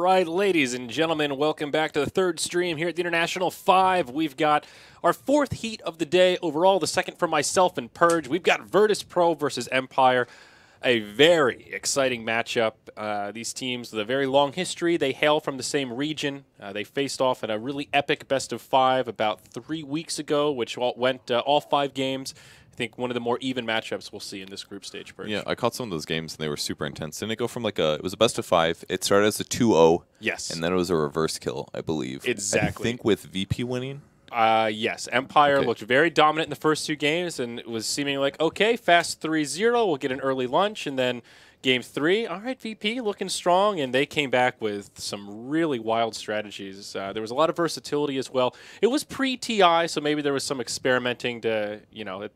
right, ladies and gentlemen, welcome back to the third stream here at the International 5. We've got our fourth heat of the day overall, the second for myself and Purge. We've got Virtus Pro versus Empire, a very exciting matchup. These teams with a very long history, they hail from the same region. They faced off in a really epic best-of-5 about 3 weeks ago, which went all 5 games. I think one of the more even matchups we'll see in this group stage. Purge. Yeah, I caught some of those games, and they were super intense. Didn't it go from it was a best-of-5. It started as a 2-0. Yes. And then it was a reverse kill, I believe. Exactly. I think with VP winning. Yes, Empire looked very dominant in the first 2 games, and it was seeming like, okay, fast 3-0, we'll get an early lunch, and then game 3, all right, VP looking strong, and they came back with some really wild strategies. There was a lot of versatility as well. It was pre-TI, so maybe there was some experimenting to,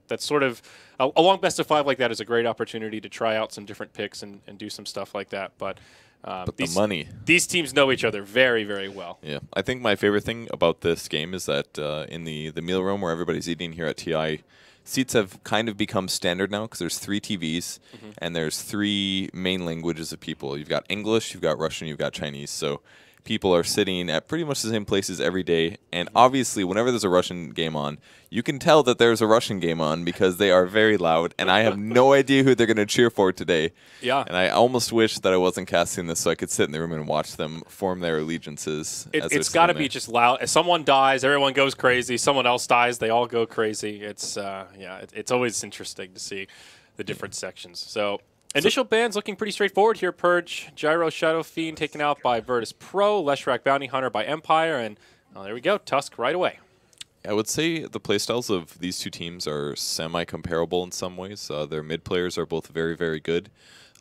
that's sort of, a long best-of-5 like that is a great opportunity to try out some different picks and do some stuff like that, but the money. These teams know each other very, very well. Yeah, I think my favorite thing about this game is that in the meal room where everybody's eating here at TI, seats have kind of become standard now because there's 3 TVs and there's 3 main languages of people. You've got English, you've got Russian, you've got Chinese. So people are sitting at pretty much the same places every day. And obviously, whenever there's a Russian game on, you can tell that there's a Russian game on because they are very loud. And I have no idea who they're going to cheer for today. Yeah. And I almost wish that I wasn't casting this so I could sit in the room and watch them form their allegiances. It's got to be just loud. If someone dies, everyone goes crazy. Someone else dies, they all go crazy. It's it's always interesting to see the different sections. So initial bans looking pretty straightforward here. Purge, Gyro Shadow Fiend taken out by Virtus Pro, Leshrac Bounty Hunter by Empire, and there we go, Tusk right away. I would say the playstyles of these 2 teams are semi-comparable in some ways. Their mid players are both very, very good.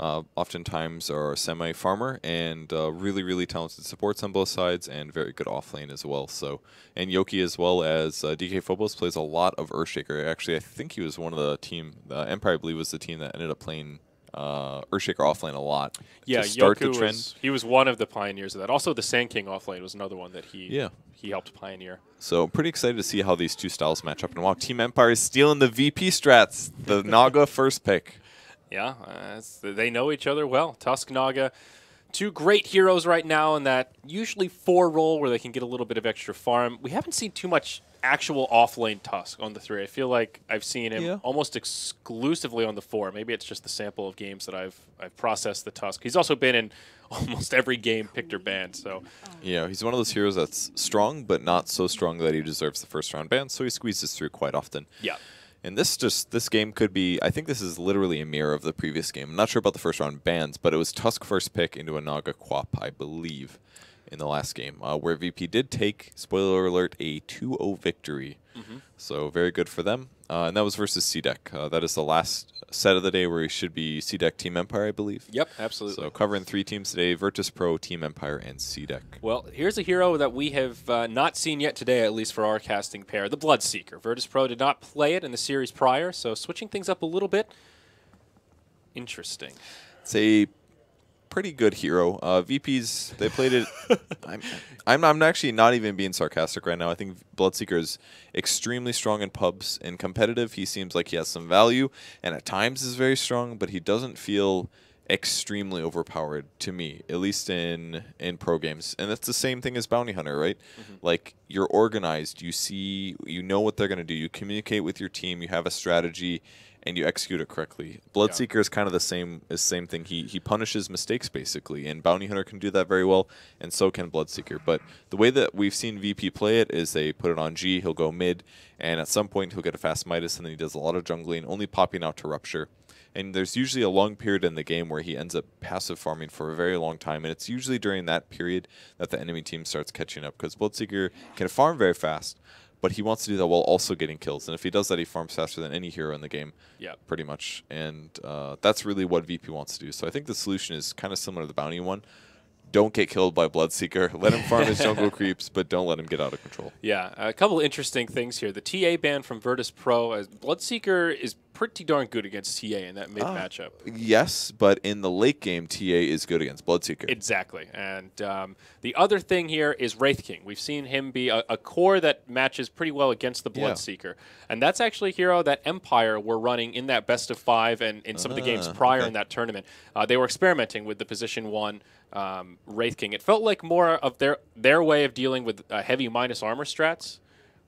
Oftentimes are semi-farmer and really, really talented supports on both sides and very good offlane as well. So, and Yoki as well as DK Phobos plays a lot of Earthshaker. Actually, I think he was one of the team. Empire, I believe, was the team that ended up playing Earthshaker offlane a lot. Yeah, to start the Yoku trend. he was one of the pioneers of that. Also, the Sand King offlane was another one that he helped pioneer. So pretty excited to see how these 2 styles match up. And wow, Team Empire is stealing the VP strats, the Naga first pick. Yeah, they know each other well. Tusk, Naga, 2 great heroes right now in that usually 4 role where they can get a little bit of extra farm. We haven't seen too much actual off-lane Tusk on the 3. I feel like I've seen him almost exclusively on the 4. Maybe it's just the sample of games that I've processed the Tusk. He's also been in almost every game picked or banned. So yeah, he's one of those heroes that's strong, but not so strong that he deserves the first round ban. So he squeezes through quite often. Yeah. And this game could be, I think this is literally a mirror of the previous game. I'm not sure about the first round bans, but it was Tusk first pick into a Naga Quap, I believe, in the last game, where VP did take, spoiler alert, a 2-0 victory. So very good for them. And that was versus C-Deck. That is the last set of the day where he should be C-Deck Team Empire, I believe. Yep, absolutely. So covering 3 teams today, Virtus Pro, Team Empire, and C-Deck. Well, here's a hero that we have not seen yet today, at least for our casting pair, the Bloodseeker. Virtus Pro did not play it in the series prior, so switching things up a little bit. Interesting. It's a pretty good hero. VPs, they played it. I'm actually not even being sarcastic right now. I think Bloodseeker is extremely strong in pubs. In competitive, he seems like he has some value, and at times is very strong, but he doesn't feel extremely overpowered to me, at least in pro games. And that's the same thing as Bounty Hunter, right? Like, you're organized, you know what they're going to do, you communicate with your team, you have a strategy, and you execute it correctly. Bloodseeker is kind of the same thing. He punishes mistakes, basically, and Bounty Hunter can do that very well, and so can Bloodseeker. But the way that we've seen VP play it is they put it on G, he'll go mid, and at some point he'll get a fast Midas, and then he does a lot of jungling, only popping out to Rupture. And there's usually a long period in the game where he ends up passive farming for a very long time, and it's usually during that period that the enemy team starts catching up, because Bloodseeker can farm very fast, but he wants to do that while also getting kills. And if he does that, he farms faster than any hero in the game, pretty much. And that's really what VP wants to do. So I think the solution is kind of similar to the Bounty one. Don't get killed by Bloodseeker. Let him farm his jungle creeps, but don't let him get out of control. Yeah, a couple interesting things here. The TA ban from Virtus Pro, Bloodseeker is pretty darn good against TA in that mid matchup. Yes, but in the late game, TA is good against Bloodseeker. Exactly. And the other thing here is Wraith King. We've seen him be a core that matches pretty well against the Bloodseeker. And that's actually a hero that Empire were running in that best of 5 and in some of the games prior in that tournament. They were experimenting with the position 1 Wraith King. It felt like more of their way of dealing with heavy minus armor strats.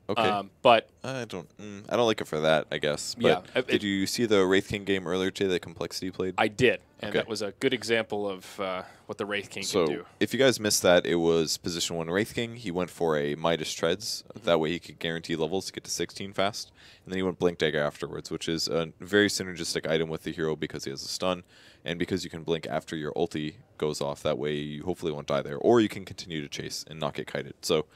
Okay. But I don't like it for that, I guess. But yeah, did you see the Wraith King game earlier today that Complexity played? I did, and Okay. that was a good example of what the Wraith King So can do. if you guys missed that, it was position 1 Wraith King. He went for a Midas Treads. That way he could guarantee levels to get to 16 fast. And then he went Blink Dagger afterwards, which is a very synergistic item with the hero because he has a stun, and because you can blink after your ulti goes off. That way you hopefully won't die there, or you can continue to chase and not get kited. So,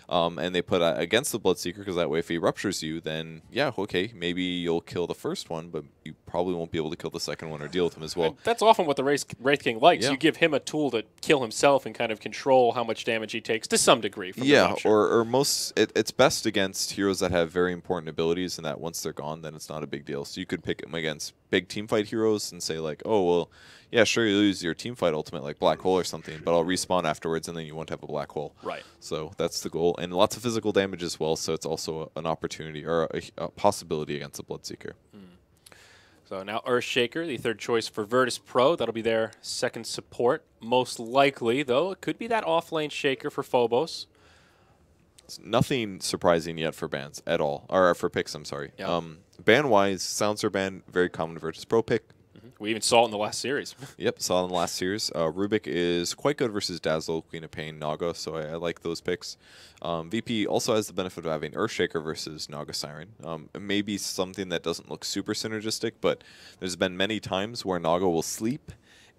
and they put against the Bloodseeker because that way if he ruptures you, then yeah, okay, maybe you'll kill the first one, but you probably won't be able to kill the second one or deal with him as well. And that's often what the Wraith King likes. Yeah. You give him a tool to kill himself and kind of control how much damage he takes to some degree. From the rupture. or it's best against heroes that have very important abilities, and that once they're gone, then it's not a big deal. So you could pick him against big team fight heroes and say like, oh well, yeah, sure, you lose your team fight ultimate like Black Hole or something, but I'll respawn afterwards, and then you won't have a Black Hole. Right. So that's the goal, and lots of physical damage as well. So it's also an opportunity or a possibility against a Bloodseeker. So now Earthshaker, the third choice for Virtus Pro. That'll be their second support. Most likely, though, it could be that off-lane Shaker for Phobos. It's nothing surprising yet for bans at all, or for picks. I'm sorry. Yeah. Ban-wise, Silencer ban, very common Virtus Pro pick. We even saw it in the last series. Yep, saw it in the last series. Rubik is quite good versus Dazzle, Queen of Pain, Naga, so I like those picks. VP also has the benefit of having Earthshaker versus Naga Siren. It may be something that doesn't look super synergistic, but there's been many times where Naga will sleep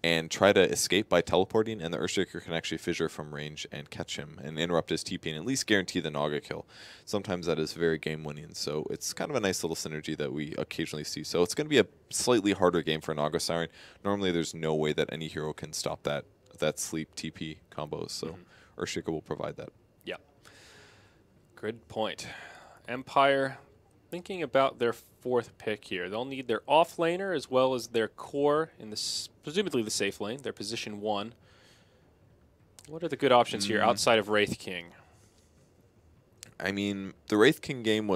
and try to escape by teleporting, and the Earthshaker can actually fissure from range and catch him and interrupt his TP and at least guarantee the Naga kill. Sometimes that is very game-winning, so it's kind of a nice little synergy that we occasionally see. So it's going to be a slightly harder game for Naga Siren. Normally there's no way that any hero can stop that sleep TP combo, so Earthshaker will provide that. Yeah. Good point. Empire, thinking about their fourth pick here. They'll need their offlaner as well as their core in presumably the safe lane, their position 1. What are the good options here outside of Wraith King? I mean, the Wraith King game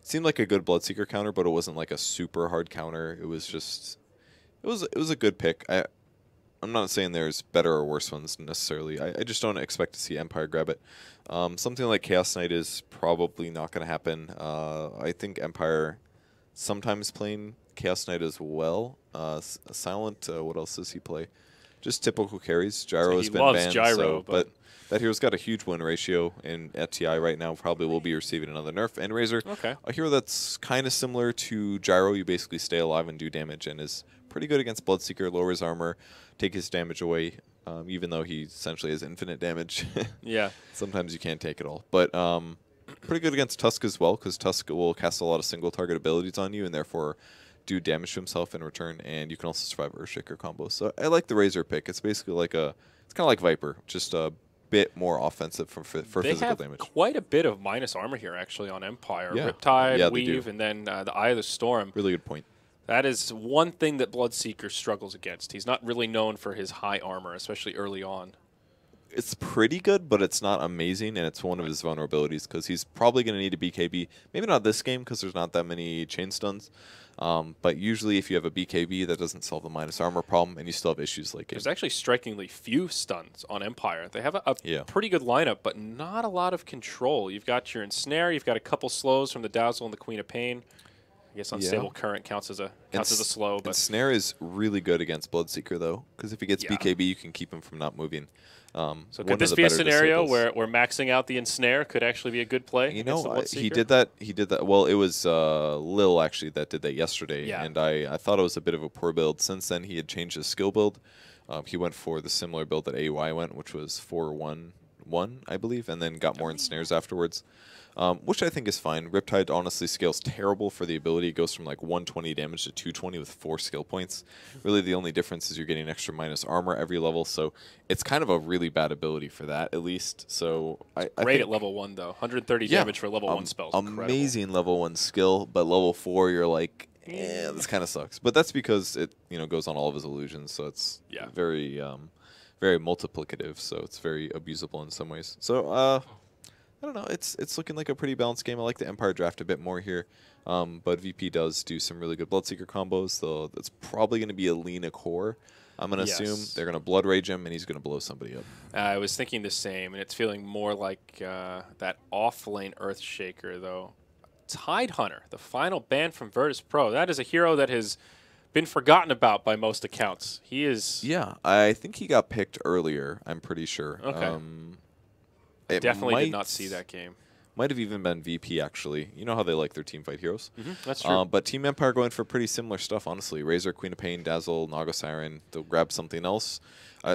seemed like a good Bloodseeker counter, but it wasn't like a super hard counter. It was just, it was a good pick. I'm not saying there's better or worse ones necessarily. I just don't expect to see Empire grab it. Something like Chaos Knight is probably not going to happen. I think Empire sometimes playing Chaos Knight as well. Silent, what else does he play? Just typical carries. Gyro has been banned, Gyro, but that hero's got a huge win ratio at TI right now. Probably will be receiving another nerf. And Razor, a hero that's kind of similar to Gyro. You basically stay alive and do damage, and is pretty good against Bloodseeker. Lowers armor, take his damage away, even though he essentially has infinite damage. Yeah. Sometimes you can't take it all. But pretty good against Tusk as well, because Tusk will cast a lot of single target abilities on you, and therefore do damage to himself in return, and you can also survive Earthshaker combos. So I like the Razor pick. It's basically like it's kind of like Viper, just a bit more offensive for physical damage. Quite a bit of minus armor here, actually, on Empire. Yeah. Riptide, Yeah, Weave, and then the Eye of the Storm. Really good point. That is one thing that Bloodseeker struggles against. He's not really known for his high armor, especially early on. It's pretty good, but it's not amazing, and it's one of his vulnerabilities because he's probably going to need a BKB. Maybe not this game because there's not that many chain stuns, but usually if you have a BKB, that doesn't solve the minus armor problem, and you still have issues like There's actually strikingly few stuns on Empire. They have a pretty good lineup, but not a lot of control. You've got your Ensnare, you've got a couple slows from the Dazzle and the Queen of Pain. I guess Unstable Current counts as a slow. But Snare is really good against Bloodseeker, though, because if he gets BKB, you can keep him from not moving. So could this be a scenario where maxing out the Ensnare could actually be a good play? You know, he did that. He did that. Well, it was Lil actually that did that yesterday, and I thought it was a bit of a poor build. Since then, he had changed his skill build. He went for the similar build that AY went, which was 4-1-1, I believe, and then got more Ensnares afterwards. Which I think is fine. Riptide honestly scales terrible for the ability. It goes from like 120 damage to 220 with 4 skill points. Really the only difference is you're getting extra minus armor every level, so it's kind of a really bad ability for that, at least. So I great at level 1, though. 130 damage for level 1 spells. Amazing level 1 skill, but level 4 you're like, this kind of sucks. But that's because it goes on all of his illusions, so it's very very multiplicative, so it's very abusable in some ways. So I don't know. It's looking like a pretty balanced game. I like the Empire draft a bit more here, but VP does do some really good Bloodseeker combos. Though that's probably going to be a Lina core. I'm going to assume Yes. they're going to Blood Rage him, and he's going to blow somebody up. I was thinking the same, and it's feeling more like that off-lane Earthshaker, though. Tidehunter, the final ban from Virtus Pro. That is a hero that has been forgotten about by most accounts. He is... Yeah, I think he got picked earlier, I'm pretty sure. Okay. It Definitely did not see that game. Might have even been VP, actually. You know how they like their team fight heroes? That's true. But Team Empire going for pretty similar stuff, honestly. Razor, Queen of Pain, Dazzle, Naga Siren. They'll grab something else.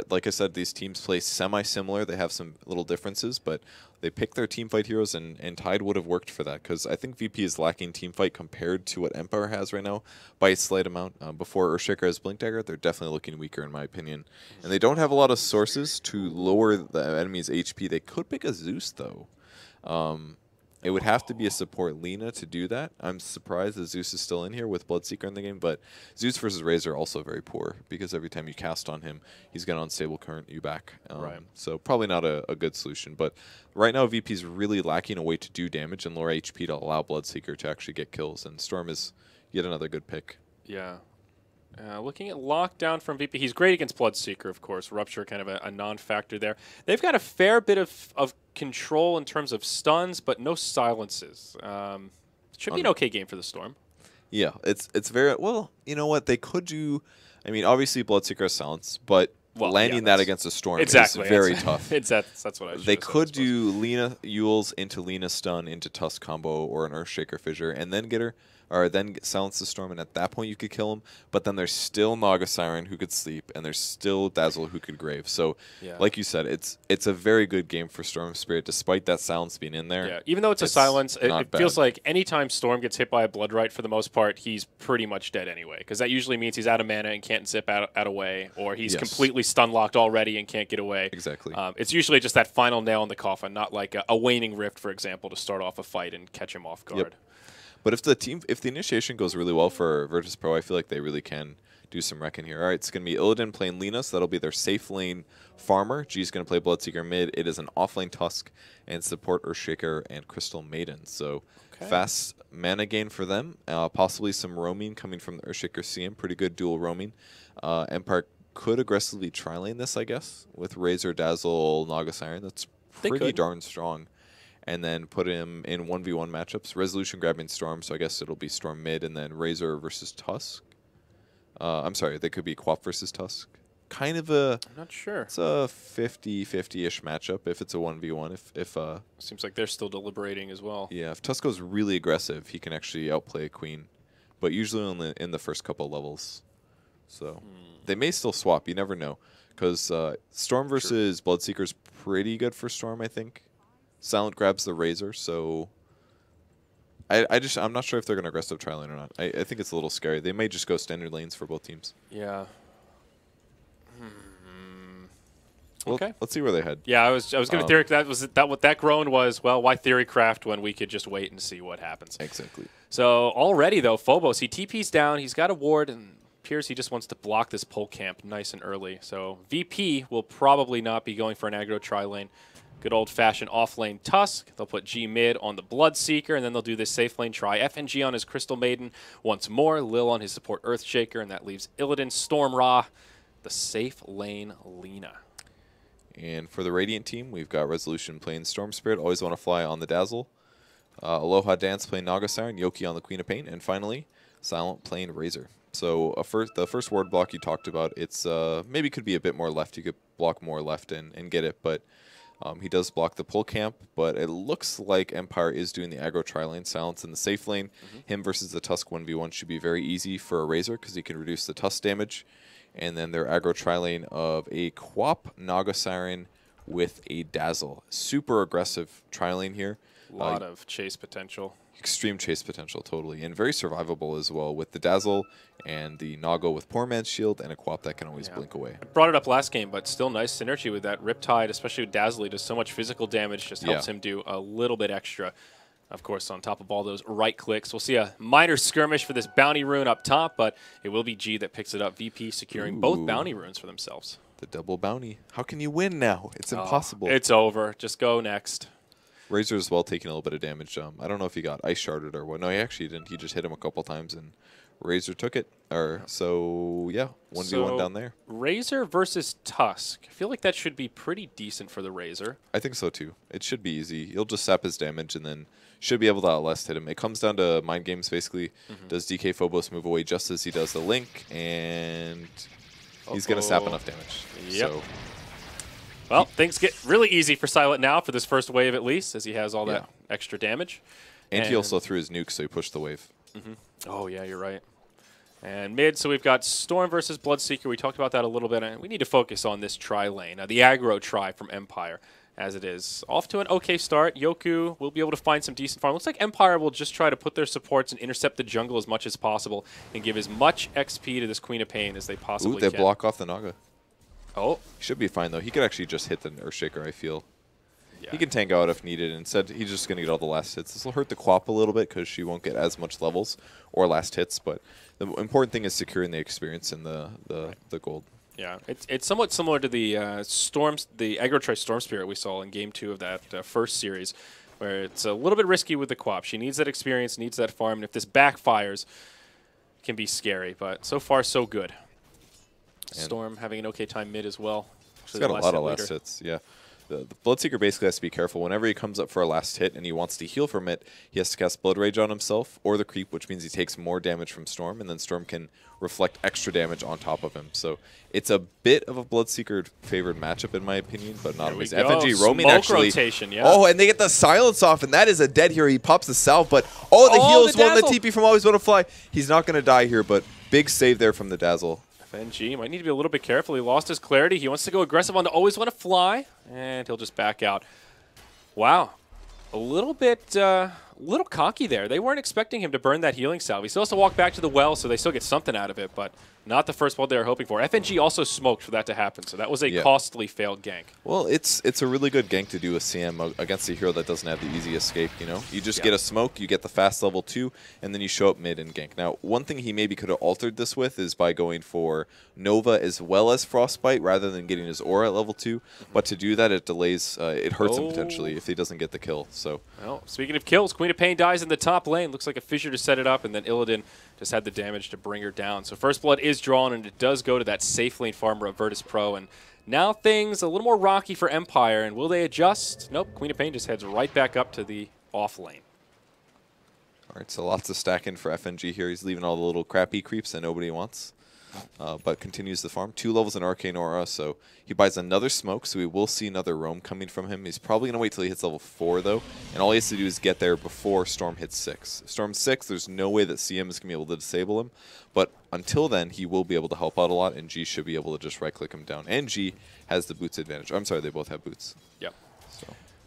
Like I said, these teams play semi-similar. They have some little differences, but they pick their team fight heroes, and Tide would have worked for that, because I think VP is lacking team fight compared to what Empire has right now by a slight amount. Before Earthshaker has Blink Dagger, they're definitely looking weaker, in my opinion. And they don't have a lot of sources to lower the enemy's HP. They could pick a Zeus, though. It would have to be a support Lina to do that. I'm surprised that Zeus is still in here with Bloodseeker in the game, but Zeus versus Razor also very poor, because every time you cast on him, he's going to unstable current you back. Right. So probably not a good solution. But right now, VP's really lacking a way to do damage and lower HP to allow Bloodseeker to actually get kills, and Storm is yet another good pick. Yeah. Looking at lockdown from VP, he's great against Bloodseeker, of course. Rupture kind of a non-factor there. They've got a fair bit of control in terms of stuns, but no silences. Should be an okay game for the Storm. Yeah, it's very well. You know what they could do? I mean, obviously Bloodseeker has silence, but landing that against a Storm is very tough. That's what I. They could do Lina Yules into Lina stun into Tusk combo or an Earthshaker fissure, and then get her. Or then silence the Storm, and at that point you could kill him. But then there's still Naga Siren who could sleep, and there's still Dazzle who could grave. So, like you said, it's a very good game for Storm Spirit, despite that silence being in there. Yeah, even though it's a silence, it bad. feels like anytime Storm gets hit by a Blood Right, for the most part, he's pretty much dead anyway, because that usually means he's out of mana and can't zip out away, or he's completely stun locked already and can't get away. Exactly. It's usually just that final nail in the coffin, not like a waning rift, for example, to start off a fight and catch him off guard. Yep. But if the initiation goes really well for Virtus Pro, I feel like they really can do some wrecking here. All right, it's going to be Illidan playing Lina, so that'll be their safe lane farmer. G's going to play Bloodseeker mid. It is an off-lane Tusk and support Earthshaker and Crystal Maiden. So fast mana gain for them. Possibly some roaming coming from the Earthshaker CM. Pretty good dual roaming. Empire could aggressively tri-lane this, I guess, with Razor, Dazzle, Naga Siren. That's pretty darn strong. And then put him in 1v1 matchups. Resolution grabbing Storm, so I guess it'll be Storm mid, and then Razor versus Tusk. I'm sorry, they could be Quap versus Tusk. Kind of a... I'm not sure. It's a 50-50-ish matchup if it's a 1v1. If Seems like they're still deliberating as well. Yeah, if Tusk goes really aggressive, he can actually outplay a Queen. But usually in the first couple levels. So they may still swap, you never know. Because Storm versus Bloodseeker is pretty good for Storm, I think. Silent grabs the Razor, so I'm not sure if they're going to aggressive tri-lane or not. I think it's a little scary. They may just go standard lanes for both teams. Yeah. Well, okay. Let's see where they head. Yeah, I was going to theory what that groan was. Well, why theory craft when we could just wait and see what happens? Exactly. So already though, Phobos, he TP's down. He's got a ward, and appears he just wants to block this pole camp nice and early. So VP will probably not be going for an aggro tri-lane. Good old-fashioned off-lane Tusk. They'll put G mid on the Bloodseeker, and then they'll do this safe lane try. FNG on his Crystal Maiden once more. Lil on his support Earthshaker, and that leaves Illidan, Storm Ra, the safe lane Lina. And for the Radiant team, we've got Resolution playing Storm Spirit. Always want to fly on the Dazzle. Aloha Dance playing Naga Siren. Yoki on the Queen of Pain. And finally, Silent playing Razor. So the first ward block you talked about, it's maybe could be a bit more left. You could block more left and get it, but... he does block the pull camp, but it looks like Empire is doing the aggro tri-lane silence in the safe lane. Him versus the Tusk 1v1 should be very easy for a Razor because he can reduce the Tusk damage. And then their aggro tri-lane of a Quap Naga Siren with a Dazzle. Super aggressive tri-lane here. A lot of chase potential. Extreme chase potential, totally. And very survivable as well with the Dazzle and the Naga with Poor Man's Shield and a Quap that can always blink away. I brought it up last game, but still nice synergy with that. Riptide, especially with Dazzle, he does so much physical damage, just helps him do a little bit extra. Of course, on top of all those right clicks. We'll see a minor skirmish for this bounty rune up top, but it will be G that picks it up. VP securing both bounty runes for themselves. The double bounty. How can you win now? It's impossible. It's over. Just go next. Razor as well taking a little bit of damage. I don't know if he got ice sharded or what. No, he actually didn't. He just hit him a couple times and Razor took it. So, yeah, 1v1 down there. Razor versus Tusk. I feel like that should be pretty decent for the Razor. I think so, too. It should be easy. He'll just sap his damage and then should be able to outlast hit him. It comes down to mind games, basically. Does DK Phobos move away just as he does the Link? And he's going to sap enough damage. Yep. So, well, things get really easy for Silent now for this first wave at least, as he has all that extra damage. And he also threw his nuke, so he pushed the wave. Oh, yeah, you're right. And mid, so we've got Storm versus Bloodseeker. We talked about that a little bit. And we need to focus on this tri lane, the aggro tri from Empire, as it is. Off to an okay start. Yoku will be able to find some decent farm. Looks like Empire will just try to put their supports and intercept the jungle as much as possible and give as much XP to this Queen of Pain as they possibly can. They block off the Naga. Oh. He should be fine, though. He could actually just hit the Earthshaker, I feel. Yeah. He can tank out if needed. Instead, he's just going to get all the last hits. This will hurt the Quap a little bit because she won't get as much levels or last hits, but the important thing is securing the experience and the gold. Yeah, it's somewhat similar to the the aggro tri Storm Spirit we saw in Game 2 of that first series, where it's a little bit risky with the Quap. She needs that experience, needs that farm, and if this backfires, it can be scary. But so far, so good. And Storm having an okay time mid as well. He's got a lot of last hits, yeah. The Bloodseeker basically has to be careful. Whenever he comes up for a last hit and he wants to heal from it, he has to cast Blood Rage on himself or the Creep, which means he takes more damage from Storm, and then Storm can reflect extra damage on top of him. So it's a bit of a Bloodseeker favored matchup in my opinion, but not always. FNG roaming actually. Rotation, yeah. Oh, and they get the silence off, and that is a dead hero. He pops the salve, but the heals won the TP from Always Wanna Fly. He's not going to die here, but big save there from the Dazzle. FNG might need to be a little bit careful. He lost his clarity. He wants to go aggressive on the Always Wanna Fly, and he'll just back out. Wow. A little bit, little cocky there. They weren't expecting him to burn that healing salve. He still has to walk back to the well, so they still get something out of it, but not the first blood they were hoping for. FNG also smoked for that to happen, so that was a costly failed gank. Well, it's a really good gank to do a CM against a hero that doesn't have the easy escape, you know? You just get a smoke, you get the fast level 2, and then you show up mid and gank. Now, one thing he maybe could have altered this with is by going for Nova as well as Frostbite rather than getting his aura at level 2, but to do that, it delays, it hurts him potentially if he doesn't get the kill, so. Well, speaking of kills, Queen of Pain dies in the top lane. Looks like a fissure to set it up, and then Illidan just had the damage to bring her down. So first blood is drawn, and it does go to that safe lane farmer of Virtus Pro. And now things a little more rocky for Empire. And will they adjust? Nope. Queen of Pain just heads right back up to the off lane. All right, so lots of stacking for FNG here. He's leaving all the little crappy creeps that nobody wants. But continues the farm. 2 levels in Arcane Aura, so he buys another smoke, so we will see another roam coming from him. He's probably going to wait till he hits level 4, though, and all he has to do is get there before Storm hits 6. Storm 6, there's no way that CM is going to be able to disable him, but until then, he will be able to help out a lot, and G should be able to just right-click him down. And G has the boots advantage. I'm sorry, they both have boots. Yep.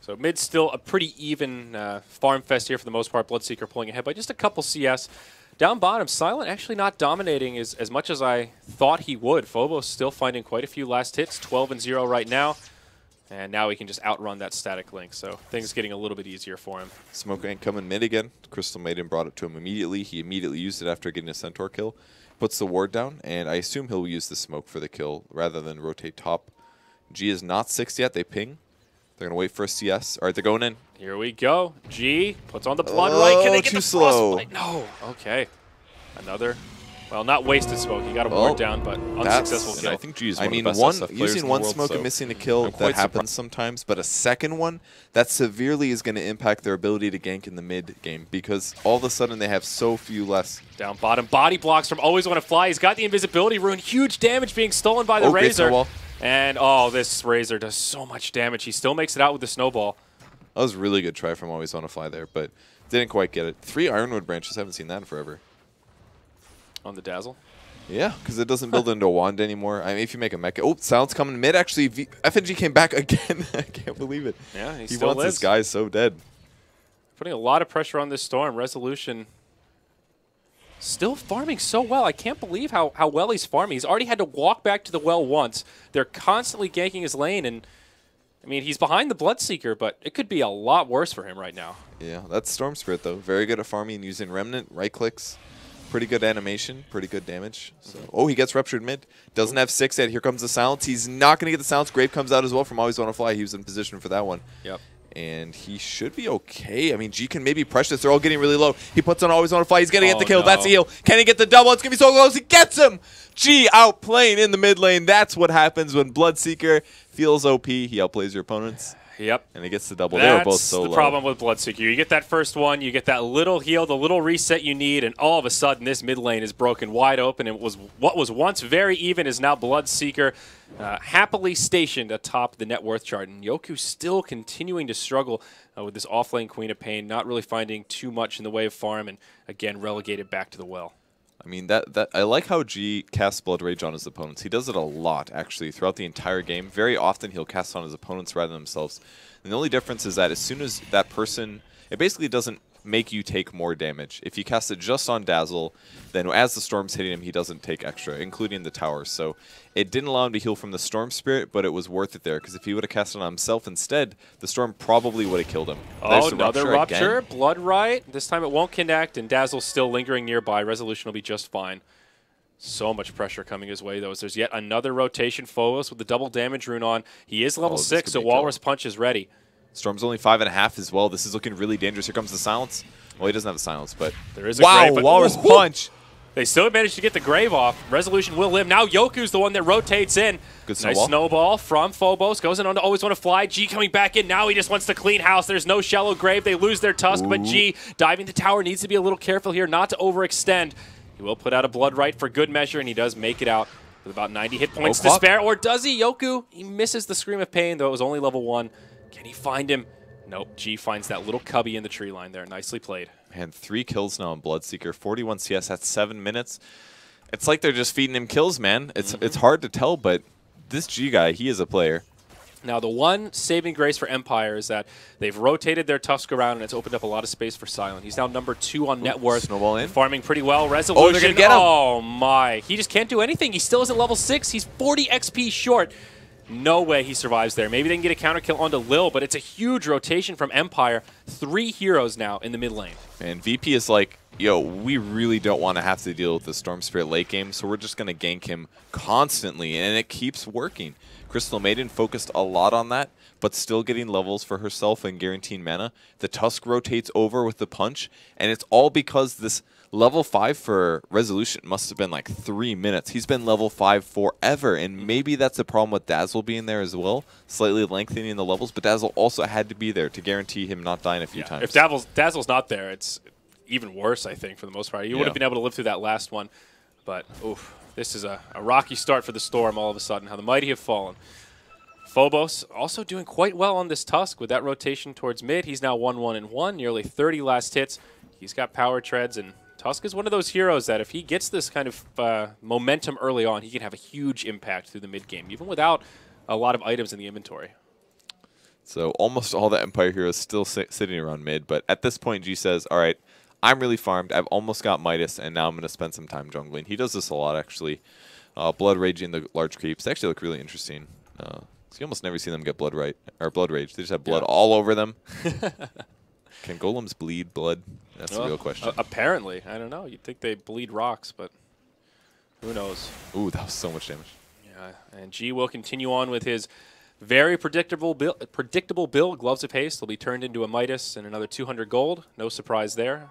So mid's still a pretty even farm fest here for the most part. Bloodseeker pulling ahead by just a couple CS. Down bottom, Silent actually not dominating as much as I thought he would. Phobos still finding quite a few last hits, 12-0 right now. And now he can just outrun that static link, so things getting a little bit easier for him. Smoke ain't coming mid again. Crystal Maiden brought it to him immediately. He immediately used it after getting a Centaur kill. Puts the ward down, and I assume he'll use the smoke for the kill rather than rotate top. G is not 6 yet. They ping. They're going to wait for a CS. All right, they're going in. Here we go. G puts on the blood right. Can they get too the slow. Frostbite? No. Okay. Another. Well, not wasted smoke. He got a ward down, but unsuccessful kill. I think G is one of the best SF players using one smoke and missing a kill, that happens sometimes, but a second one, that severely is going to impact their ability to gank in the mid game because all of a sudden they have so few less. Down bottom, body blocks from Always Wanna Fly. He's got the invisibility rune. Huge damage being stolen by the Razor. And, this Razor does so much damage. He still makes it out with the snowball. That was a really good try from Always Wanna Fly there, but didn't quite get it. 3 Ironwood branches, haven't seen that in forever. On the Dazzle? Yeah, because it doesn't build into a wand anymore. I mean, if you make a mecha. Oh, Silence coming mid. Actually, FNG came back again. I can't believe it. Yeah, he still wants this guy so dead. Putting a lot of pressure on this Storm. Resolution still farming so well. I can't believe how well he's farming. He's already had to walk back to the well once. They're constantly ganking his lane, and I mean, he's behind the Bloodseeker, but it could be a lot worse for him right now. Yeah, that's Storm Spirit, though. Very good at farming using Remnant, right clicks. Pretty good animation, pretty good damage. So, oh, he gets ruptured mid. Doesn't have 6 yet. Here comes the silence. He's not going to get the silence. Grave comes out as well from Always Wanna Fly. He was in position for that one. Yep. And he should be okay. I mean, G can maybe pressure this. They're all getting really low. He puts on always on a fly. He's going to get the kill. No. That's a heal. Can he get the double? It's going to be so close. He gets him. G outplaying in the mid lane. That's what happens when Bloodseeker feels OP. He outplays your opponents. Yep. And he gets the double. They were both so low. That's the problem with Bloodseeker. You get that first one, you get that little heal, the little reset you need, and all of a sudden this mid lane is broken wide open. It was what was once very even is now Bloodseeker happily stationed atop the net worth chart. And Yoku still continuing to struggle with this off-lane Queen of Pain, not really finding too much in the way of farm, and again relegated back to the well. I mean, that I like how G casts Blood Rage on his opponents. He does it a lot, actually, throughout the entire game. Very often, he'll cast on his opponents rather than themselves. And the only difference is that as soon as that person, it basically doesn't make you take more damage. If you cast it just on Dazzle, then as the storm's hitting him, he doesn't take extra, including the tower. So it didn't allow him to heal from the Storm Spirit, but it was worth it there, because if he would have cast it on himself instead, the storm probably would have killed him. Oh, another Rupture, Blood Right. This time it won't connect, and Dazzle's still lingering nearby. Resolution will be just fine. So much pressure coming his way, though, as there's yet another rotation. Phobos with the double damage rune on. He is level 6, so Walrus Punch is ready. Storm's only 5.5 as well. This is looking really dangerous. Here comes the silence. Well, he doesn't have the silence, but there is a grave, but Walrus Punch. They still managed to get the grave off. Resolution will live. Now Yoku's the one that rotates in. Good snowball. Nice snowball from Phobos. Goes in on to always want to fly. G coming back in. Now he just wants to clean house. There's no shallow grave. They lose their tusk, but G diving to tower needs to be a little careful here not to overextend. He will put out a Blood Right for good measure, and he does make it out with about 90 hit points to spare. Or does he? Yoku, he misses the Scream of Pain, though it was only level 1. Can he find him? Nope. G finds that little cubby in the tree line there. Nicely played. And 3 kills now on Bloodseeker. 41 CS at 7 minutes. It's like they're just feeding him kills, man. It's hard to tell, but this G guy, he is a player. Now, the one saving grace for Empire is that they've rotated their Tusk around, and it's opened up a lot of space for Silent. He's now number 2 on net worth. Snowball in. Farming pretty well. Resolution. Oh, they're going to get him. Oh, my. He just can't do anything. He still isn't level 6. He's 40 XP short. No way he survives there. Maybe they can get a counter kill onto Lil, but it's a huge rotation from Empire. 3 heroes now in the mid lane. And VP is like, yo, we really don't want to have to deal with the Storm Spirit late game, so we're just going to gank him constantly, and it keeps working. Crystal Maiden focused a lot on that, but still getting levels for herself and guaranteeing mana. The Tusk rotates over with the punch, and it's all because this level 5 for Resolution must have been like 3 minutes. He's been level 5 forever, and maybe that's a problem with Dazzle being there as well, slightly lengthening the levels, but Dazzle also had to be there to guarantee him not dying a few times. If Dazzle's not there, it's even worse, I think, for the most part. You would have been able to live through that last one, but oof, this is a rocky start for the Storm all of a sudden. How the mighty have fallen. Phobos also doing quite well on this Tusk with that rotation towards mid. He's now 1-1-1, nearly 30 last hits. He's got power treads, and Tusk is one of those heroes that if he gets this kind of momentum early on, he can have a huge impact through the mid game, even without a lot of items in the inventory. So almost all the Empire heroes still sitting around mid, but at this point G says, all right, I'm really farmed. I've almost got Midas, and now I'm going to spend some time jungling. He does this a lot, actually. Blood Raging the large creeps. They actually look really interesting. You almost never see them get Blood Rage. They just have blood all over them. Can golems bleed blood? That's the real question. Apparently. I don't know. You'd think they bleed rocks, but who knows? Ooh, that was so much damage. Yeah, and G will continue on with his very predictable build. Gloves of Haste will be turned into a Midas and another 200 gold. No surprise there.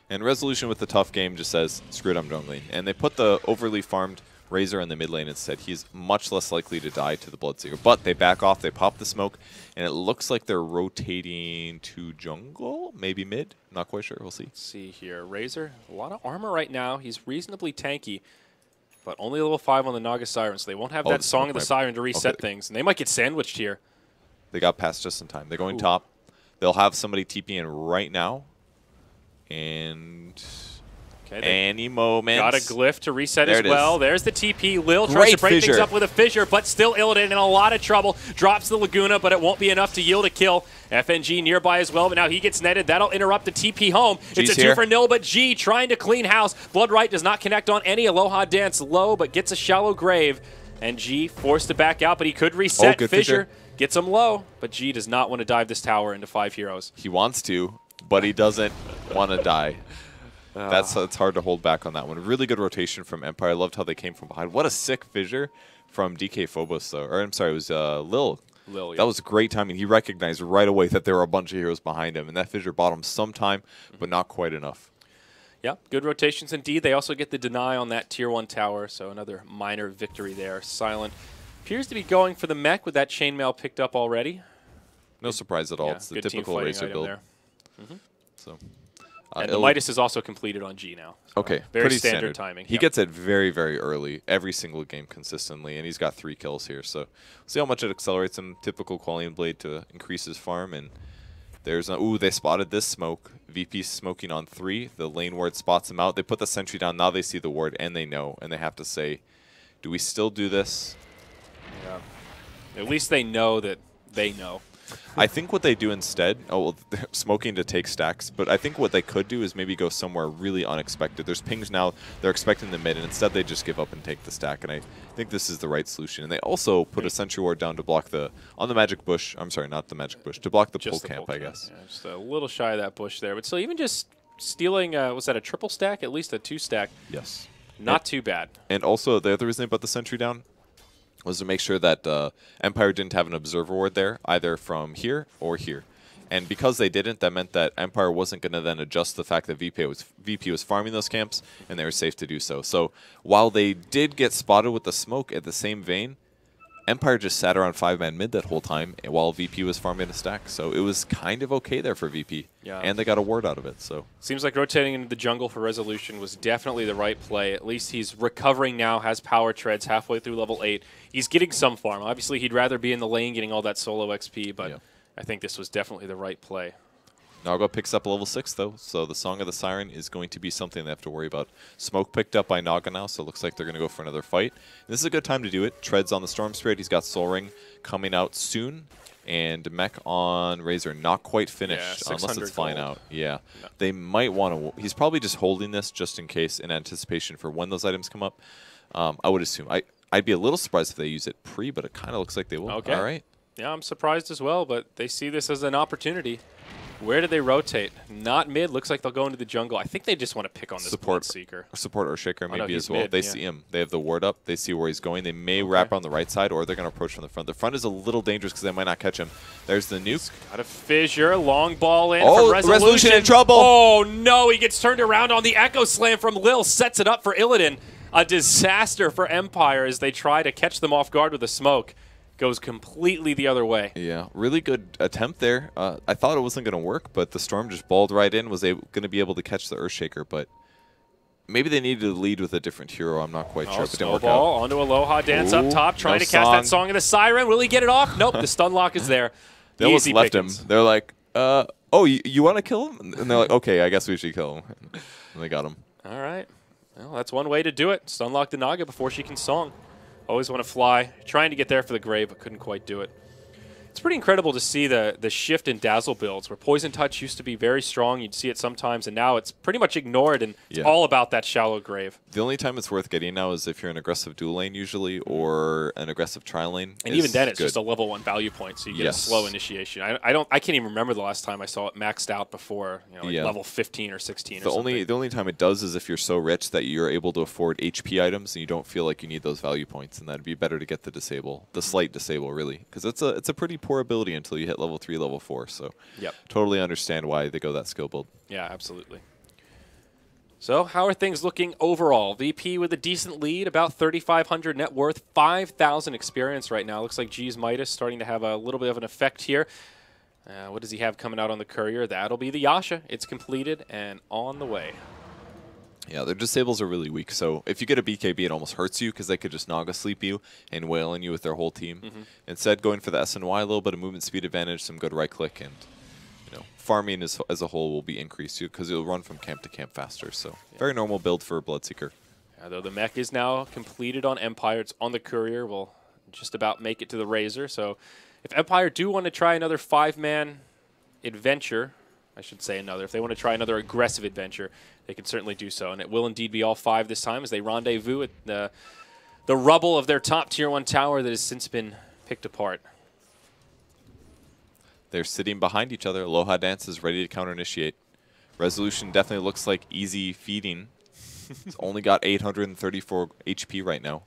And Resolution with the tough game just says, screw it, I'm jungling. And they put the overly farmed Razor in the mid lane instead. He's much less likely to die to the Bloodseeker. But they back off, they pop the smoke, and it looks like they're rotating to jungle, maybe mid. Not quite sure. We'll see. Let's see here. Razor, a lot of armor right now. He's reasonably tanky, but only level 5 on the Naga Siren, so they won't have that Song of the Siren to reset things. And they might get sandwiched here. They got past just in time. They're going top. They'll have somebody TP in right now. And any moment. Got a glyph to reset as well. There's the TP. Lil tries to break things up with a fissure, but still Illidan in a lot of trouble. Drops the Laguna, but it won't be enough to yield a kill. FNG nearby as well, but now he gets netted. That'll interrupt the TP home. It's a 2 for nil, but G trying to clean house. Blood Right does not connect on any. Aloha Dance low, but gets a shallow grave. And G forced to back out, but he could reset. Fissure gets him low, but G does not want to dive this tower into 5 heroes. He wants to, but he doesn't want to die. It's hard to hold back on that one. Really good rotation from Empire. I loved how they came from behind. What a sick fissure from DK Phobos, though. Or I'm sorry, it was Lil Lil, That was great timing. He recognized right away that there were a bunch of heroes behind him, and that fissure bought him some time, but not quite enough. Yeah, good rotations indeed. They also get the deny on that Tier 1 tower, so another minor victory there. Silent appears to be going for the mech with that chainmail picked up already. No surprise at all. Yeah, It's the good typical team racer fighting build. item there. So, And the Midas is also completed on G now. So okay, very pretty standard timing. He gets it very, very early, every single game consistently, and he's got 3 kills here. So, see how much it accelerates him. Typical Qualian Blade to increase his farm. And there's ooh, they spotted this smoke. VP smoking on 3. The lane ward spots him out. They put the sentry down. Now they see the ward, and they know, and they have to say, do we still do this? Yeah. At least they know that they know. I think what they do instead, well, they're smoking to take stacks, but I think what they could do is maybe go somewhere really unexpected. There's pings now, they're expecting the mid, and instead they just give up and take the stack, and I think this is the right solution. And they also put a sentry ward down to block on the magic bush, I'm sorry, not the magic bush, to block the pull camp, I guess. Yeah, just a little shy of that bush there, but still, even just stealing, was that a triple stack? At least a 2 stack. Yes. Not too bad. And also, the other reason they put the sentry down was to make sure that Empire didn't have an observer ward there, either from here or here. And because they didn't, that meant that Empire wasn't going to then adjust the fact that VP was farming those camps, and they were safe to do so. So while they did get spotted with the smoke at the same vein, Empire just sat around 5-man mid that whole time while VP was farming a stack. So it was kind of okay there for VP. Yeah. And they got a ward out of it. So seems like rotating into the jungle for Resolution was definitely the right play. At least he's recovering now, has power treads halfway through level 8. He's getting some farm. Obviously, he'd rather be in the lane getting all that solo XP, but I think this was definitely the right play. Naga picks up level 6, though, so the Song of the Siren is going to be something they have to worry about. Smoke picked up by Naga now, so it looks like they're going to go for another fight. This is a good time to do it. Treads on the Storm Spirit. He's got Soul Ring coming out soon. And Mech on Razor not quite finished, unless it's flying out. Yeah. No. They might want to... He's probably just holding this just in case, in anticipation for when those items come up. I would assume. I'd be a little surprised if they use it pre, but it kind of looks like they will. Okay. All right. Yeah, I'm surprised as well, but they see this as an opportunity. Where do they rotate? Not mid. Looks like they'll go into the jungle. I think they just want to pick on this Bloodseeker. Support or Shaker maybe as well. Mid, they see him. They have the ward up. They see where he's going. They may wrap on the right side, or they're going to approach from the front. The front is a little dangerous because they might not catch him. There's the nuke. Got a fissure. Long ball in from Resolution. Resolution in trouble. Oh, no. He gets turned around on the Echo Slam from Lil. Sets it up for Illidan. A disaster for Empire as they try to catch them off guard with a smoke. Goes completely the other way. Yeah, really good attempt there. I thought it wasn't going to work, but the Storm just balled right in, was going to be able to catch the Earthshaker, but maybe they needed to lead with a different hero. I'm not quite sure. But snowball onto Aloha Dance up top, trying to cast that Song of the Siren. Will he get it off? Nope, the stun lock is there. They almost left him. They're like, oh, you want to kill him? And they're like, okay, I guess we should kill him. And they got him. All right. Well, that's one way to do it. Stun lock the Naga before she can Song. Always want to fly. Trying to get there for the grave, but couldn't quite do it. It's pretty incredible to see the shift in Dazzle builds, where Poison Touch used to be very strong. You'd see it sometimes, and now it's pretty much ignored, and it's all about that shallow grave. The only time it's worth getting now is if you're an aggressive dual lane, usually, or an aggressive tri lane. And even then, it's just a level 1 value point, so you get a slow initiation. I can't even remember the last time I saw it maxed out before, level 15 or 16 or something. The only time it does is if you're so rich that you're able to afford HP items and you don't feel like you need those value points, and that'd be better to get the slight disable, really, because it's a pretty poor ability until you hit level 3, level 4. So totally understand why they go that skill build. Yeah, absolutely. So how are things looking overall? VP with a decent lead, about 3,500 net worth, 5,000 experience right now. Looks like G's Midas starting to have a little bit of an effect here. What does he have coming out on the courier? That'll be the Yasha. It's completed and on the way. Yeah, their disables are really weak, so if you get a BKB, it almost hurts you because they could just Naga sleep you and wail on you with their whole team. Instead, going for the SNY, a little bit of movement speed advantage, some good right click, and farming as a whole will be increased because it'll run from camp to camp faster. So very normal build for a Bloodseeker. Though the mech is now completed on Empire, it's on the courier. We'll just about make it to the Razor. So if Empire do want to try another 5-man adventure, I should say if they want to try another aggressive adventure, they can certainly do so. And it will indeed be all 5 this time as they rendezvous at the rubble of their top Tier 1 tower that has since been picked apart. They're sitting behind each other. Aloha Dance is ready to counter-initiate. Resolution definitely looks like easy feeding. It's only got 834 HP right now.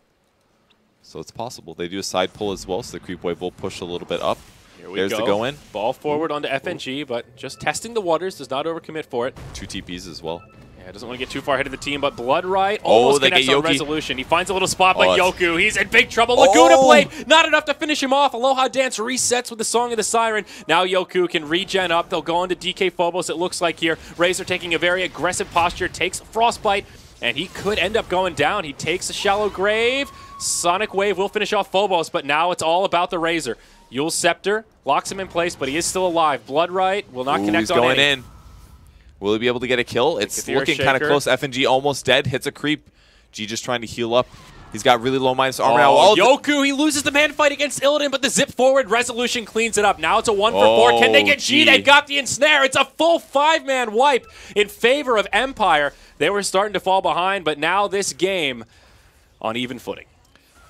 So it's possible. They do a side pull as well, so the creep wave will push a little bit up. Here we There's go. the go-in. Ball forward onto FNG, but just testing the waters, does not overcommit for it. 2 TPs as well. Yeah, doesn't want to get too far ahead of the team, but Blood Right almost they connects get on Yoki. Resolution. He finds a little spot, but Oh, Yoku, he's in big trouble. Laguna Oh! Blade, not enough to finish him off. Aloha Dance resets with the Song of the Siren. Now Yoku can regen up. They'll go into DK Phobos, it looks like here. Razor taking a very aggressive posture, takes Frostbite, and he could end up going down. He takes a shallow grave. Sonic Wave will finish off Phobos, but now it's all about the Razor. Yule's Scepter locks him in place, but he is still alive. Blood Right will not connect He's on going any. in. Will he be able to get a kill? It's Kathir looking kind of Shaker. close. FNG almost dead. Hits a creep. G just trying to heal up. He's got really low minus armor now. Oh, Yoku, he loses the man fight against Illidan, but the zip forward Resolution cleans it up. Now it's a 1-for-4. Can they get G? G. They've got the ensnare. It's a full 5-man wipe in favor of Empire. They were starting to fall behind, but now this game on even footing.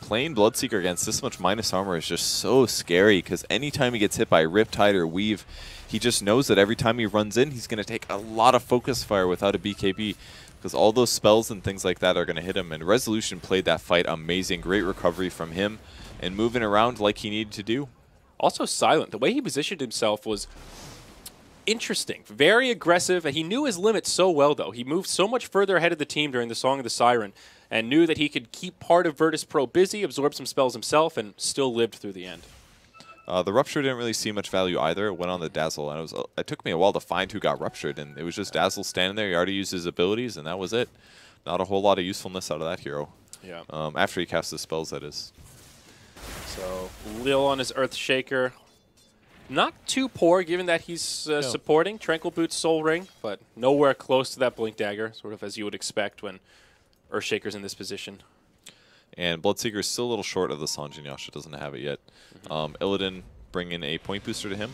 Playing Bloodseeker against this much minus armor is just so scary because anytime he gets hit by Riptide or Weave, he just knows that every time he runs in, he's going to take a lot of focus fire without a BKB because all those spells and things like that are going to hit him. And Resolution played that fight amazing. Great recovery from him and moving around like he needed to do. Also Silent. The way he positioned himself was interesting, very aggressive. He knew his limits so well, though. He moved so much further ahead of the team during the Song of the Siren and knew that he could keep part of Virtus Pro busy, absorb some spells himself, and still lived through the end. The Rupture didn't really see much value either. It went on the Dazzle, and it took me a while to find who got Ruptured, and it was just Dazzle standing there. He already used his abilities, and that was it. Not a whole lot of usefulness out of that hero. Yeah. After he casts his spells, that is. So Lil on his Earthshaker. Not too poor, given that he's supporting Tranquil Boot's Soul Ring, but nowhere close to that Blink Dagger, sort of as you would expect when Earthshaker's in this position. And Bloodseeker is still a little short of the Sanjin Yasha, doesn't have it yet. Illidan bringing a point booster to him.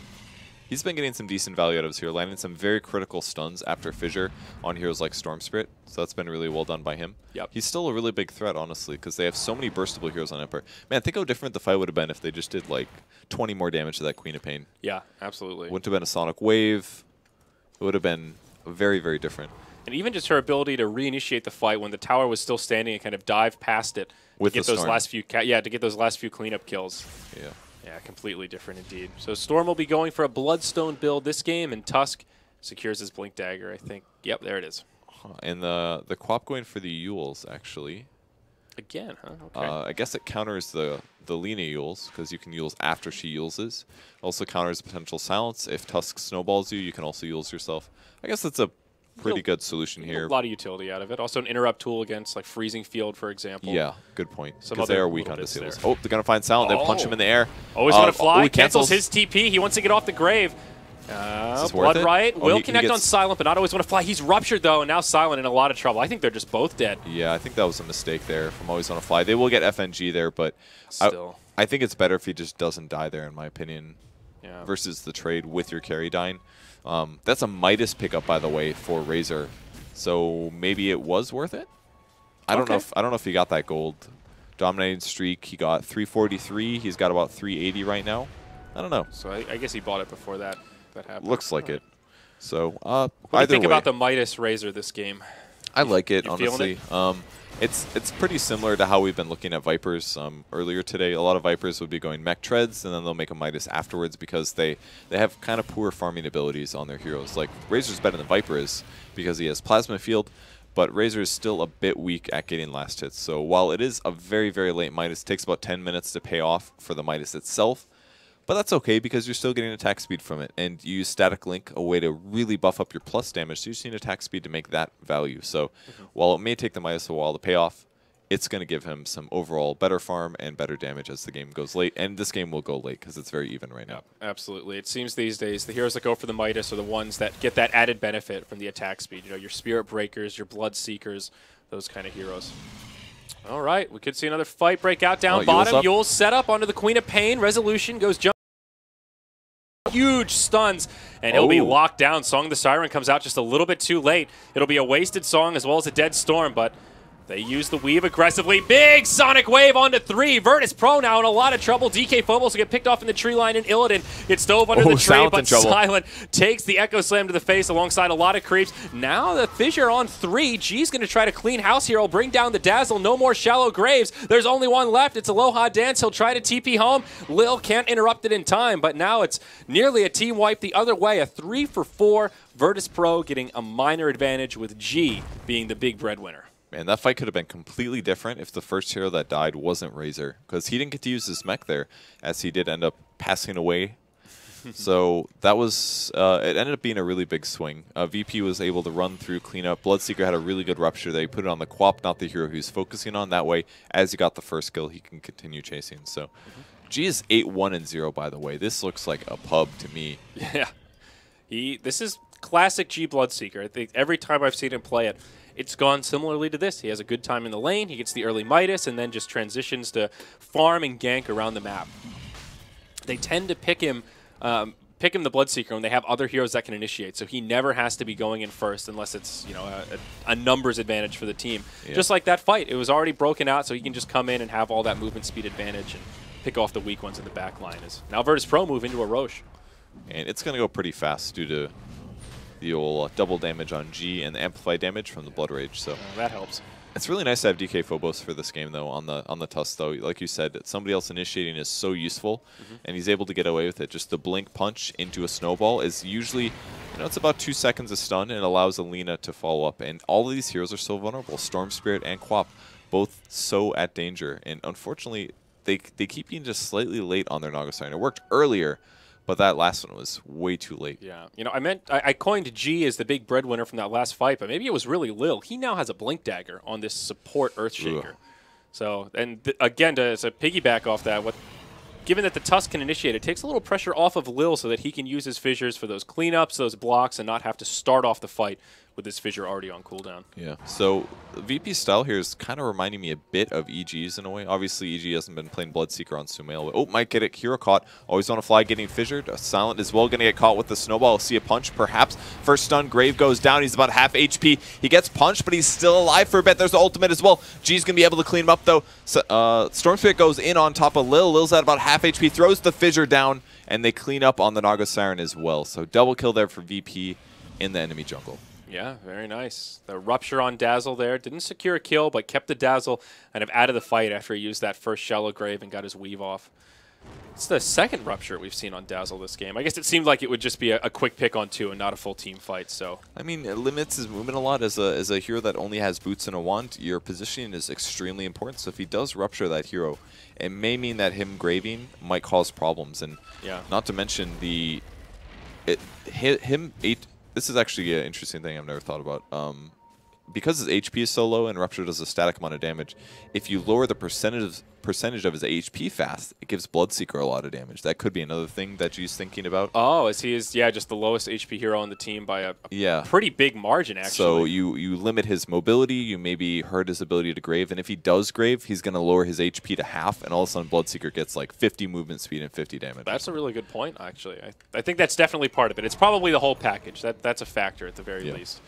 He's been getting some decent value out of his hero, landing some very critical stuns after Fissure on heroes like Storm Spirit, so that's been really well done by him. Yep. He's still a really big threat, honestly, because they have so many burstable heroes on Empire. Man, think how different the fight would have been if they just did like 20 more damage to that Queen of Pain. Yeah, absolutely. Wouldn't have been a Sonic Wave. It would have been very, very different. And even just her ability to reinitiate the fight when the tower was still standing and kind of dive past it With to get the those Storm. last few to get those last few cleanup kills. Yeah. Yeah, completely different indeed. So Storm will be going for a Bloodstone build this game, and Tusk secures his Blink Dagger, I think. Yep, there it is. And the Quap going for the Yules, actually. Again, huh? Okay. I guess it counters the Lina Yules, because you can Yules after she Yuleses. Also counters potential silence. If Tusk snowballs you, you can also Yules yourself. I guess that's a pretty good solution here. A lot of utility out of it. Also an interrupt tool against like Freezing Field, for example. Yeah, good point. Some Because they other are weak little on bits disables. there. Oh, they're going to find Silent. They punch him in the air. Oh, he's going to fly. he Cancels his TP. He wants to get off the grave. this worth Blood it? Right Oh, will he connect on gets- Silent, but not always want to fly. He's ruptured, though, and now Silent in a lot of trouble. I think they're just both dead. Yeah, I think that was a mistake there from Always on a Fly. They will get FNG there, but Still. I think it's better if he just doesn't die there, in my opinion, Yeah. versus the trade with your carry dying. That's a Midas pickup, by the way, for Razor. So maybe it was worth it. I don't know. I don't know if he got that gold. Dominating streak. He got 343. He's got about 380 right now. I don't know. So I guess he bought it before that happened. Looks like All it. So What do you either think way, about the Midas Razor this game? I like it, you feeling honestly. It's pretty similar to how we've been looking at Vipers earlier today. A lot of Vipers would be going mech treads, and then they'll make a Midas afterwards because they have kind of poor farming abilities on their heroes. Like, Razor's better than Viper is because he has Plasma Field, but Razor is still a bit weak at getting last hits. So while it is a very, very late Midas, it takes about 10 minutes to pay off for the Midas itself. But that's okay because you're still getting attack speed from it. And you use Static Link, a way to really buff up your plus damage. So you just need attack speed to make that value. So while it may take the Midas a while to pay off, it's going to give him some overall better farm and better damage as the game goes late. And this game will go late because it's very even right now. Absolutely. It seems these days the heroes that go for the Midas are the ones that get that added benefit from the attack speed. You know, your Spirit Breakers, your Blood Seekers, those kind of heroes. All right, we could see another fight break out down bottom. Yule's set up onto the Queen of Pain. Resolution goes jump. Huge stuns, and he'll be locked down. Song of the Siren comes out just a little bit too late. It'll be a wasted song as well as a dead Storm, but They use the weave aggressively. Big Sonic Wave onto 3. Virtus Pro now in a lot of trouble. DK Phobos will get picked off in the tree line, and Illidan gets dove under the tree, but Silent takes the Echo Slam to the face alongside a lot of creeps. Now the Fissure on 3. G's going to try to clean house here. He'll bring down the Dazzle. No more shallow graves. There's only one left. It's Aloha Dance. He'll try to TP home. Lil can't interrupt it in time, but now it's nearly a team wipe the other way. A 3 for 4. Virtus Pro getting a minor advantage with G being the big breadwinner. Man, that fight could have been completely different if the first hero that died wasn't Razor, because he didn't get to use his mech there, as he did end up passing away. So that was, it ended up being a really big swing. VP was able to run through cleanup. Bloodseeker had a really good rupture. They put it on the Quap, not the hero he was focusing on. That way, as he got the first kill, he can continue chasing. So G is 8-1-0, by the way. This looks like a pub to me. Yeah. This is classic G Bloodseeker. I think every time I've seen him play it, it's gone similarly to this. He has a good time in the lane, he gets the early Midas, and then just transitions to farm and gank around the map. They tend to pick him the Bloodseeker when they have other heroes that can initiate, so he never has to be going in first unless it's, you know, a numbers advantage for the team. Yeah. Just like that fight, it was already broken out, so he can just come in and have all that movement speed advantage and pick off the weak ones in the back line. As now Virtus Pro move into a Roche. And it's going to go pretty fast due to the old double damage on G and the amplified damage from the Blood Rage. So that helps. It's really nice to have DK Phobos for this game, though, on the Tusk, though. Like you said, somebody else initiating is so useful, and he's able to get away with it. Just the blink punch into a snowball is usually, you know, it's about 2 seconds of stun, and it allows Alina to follow up. And all of these heroes are so vulnerable. Storm Spirit and Quap, both so at danger. And unfortunately, they keep being just slightly late on their Naga Siren. It worked earlier, but that last one was way too late. Yeah. You know, I coined G as the big breadwinner from that last fight, but maybe it was really Lil. He now has a Blink Dagger on this support Earthshaker. Ugh. So, and again, to piggyback off that, given that the Tusk can initiate, it takes a little pressure off of Lil so that he can use his fissures for those cleanups, those blocks, and not have to start off the fight with his fissure already on cooldown. Yeah. So VP's style here is kind of reminding me a bit of EG's in a way. Obviously, EG hasn't been playing Bloodseeker on Sumail. Oh, might get it. Hero caught. Always on a fly, getting fissured. Silent as well, going to get caught with the snowball. See a punch, perhaps. First stun. Grave goes down. He's about half HP. He gets punched, but he's still alive for a bit. There's the ultimate as well. G's going to be able to clean him up, though. So, Storm Spirit goes in on top of Lil. Lil's at about half HP. Throws the fissure down, and they clean up on the Naga Siren as well. So double kill there for VP in the enemy jungle. Yeah, very nice. The rupture on Dazzle there. Didn't secure a kill, but kept the Dazzle kind of out of the fight after he used that first shallow grave and got his weave off. It's the second rupture we've seen on Dazzle this game. I guess it seemed like it would just be a quick pick on 2 and not a full team fight. So I mean, it limits his movement a lot. As a hero that only has boots and a wand, your positioning is extremely important. So if he does rupture that hero, it may mean that him graving might cause problems. And yeah, not to mention this is actually an interesting thing I've never thought about. Because his HP is so low and Rupture does a static amount of damage, if you lower the percentage of his HP fast, it gives Bloodseeker a lot of damage. That could be another thing that G's thinking about. Oh, as he is, yeah, just the lowest HP hero on the team by a pretty big margin, actually. So you limit his mobility, you maybe hurt his ability to grave, and if he does grave, he's going to lower his HP to half, and all of a sudden Bloodseeker gets like 50 movement speed and 50 damage. That's a really good point, actually. I think that's definitely part of it. It's probably the whole package. That's a factor at the very least.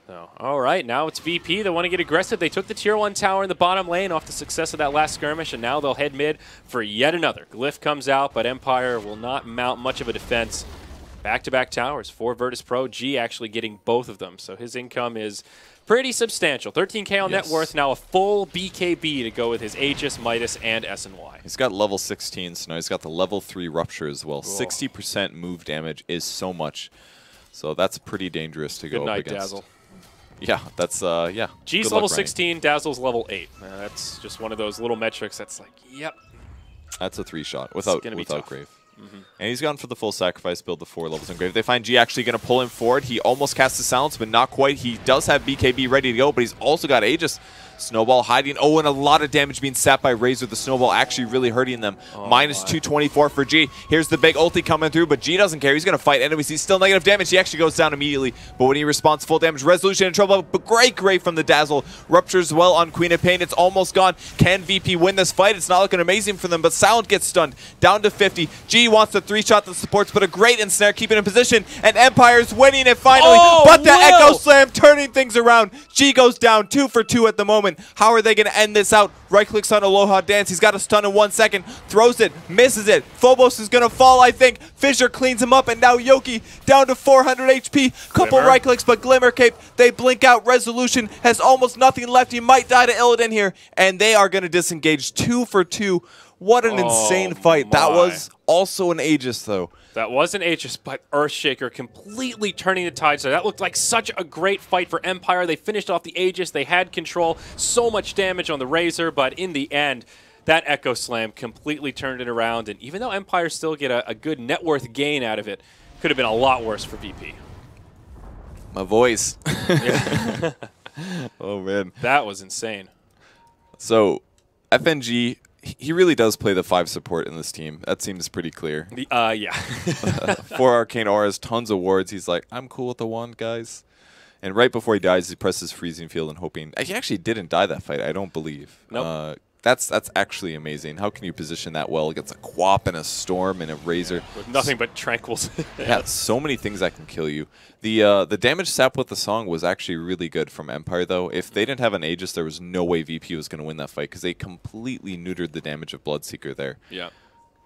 So, all right, now it's VP. They want to get aggressive. They took the Tier 1 tower in the bottom lane off the success of that last skirmish, and now they'll head mid for yet another. Glyph comes out, but Empire will not mount much of a defense. Back-to-back towers for Virtus Pro. G actually getting both of them, so his income is pretty substantial. 13K on net worth, now a full BKB to go with his Aegis, Midas, and SNY. He's got level 16, so now he's got the level 3 Rupture as well. 60% move damage is so much, so that's pretty dangerous to go up against. Good night, Dazzle. Yeah, that's, yeah. G's level 16, Dazzle's level 8. That's just one of those little metrics that's like, yep. That's a 3-shot without Grave. And he's gone for the full sacrifice build, the 4 levels in Grave. They find G actually going to pull him forward. He almost casts the silence, but not quite. He does have BKB ready to go, but he's also got Aegis. Snowball hiding. Oh, and a lot of damage being sapped by Razor. The Snowball actually really hurting them. Minus 224 for G. Here's the big ulti coming through, but G doesn't care. He's going to fight enemies. He's still negative damage. He actually goes down immediately, but when he responds full damage, Resolution in trouble, but great Grave from the Dazzle. Ruptures well on Queen of Pain. It's almost gone. Can VP win this fight? It's not looking amazing for them, but Silent gets stunned. Down to 50. G wants to 3-shot the supports, but a great ensnare, keeping in position, and Empire's winning it finally, but the Echo Slam turning things around. G goes down 2 for 2 at the moment. moment. How are they going to end this out? Right clicks on Aloha Dance. He's got a stun in 1 second. Throws it. Misses it. Phobos is going to fall, I think. Fissure cleans him up, and now Yoki down to 400 HP. Couple right clicks, but Glimmer Cape. They blink out. Resolution has almost nothing left. He might die to Illidan here, and they are going to disengage 2 for 2. What an insane fight. That was also an Aegis, though. That was an Aegis, but Earthshaker completely turning the tide. So that looked like such a great fight for Empire. They finished off the Aegis. They had control. So much damage on the Razor, but in the end, that Echo Slam completely turned it around. And even though Empire still get a good net worth gain out of it, could have been a lot worse for VP. My voice. Oh, man. That was insane. So, FNG, he really does play the 5 support in this team. That seems pretty clear. Yeah. 4 Arcane Auras, tons of wards. He's like, I'm cool with the wand, guys. And right before he dies, he presses Freezing Field and hoping. He actually didn't die that fight, I don't believe. Nope. That's actually amazing. How can you position that well against a Quap and a Storm and a Razor? With nothing but Tranquils. Yeah, so many things that can kill you. The damage sap with the song was actually really good from Empire, though. If they didn't have an Aegis, there was no way VP was going to win that fight because they completely neutered the damage of Bloodseeker there. Yeah.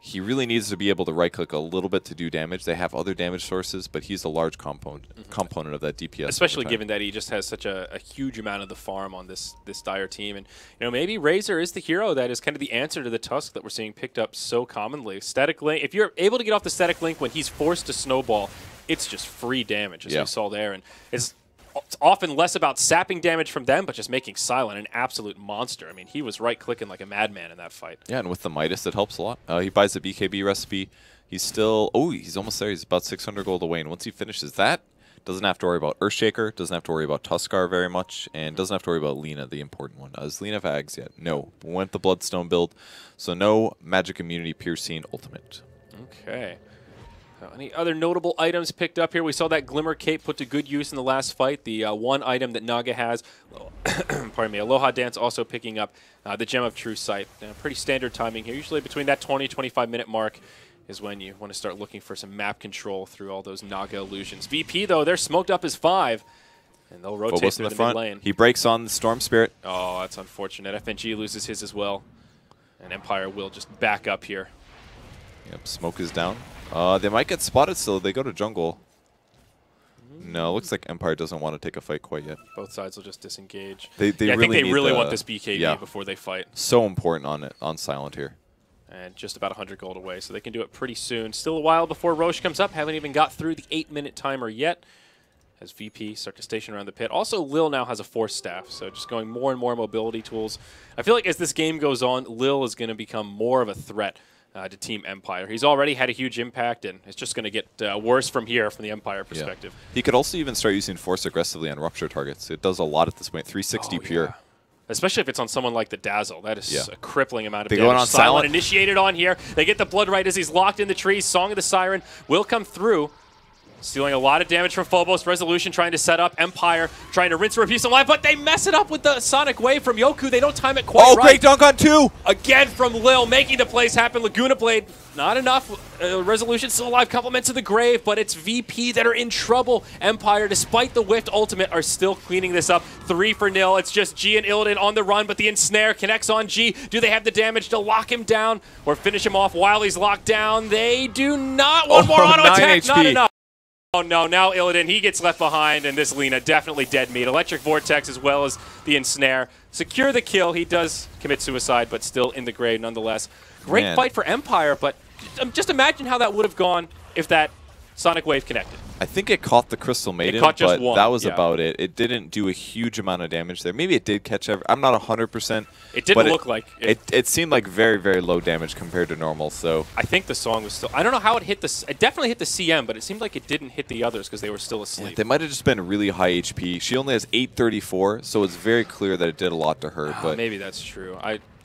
He really needs to be able to right-click a little bit to do damage. They have other damage sources, but he's a large component of that DPS. Especially given that he just has such a huge amount of the farm on this dire team. And, you know, maybe Razor is the hero that is kind of the answer to the Tusk that we're seeing picked up so commonly. Static Link, if you're able to get off the Static Link when he's forced to snowball, it's just free damage, as we saw there. And it's often less about sapping damage from them, but just making Silent an absolute monster. I mean, he was right-clicking like a madman in that fight. Yeah, and with the Midas, it helps a lot. He buys the BKB recipe. He's still... Oh, he's almost there. He's about 600 gold away. And once he finishes that, doesn't have to worry about Earthshaker, doesn't have to worry about Tuskar very much, and doesn't have to worry about Lina, the important one. Does Lina have Ags yet? No. We went the Bloodstone build, so no Magic Immunity Piercing Ultimate. Okay. Any other notable items picked up here? We saw that Glimmer Cape put to good use in the last fight. The one item that Naga has, pardon me, Aloha Dance also picking up the Gem of True Sight. Pretty standard timing here. Usually between that 20-25 minute mark is when you want to start looking for some map control through all those Naga illusions. VP, though, they're smoked up as 5, and they'll rotate Phobos through in the front. mid lane. He breaks on the Storm Spirit. Oh, that's unfortunate. FNG loses his as well, and Empire will just back up here. Yep, smoke is down. They might get spotted still. They go to jungle. No, looks like Empire doesn't want to take a fight quite yet. Both sides will just disengage. I think they really want this BKB before they fight. So important on Silent here. And just about 100 gold away, so they can do it pretty soon. Still a while before Roche comes up. Haven't even got through the 8-minute timer yet as VP start to station around the pit. Also, Lil now has a Force Staff, so just going more and more mobility tools. I feel like as this game goes on, Lil is going to become more of a threat to Team Empire. He's already had a huge impact, and it's just going to get worse from here from the Empire perspective. Yeah. He could also even start using Force aggressively on Rupture targets. It does a lot at this point, 360 pure. Yeah. Especially if it's on someone like the Dazzle. That is a crippling amount of damage. Going on Silent initiated on here. They get the Blood right as he's locked in the trees. Song of the Siren will come through. Stealing a lot of damage from Phobos. Resolution trying to set up. Empire trying to rinse and repeat some life, but they mess it up with the Sonic Wave from Yoku. They don't time it quite right. Oh, great dunk on 2! Again from Lil, making the plays happen. Laguna Blade, not enough. Resolution still alive. Compliments to the grave, but it's VP that are in trouble. Empire, despite the Whiffed ultimate, are still cleaning this up. 3-0. It's just G and Illidan on the run, but the Ensnare connects on G. Do they have the damage to lock him down or finish him off while he's locked down? They do not. One more auto attack, not enough. Oh no, now Illidan, he gets left behind, and this Lina definitely dead meat. Electric Vortex as well as the Ensnare. Secure the kill. He does commit suicide, but still in the grave nonetheless. Great fight for Empire, but just imagine how that would have gone if that Sonic Wave connected. I think it caught the Crystal Maiden, but one. That was about it. It didn't do a huge amount of damage there. Maybe it did catch I'm not 100%. It didn't look like it. It seemed like very, very low damage compared to normal, so... I think the song was still... I don't know how it hit the... It definitely hit the CM, but it seemed like it didn't hit the others because they were still asleep. Yeah, they might have just been really high HP. She only has 834, so it's very clear that it did a lot to her, but... Maybe that's true.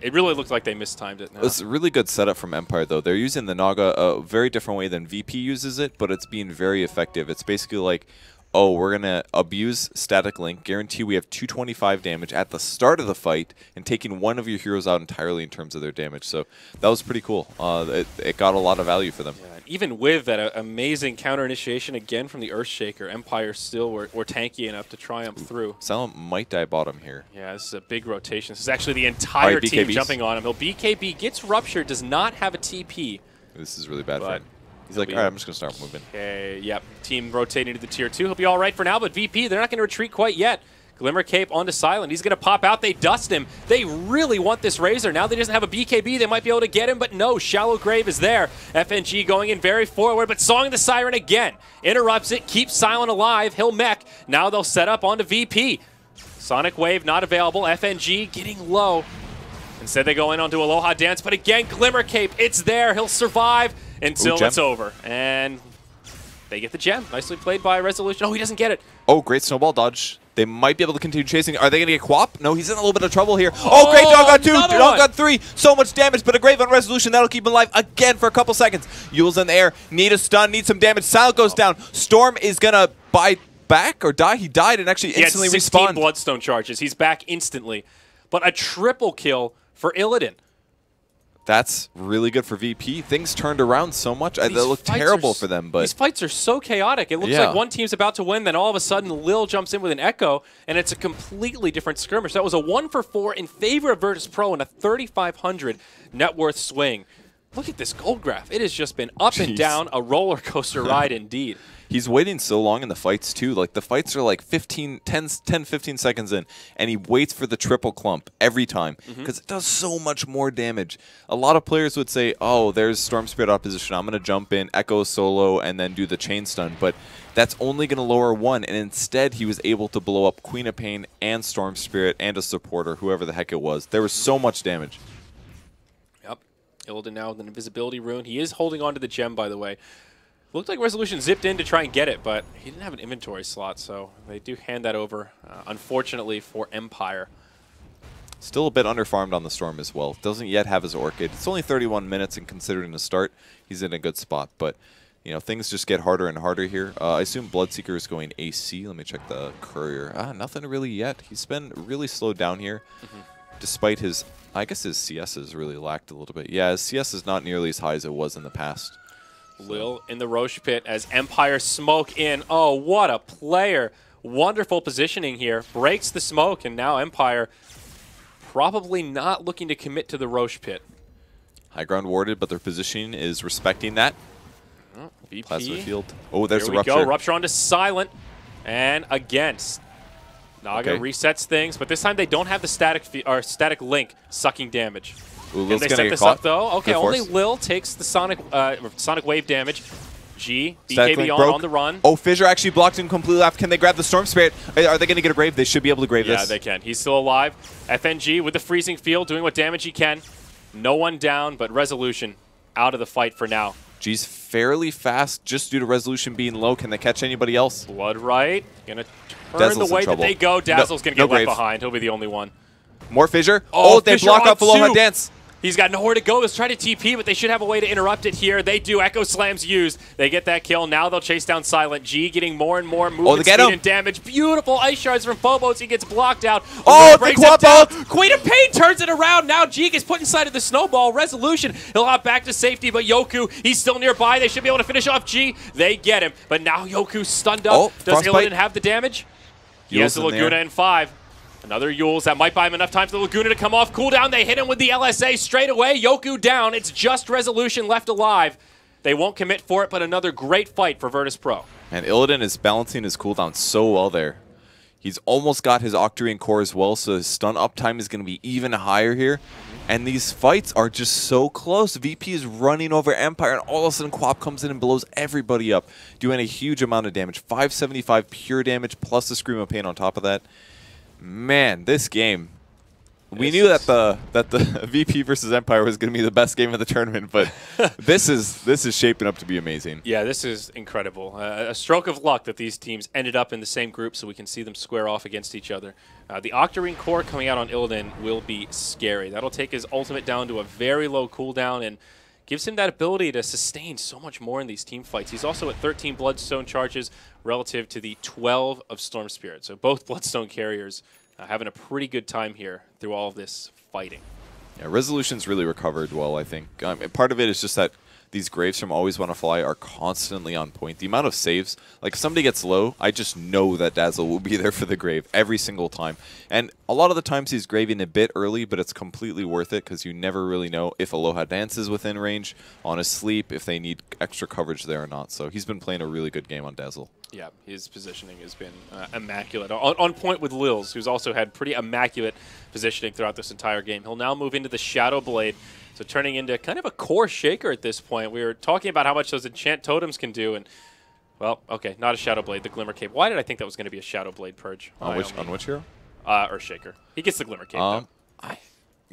It really looked like they mistimed it now. It's a really good setup from Empire, though. They're using the Naga a very different way than VP uses it, but it's being very effective. It's basically like oh, we're going to abuse static link, guarantee we have 225 damage at the start of the fight, and taking one of your heroes out entirely in terms of their damage. So that was pretty cool. It got a lot of value for them. Yeah, even with that amazing counter initiation again from the Earthshaker, Empire still were tanky enough to triumph through. Silent might die bottom here. Yeah, this is a big rotation. This is actually the entire team BKBs. jumping on him. BKB gets ruptured, does not have a TP. This is really bad for him. He's like, all right, I'm just going to start moving. Okay, yep. Team rotating to the tier 2. He'll be all right for now, but VP, they're not going to retreat quite yet. Glimmer Cape onto Silent. He's going to pop out. They dust him. They really want this Razor. Now that he doesn't have a BKB, they might be able to get him, but no. Shallow Grave is there. FNG going in very forward, but Song the Siren again. Interrupts it, keeps Silent alive. He'll mech. Now they'll set up onto VP. Sonic Wave not available. FNG getting low. Instead, they go in onto Aloha Dance, but again, Glimmer Cape, it's there. He'll survive until it's over. And they get the gem. Nicely played by Resolution. Oh, he doesn't get it. Oh, great snowball dodge. They might be able to continue chasing. Are they going to get Quap? No, he's in a little bit of trouble here. Oh, great dog on 2, dog on 3. So much damage, but a Grave on Resolution. That'll keep him alive again for a couple seconds. Yule's in the air. Need a stun, need some damage. Silent goes down. Storm is going to bite back or die. He died and actually instantly respawned. 16 respawned. Bloodstone charges. He's back instantly. But a triple kill for Illidan. That's really good for VP. Things turned around so much. They look terrible for them. But these fights are so chaotic. It looks like one team's about to win, then all of a sudden Lil jumps in with an Echo, and it's a completely different skirmish. That was a 1-for-4 in favor of Virtus Pro and a 3,500 net worth swing. Look at this gold graph. It has just been up and down, a roller coaster ride indeed. He's waiting so long in the fights, too. Like, the fights are like 10, 15 seconds in, and he waits for the triple clump every time because it does so much more damage. A lot of players would say, oh, there's Storm Spirit opposition. I'm going to jump in, Echo solo, and then do the chain stun. But that's only going to lower one, and instead he was able to blow up Queen of Pain and Storm Spirit and a supporter, whoever the heck it was. There was so much damage. Yep. Illidan now with an invisibility rune. He is holding on to the gem, by the way. Looked like Resolution zipped in to try and get it, but he didn't have an inventory slot, so they do hand that over, unfortunately, for Empire. Still a bit underfarmed on the Storm as well. Doesn't yet have his Orchid. It's only 31 minutes, and considering the start, he's in a good spot. But, you know, things just get harder and harder here. I assume Bloodseeker is going AC. Let me check the Courier. Nothing really yet. He's been really slowed down here, despite his... I guess his CS has really lacked a little bit. Yeah, his CS is not nearly as high as it was in the past. Lil in the Roche pit as Empire smoke in. Oh, what a player. Wonderful positioning here. Breaks the smoke, and now Empire probably not looking to commit to the Roche pit. High ground warded, but their positioning is respecting that. Oh, VP. Plasma field. Oh, there's the Rupture. Rupture. Go. Rupture onto Silent. And against. Naga resets things, but this time they don't have the static link sucking damage. Ooh, Can they set this up though? Okay, only Lil takes the Sonic Wave damage. G, BKB on the run. Oh, Fissure actually blocked him completely off. Can they grab the Storm Spirit? Are they going to get a Grave? They should be able to Grave this. Yeah, they can. He's still alive. FNG with the freezing field, doing what damage he can. No one down, but Resolution out of the fight for now. G's fairly fast just due to Resolution being low. Can they catch anybody else? Blood right. Gonna turn Dazzle's the way that they go. Dazzle's going to get left behind. He'll be the only one. More Fissure. Oh, they block up Aloha Dance. He's got nowhere to go. Let's try to TP, but they should have a way to interrupt it here. They do. Echo Slam's used. They get that kill. Now they'll chase down Silent. G getting more and more movement speed and damage. Beautiful Ice Shards from Phobos. He gets blocked out. Oh, the Quap. Queen of Pain turns it around. Now G gets put inside of the snowball. Resolution. He'll hop back to safety, but Yoku, he's still nearby. They should be able to finish off G. They get him, but now Yoku's stunned up. Does Illidan have the damage? He has the Laguna in 5. Another Yules. That might buy him enough time for the Laguna to come off. Cooldown. They hit him with the LSA straight away. Yoku down. It's just Resolution left alive. They won't commit for it, but another great fight for Virtus Pro. And Illidan is balancing his cooldown so well there. He's almost got his Octarine core as well, so his stun uptime is going to be even higher here. And these fights are just so close. VP is running over Empire, and all of a sudden Quap comes in and blows everybody up, doing a huge amount of damage. 575 pure damage plus the Scream of Pain on top of that. Man, this game. We knew that the VP versus Empire was going to be the best game of the tournament, but this is shaping up to be amazing. Yeah, this is incredible. A stroke of luck that these teams ended up in the same group, so we can see them square off against each other. The Octarine core coming out on Illidan will be scary. That'll take his ultimate down to a very low cooldown and gives him that ability to sustain so much more in these team fights. He's also at 13 Bloodstone charges relative to the 12 of Storm Spirit. So both Bloodstone carriers having a pretty good time here through all of this fighting. Yeah, Resolution's really recovered well, I think. Part of it is just that these Graves from Always Wanna Fly are constantly on point. The amount of saves, like if somebody gets low, I just know that Dazzle will be there for the Grave every single time. And a lot of the times he's graving a bit early, but it's completely worth it because you never really know if Aloha Dance is within range, on his sleep, if they need extra coverage there or not. So he's been playing a really good game on Dazzle. Yeah, his positioning has been immaculate. On point with Lils, who's also had pretty immaculate positioning throughout this entire game. He'll now move into the Shadow Blade, so turning into kind of a core shaker at this point. We were talking about how much those enchant totems can do, and, well, okay, not a Shadow Blade, the Glimmer Cape. Why did I think that was going to be a Shadow Blade purge? On which hero? Or Shaker. He gets the Glimmer Cape, though.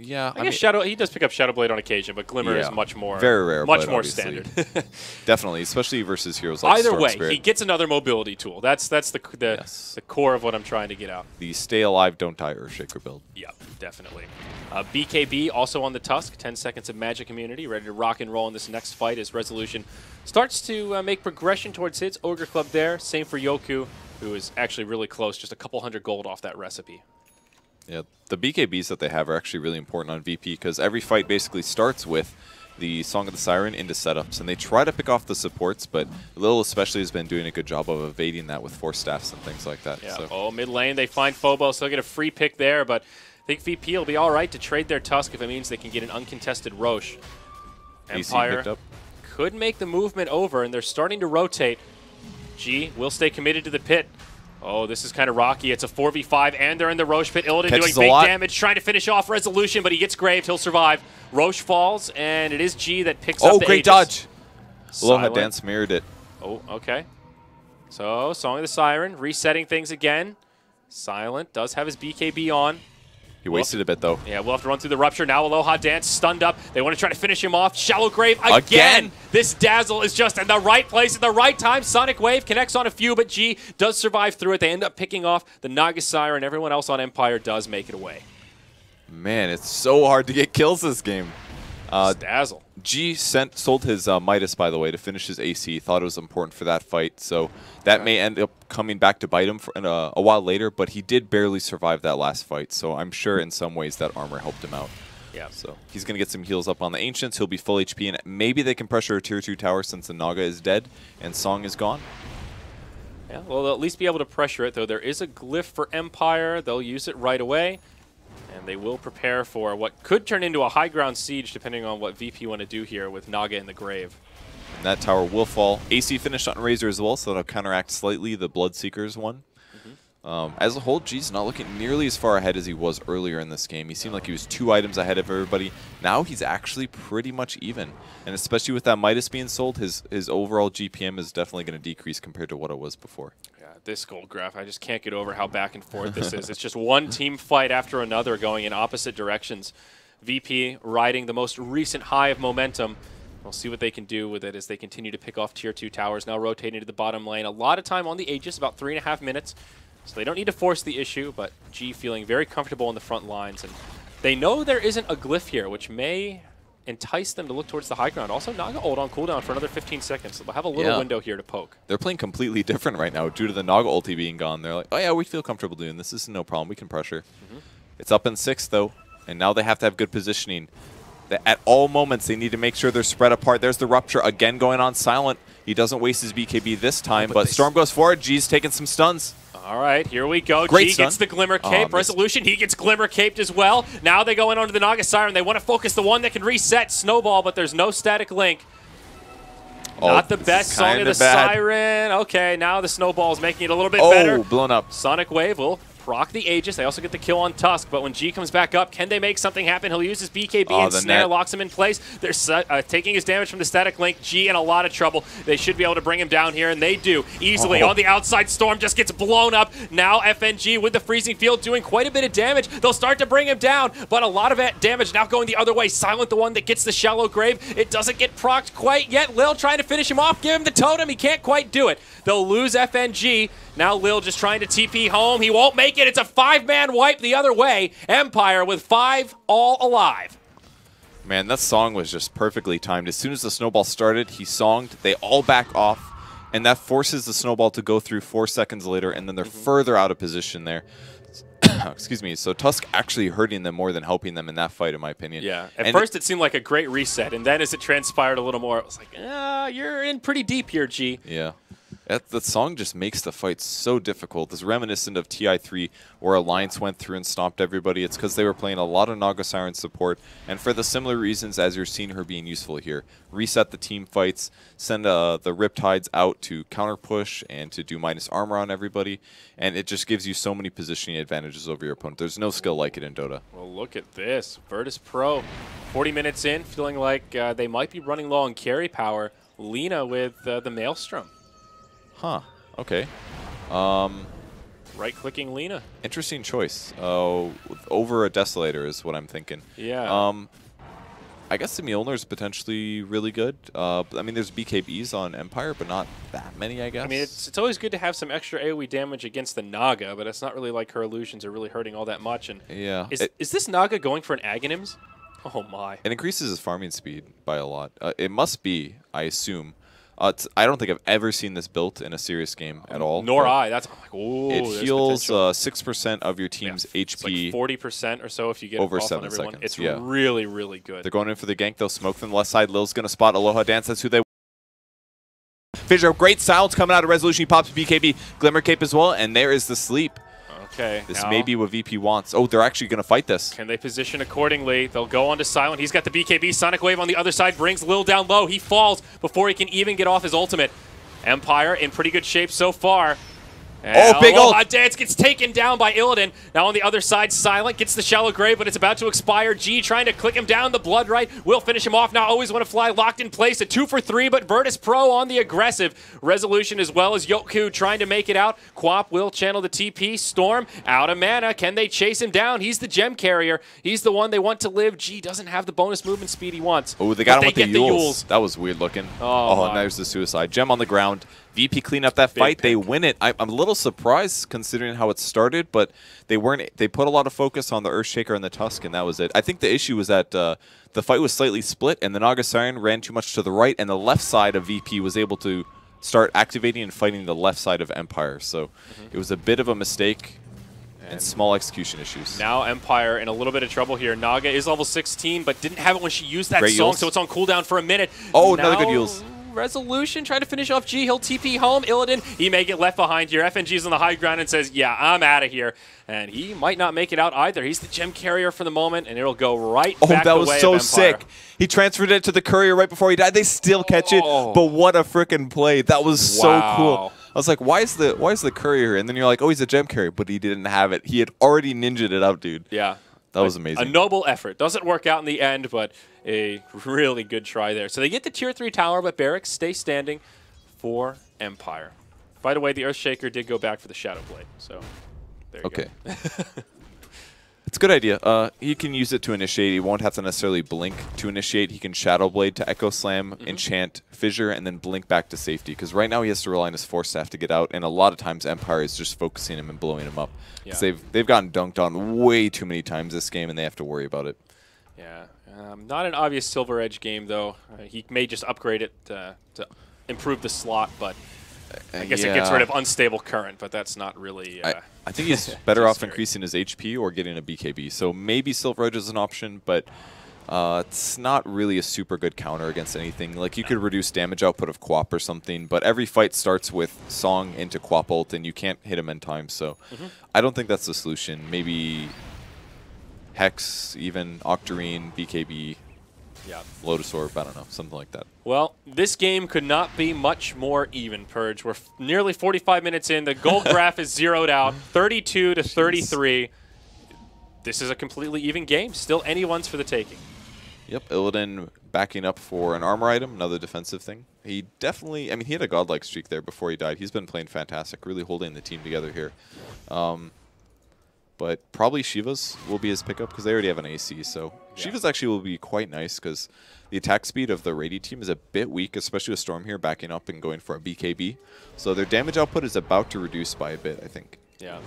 Yeah, I guess Shadow. He does pick up Shadow Blade on occasion, but Glimmer is much more very rare, much more standard. Definitely, especially versus heroes like Either Storm way, Spirit. he gets another mobility tool. That's the core of what I'm trying to get out. The stay alive, don't die Earthshaker build. Yep, definitely. BKB also on the Tusk. 10 seconds of magic immunity, ready to rock and roll in this next fight as Resolution starts to make progression towards his Ogre Club there. Same for Yoku, who is actually really close, just a couple hundred gold off that recipe. Yeah, the BKBs that they have are actually really important on VP because every fight basically starts with the Song of the Siren into setups, and they try to pick off the supports, but Lil especially has been doing a good job of evading that with Force Staffs and things like that. Yeah. So. Oh, mid lane, they find Phobos. They'll get a free pick there, but I think VP will be all right to trade their Tusk if it means they can get an uncontested Roche. Empire could make the movement over, and they're starting to rotate. G will stay committed to the pit. Oh, this is kind of rocky. It's a 4v5, and they're in the Roche pit. Illidan doing big damage, trying to finish off Resolution, but he gets graved. He'll survive. Roche falls, and it is G that picks up the great Aegis. dodge. Aloha Dance mirrored it. Oh, okay. So, Song of the Siren, resetting things again. Silent does have his BKB on. He wasted a bit, though. Yeah, we'll have to run through the Rupture. Now Aloha Dance stunned up. They want to try to finish him off. Shallow Grave again. This Dazzle is just in the right place at the right time. Sonic Wave connects on a few, but G does survive through it. They end up picking off the Naga Siren. Everyone else on Empire does make it away. Man, it's so hard to get kills this game. Dazzle. G sold his Midas, by the way, to finish his AC. Thought it was important for that fight, so that may end up coming back to bite him for, a while later, but he did barely survive that last fight, so I'm sure in some ways that armor helped him out. Yeah. So he's going to get some heals up on the Ancients. He'll be full HP, and maybe they can pressure a Tier 2 tower since the Naga is dead and Song is gone. Yeah, well, they'll at least be able to pressure it, though there is a glyph for Empire. They'll use it right away. And they will prepare for what could turn into a high ground siege, depending on what VP want to do here with Naga in the grave. And that tower will fall. AC finished on Razor as well, so that'll counteract slightly the Bloodseekers one. As a whole, G's not looking nearly as far ahead as he was earlier in this game. He seemed like he was 2 items ahead of everybody. Now he's actually pretty much even. And especially with that Midas being sold, his overall GPM is definitely going to decrease compared to what it was before. Yeah, this gold graph, I just can't get over how back and forth this is. It's just one team fight after another going in opposite directions. VP riding the most recent high of momentum. We'll see what they can do with it as they continue to pick off Tier 2 towers, now rotating to the bottom lane. A lot of time on the Aegis, about 3.5 minutes. So they don't need to force the issue, but G feeling very comfortable in the front lines. And they know there isn't a glyph here, which may entice them to look towards the high ground. Also, Naga ult on cooldown for another 15 seconds, so they'll have a little window here to poke. They're playing completely different right now due to the Naga ulti being gone. They're like, oh yeah, we feel comfortable doing this. This is no problem. We can pressure. It's up in 6, though, and now they have to have good positioning. At all moments, they need to make sure they're spread apart. There's the Rupture again going on Silent. He doesn't waste his BKB this time, but Storm goes forward. G's taking some stuns. All right, here we go. Great G stun. gets the Glimmer Cape. Resolution, he gets Glimmer Caped as well. Now they go in onto the Naga Siren. They want to focus the one that can reset Snowball, but there's no static link. Not the best Song of the Siren. Okay, now the Snowball is making it a little bit better. Oh, blown up. Sonic Wave will proc the Aegis. They also get the kill on Tusk, but when G comes back up, can they make something happen? He'll use his BKB and Snare, locks him in place. They're taking his damage from the static link. G in a lot of trouble. They should be able to bring him down here, and they do easily. On the outside, Storm just gets blown up. Now FNG with the Freezing Field doing quite a bit of damage. They'll start to bring him down, but a lot of damage now going the other way. Silent, the one that gets the Shallow Grave. It doesn't get procced quite yet. Lil trying to finish him off. Give him the totem. He can't quite do it. They'll lose FNG. Now Lil just trying to TP home. He won't make it. It's a 5-man wipe the other way. Empire with 5 all alive. Man, that song was just perfectly timed. As soon as the snowball started, he songed. They all back off, and that forces the snowball to go through 4 seconds later, and then they're further out of position there. Excuse me. So Tusk actually hurting them more than helping them in that fight, in my opinion. Yeah. At first, it seemed like a great reset, and then as it transpired a little more, it was like, you're in pretty deep here, G. Yeah. That song just makes the fight so difficult. It's reminiscent of TI3, where Alliance went through and stomped everybody. It's because they were playing a lot of Naga Siren support, and for the similar reasons as you're seeing her being useful here. Reset the team fights, send the Riptides out to counter push and to do minus armor on everybody, and it just gives you so many positioning advantages over your opponent. There's no skill like it in Dota. Well, look at this. Virtus Pro, 40 minutes in, feeling like they might be running low on carry power. Lina with the Maelstrom. Huh. Okay. Right-clicking Lina. Interesting choice. Over a Desolator is what I'm thinking. Yeah. I guess the Mjolnir is potentially really good. I mean, there's BKBs on Empire, but not that many, I guess. I mean, it's always good to have some extra AoE damage against the Naga, but it's not really like her illusions are really hurting all that much. And yeah. Is this Naga going for an Aghanims? Oh, my. It increases his farming speed by a lot. It must be, I assume. I don't think I've ever seen this built in a serious game at all. Nor I. That's like, ooh, it heals 6% of your team's HP. It's like 40% or so if you get over off 7 on everyone. seconds. It's yeah. really, really good. They're going in for the gank. They'll smoke from the left side. Lil's going to spot Aloha Dance. That's who they. Fissure, great sounds coming out of Resolution. He pops BKB, Glimmer Cape as well, and there is the sleep. Okay. This may be what VP wants. Oh, they're actually going to fight this. Can they position accordingly? They'll go on to Silent. He's got the BKB. Sonic Wave on the other side brings Lil down low. He falls before he can even get off his ultimate. Empire in pretty good shape so far. And big ult! Dance gets taken down by Illidan. Now on the other side, Silent gets the Shallow Grave, but it's about to expire. G trying to click him down. The Blood Right will finish him off. Now always want to fly locked in place. A 2 for 3, but Virtus Pro on the aggressive. Resolution as well as Yoku trying to make it out. Quap will channel the TP. Storm out of mana. Can they chase him down? He's the gem carrier. He's the one they want to live. G doesn't have the bonus movement speed he wants. Oh, they got him with the Yules. That was weird looking. Oh, and there's the suicide. Gem on the ground. VP clean up that fight. They win it. I'm a little surprised considering how it started, but they weren't. They put a lot of focus on the Earthshaker and the Tusk, and that was it. I think the issue was that the fight was slightly split, and the Naga Siren ran too much to the right, and the left side of VP was able to start activating and fighting the left side of Empire. So it was a bit of a mistake and small execution issues. Now Empire in a little bit of trouble here. Naga is level 16, but didn't have it when she used that Great song, Yules. so it's on cooldown for a minute. Oh, now, another good Yules. Resolution trying to finish off G. He'll TP home. Illidan, he may get left behind here. FNG's on the high ground and says, yeah, I'm out of here. And he might not make it out either. He's the gem carrier for the moment, and it'll go right back the way of Empire. Oh, that was so sick. He transferred it to the courier right before he died. They still catch it, but what a freaking play. That was so cool. I was like, why is the courier here? And then you're like, oh, he's a gem carrier, but he didn't have it. He had already ninja'd it out, dude. Yeah. That was amazing. A noble effort. Doesn't work out in the end, but a really good try there. So they get the tier 3 tower, but Barracks stay standing for Empire. By the way, the Earthshaker did go back for the Shadow Blade, so there you go. It's a good idea. He can use it to initiate. He won't have to necessarily blink to initiate. He can Shadow Blade to Echo Slam, enchant Fissure, and then blink back to safety. Because right now he has to rely on his Force Staff to get out, and a lot of times Empire is just focusing him and blowing him up. Because they've gotten dunked on way too many times this game, and they have to worry about it. Yeah. Not an obvious Silver Edge game, though. He may just upgrade it to improve the slot, but I guess it gets rid of unstable current, but that's not really... I think he's better off increasing his HP or getting a BKB. So maybe Silver Edge is an option, but it's not really a super good counter against anything. Like, you could reduce damage output of Quap or something, but every fight starts with Song into Quap ult, and you can't hit him in time. So I don't think that's the solution. Maybe Hex, even Octarine, BKB, Lotus Orb, I don't know, something like that. Well, this game could not be much more even, Purge. We're nearly 45 minutes in. The gold graph is zeroed out, 32 to 33. This is a completely even game. Still anyone's for the taking. Yep, Illidan backing up for an armor item, another defensive thing. He definitely, I mean, he had a godlike streak there before he died. He's been playing fantastic, really holding the team together here. But probably Shiva's will be his pickup because they already have an AC. So Shiva's actually will be quite nice because the attack speed of the Radi team is a bit weak, especially with Storm here backing up and going for a BKB. So their damage output is about to reduce by a bit, I think. Yeah.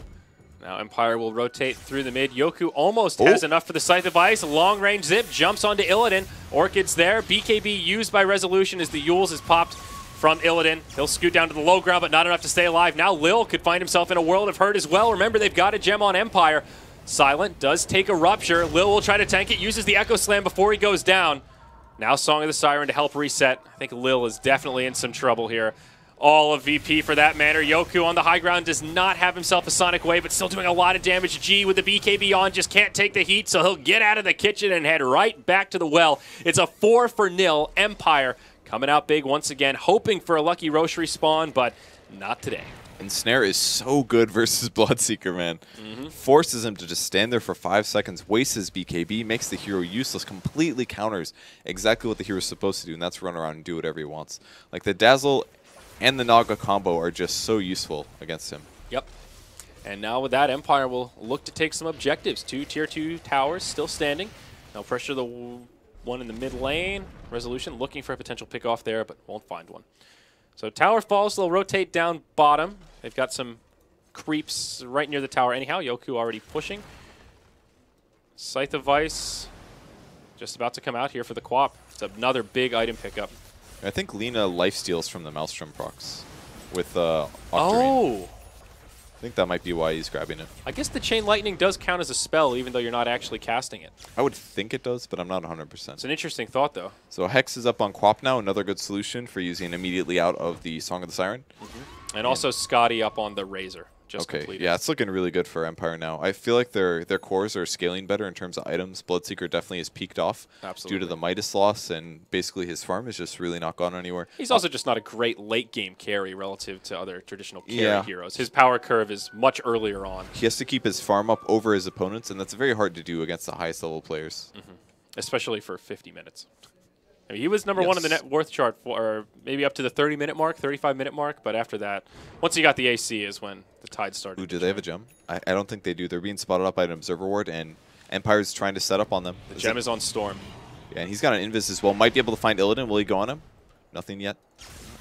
Now Empire will rotate through the mid. Yoku almost has enough for the Scythe of Ice. Long range zip, jumps onto Illidan. Orchid's there. BKB used by Resolution as the Yules is popped from Illidan. He'll scoot down to the low ground, but not enough to stay alive. Now Lil could find himself in a world of hurt as well. Remember, they've got a gem on Empire. Silent does take a rupture. Lil will try to tank it, uses the Echo Slam before he goes down. Now Song of the Siren to help reset. I think Lil is definitely in some trouble here. All of VP for that matter. Yoku on the high ground does not have himself a Sonic Wave, but still doing a lot of damage. G with the BKB on just can't take the heat, so he'll get out of the kitchen and head right back to the well. It's a 4-0 Empire coming out big once again, hoping for a lucky Roche respawn, but not today. And Snare is so good versus Bloodseeker, man. Forces him to just stand there for 5 seconds, wastes his BKB, makes the hero useless, completely counters exactly what the hero's supposed to do, and that's run around and do whatever he wants. Like the Dazzle and the Naga combo are just so useful against him. Yep. And now with that, Empire will look to take some objectives. 2 tier 2 towers still standing. Now pressure the one in the mid lane. Resolution looking for a potential pick off there, but won't find one. So tower falls, they'll rotate down bottom. They've got some creeps right near the tower anyhow. Yoku already pushing. Scythe of Ice just about to come out here for the Quap. It's another big item pickup. I think Lina lifesteals from the Maelstrom procs with Octarine. Oh! I think that might be why he's grabbing it. I guess the Chain Lightning does count as a spell even though you're not actually casting it. I would think it does, but I'm not 100%. It's an interesting thought though. So Hex is up on Quap now, another good solution for using immediately out of the Song of the Siren. And also Scotty up on the Razor. Just okay, completed. yeah, it's looking really good for Empire now. I feel like their cores are scaling better in terms of items. Bloodseeker definitely has peaked off due to the Midas loss, and basically his farm is just really not gone anywhere. He's also just not a great late game carry relative to other traditional carry heroes. His power curve is much earlier on. He has to keep his farm up over his opponents, and that's very hard to do against the highest level players. Especially for 50 minutes. I mean, he was number one in the net worth chart for maybe up to the 30-minute mark, 35-minute mark, but after that, once he got the AC is when the tide started. Ooh, do they have a gem? I don't think they do. They're being spotted up by an Observer Ward, and Empire's trying to set up on them. The gem is on Storm. Yeah, and he's got an Invis as well. Might be able to find Illidan. Will he go on him? Nothing yet.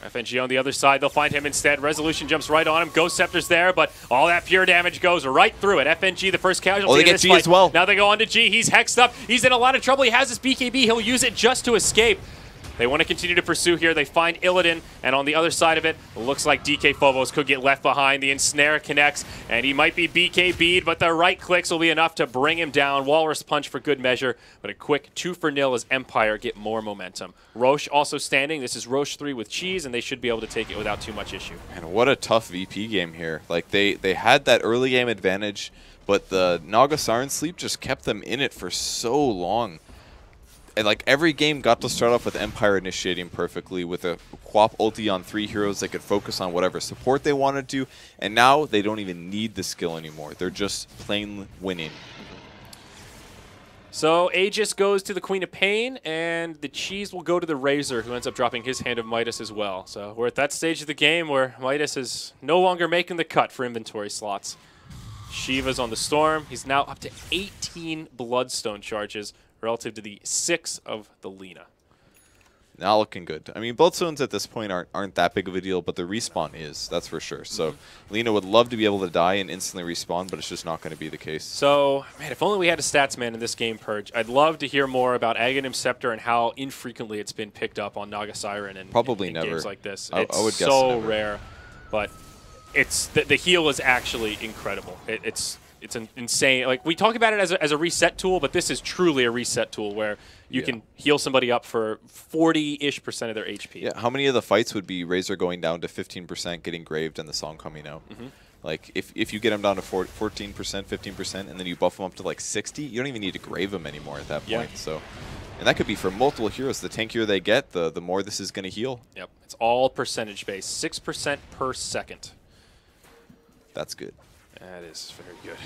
FNG on the other side, they'll find him instead. Resolution jumps right on him. Ghost Scepter's there, but all that pure damage goes right through it. FNG, the first casualty they get this G fight. as well. Now they go on to G. He's hexed up. He's in a lot of trouble. He has his BKB. He'll use it just to escape. They want to continue to pursue here. They find Illidan, and on the other side of it, looks like DK Phobos could get left behind. The Ensnare connects, and he might be BKB'd, but the right clicks will be enough to bring him down. Walrus Punch for good measure, but a quick 2-0 as Empire get more momentum. Roche also standing. This is Roche 3 with Cheese, and they should be able to take it without too much issue. And what a tough VP game here. Like, they had that early game advantage, but the Naga Siren Sleep just kept them in it for so long. And like every game got to start off with Empire initiating perfectly with a Quap ulti on 3 heroes. They could focus on whatever support they wanted to, and now they don't even need the skill anymore. They're just plain winning. So Aegis goes to the Queen of Pain, and the Cheese will go to the Razor, who ends up dropping his Hand of Midas as well. So we're at that stage of the game where Midas is no longer making the cut for inventory slots. Shiva's on the Storm. He's now up to 18 Bloodstone charges, relative to the 6 of the Lina. Not looking good. I mean, Bloodstones at this point aren't that big of a deal, but the respawn is, that's for sure. So Lina would love to be able to die and instantly respawn, but it's just not going to be the case. So, man, if only we had a stats man in this game, Purge. I'd love to hear more about Aghanim Scepter and how infrequently it's been picked up on Naga Siren and probably in never. Games like this. I would guess so never. rare, but it's the heal is actually incredible. It's an insane. Like, we talk about it as a reset tool, but this is truly a reset tool where you can heal somebody up for 40-ish% of their HP. Yeah, how many of the fights would be Razor going down to 15%, getting graved, and the song coming out? Like, if you get him down to 14%, 15%, and then you buff him up to like 60, you don't even need to grave him anymore at that point. So, and that could be for multiple heroes. The tankier they get, the more this is going to heal. Yep, it's all percentage-based, 6% per second. That's good. That is very good.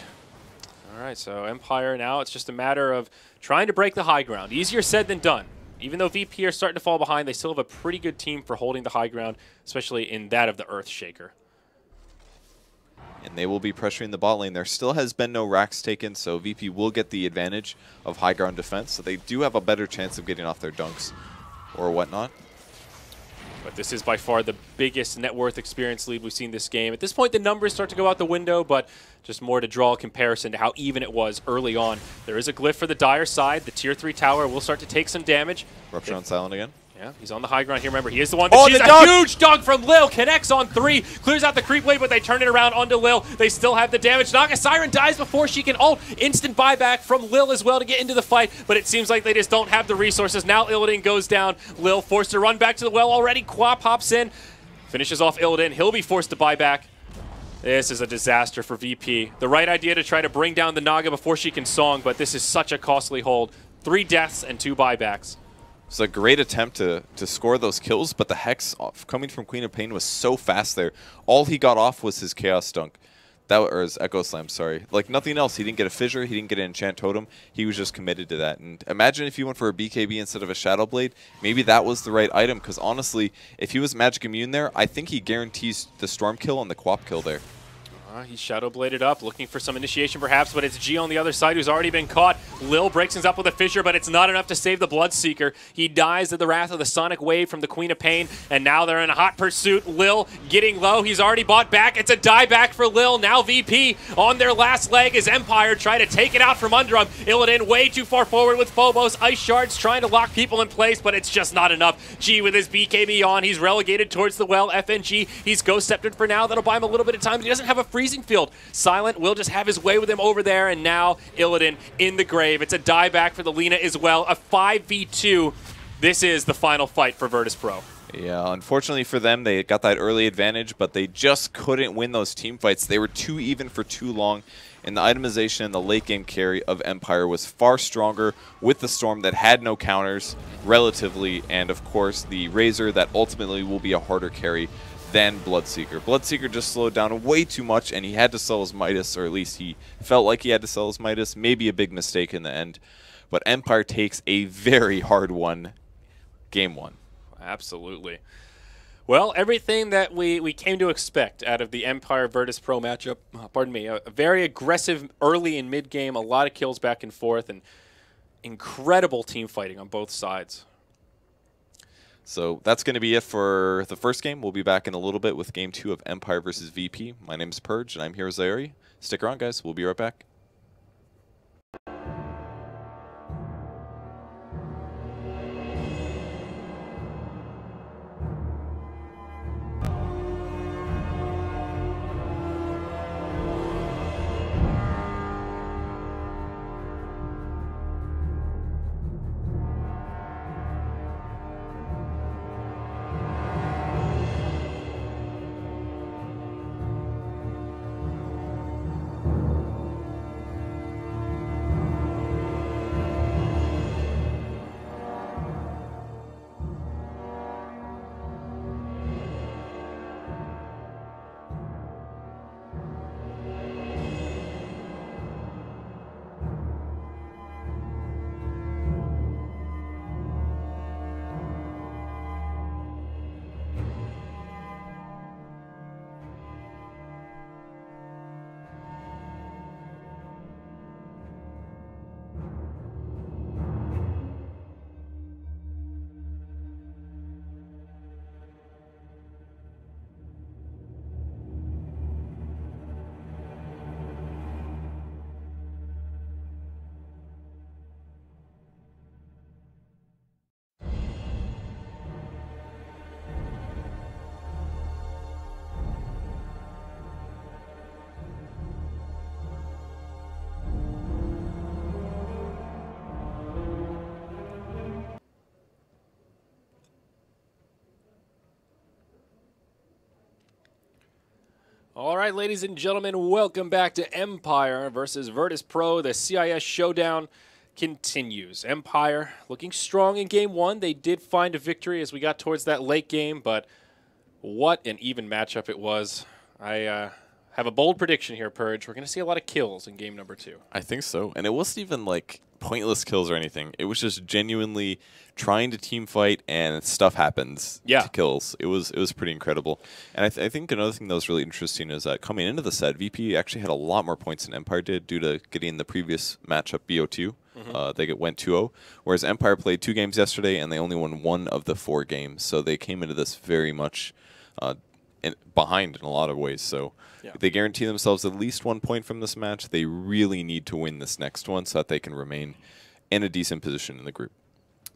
All right, so Empire now, it's just a matter of trying to break the high ground. Easier said than done. Even though VP are starting to fall behind, they still have a pretty good team for holding the high ground, especially in that of the Earthshaker. And they will be pressuring the bot lane. There still has been no racks taken, so VP will get the advantage of high ground defense. So they do have a better chance of getting off their dunks or whatnot. But this is by far the biggest net worth experience lead we've seen this game. At this point, the numbers start to go out the window, but just more to draw a comparison to how even it was early on. There is a glyph for the Dire side. The Tier 3 tower will start to take some damage. Rupture on silent again. Yeah, he's on the high ground here. Remember, he is the one that sees a huge dunk from Lil. Connects on 3. Clears out the creep wave, but they turn it around onto Lil. They still have the damage. Naga Siren dies before she can ult. Instant buyback from Lil as well to get into the fight, but it seems like they just don't have the resources. Now Illidan goes down. Lil forced to run back to the well already. Quap hops in. Finishes off Illidan. He'll be forced to buy back. This is a disaster for VP. The right idea to try to bring down the Naga before she can song, but this is such a costly hold. 3 deaths and 2 buybacks. It's a great attempt to score those kills, but the Hex coming from Queen of Pain was so fast there. All he got off was his Chaos Dunk. Or his Echo Slam, sorry. Like nothing else. He didn't get a Fissure, he didn't get an Enchant Totem. He was just committed to that. And imagine if he went for a BKB instead of a Shadow Blade. Maybe that was the right item, because honestly, if he was Magic Immune there, I think he guarantees the Storm kill and the Quap kill there. He's Shadow Bladed up, looking for some initiation perhaps, but it's G on the other side who's already been caught. Lil breaks things up with a Fissure, but it's not enough to save the Bloodseeker. He dies to the wrath of the Sonic Wave from the Queen of Pain, and now they're in a hot pursuit. Lil getting low. He's already bought back. It's a die back for Lil. Now VP on their last leg as Empire try to take it out from under him. Illidan way too far forward with Phobos. Ice Shards trying to lock people in place, but it's just not enough. G with his BKB on. He's relegated towards the well. FNG, he's Ghost Sceptered for now. That'll buy him a little bit of time, but he doesn't have a freezing field. Silent will just have his way with him over there, and now Illidan in the grave. It's a dieback for the Lina as well. A 5v2. This is the final fight for Virtus Pro. Yeah, unfortunately for them, they got that early advantage, but they just couldn't win those team fights. They were too even for too long, and the itemization and the late game carry of Empire was far stronger with the Storm that had no counters relatively, and of course the Razor that ultimately will be a harder carry than Bloodseeker. Bloodseeker just slowed down way too much, and he had to sell his Midas, or at least he felt like he had to sell his Midas. Maybe a big mistake in the end. But Empire takes a very hard one, game 1. Absolutely. Well, everything that we came to expect out of the Empire Virtus Pro matchup. Pardon me. A very aggressive early and mid game, a lot of kills back and forth, and incredible team fighting on both sides. So that's going to be it for the first game. We'll be back in a little bit with Game 2 of Empire versus VP. My name's Purge, and I'm here with Zayuri. Stick around, guys. We'll be right back. All right, ladies and gentlemen, welcome back to Empire versus Virtus Pro. The CIS showdown continues. Empire looking strong in game 1. They did find a victory as we got towards that late game, but what an even matchup it was. I have a bold prediction here, Purge. We're going to see a lot of kills in game number 2. I think so. And it wasn't even like pointless kills or anything. It was just genuinely trying to team fight and stuff happens to kills. It was pretty incredible. And I think another thing that was really interesting is that coming into the set, VP actually had a lot more points than Empire did due to getting the previous matchup BO2. They went 2-0, whereas Empire played 2 games yesterday and they only won 1 of the 4 games. So they came into this very much behind in a lot of ways. So they guarantee themselves at least 1 point from this match. They really need to win this next one so that they can remain in a decent position in the group.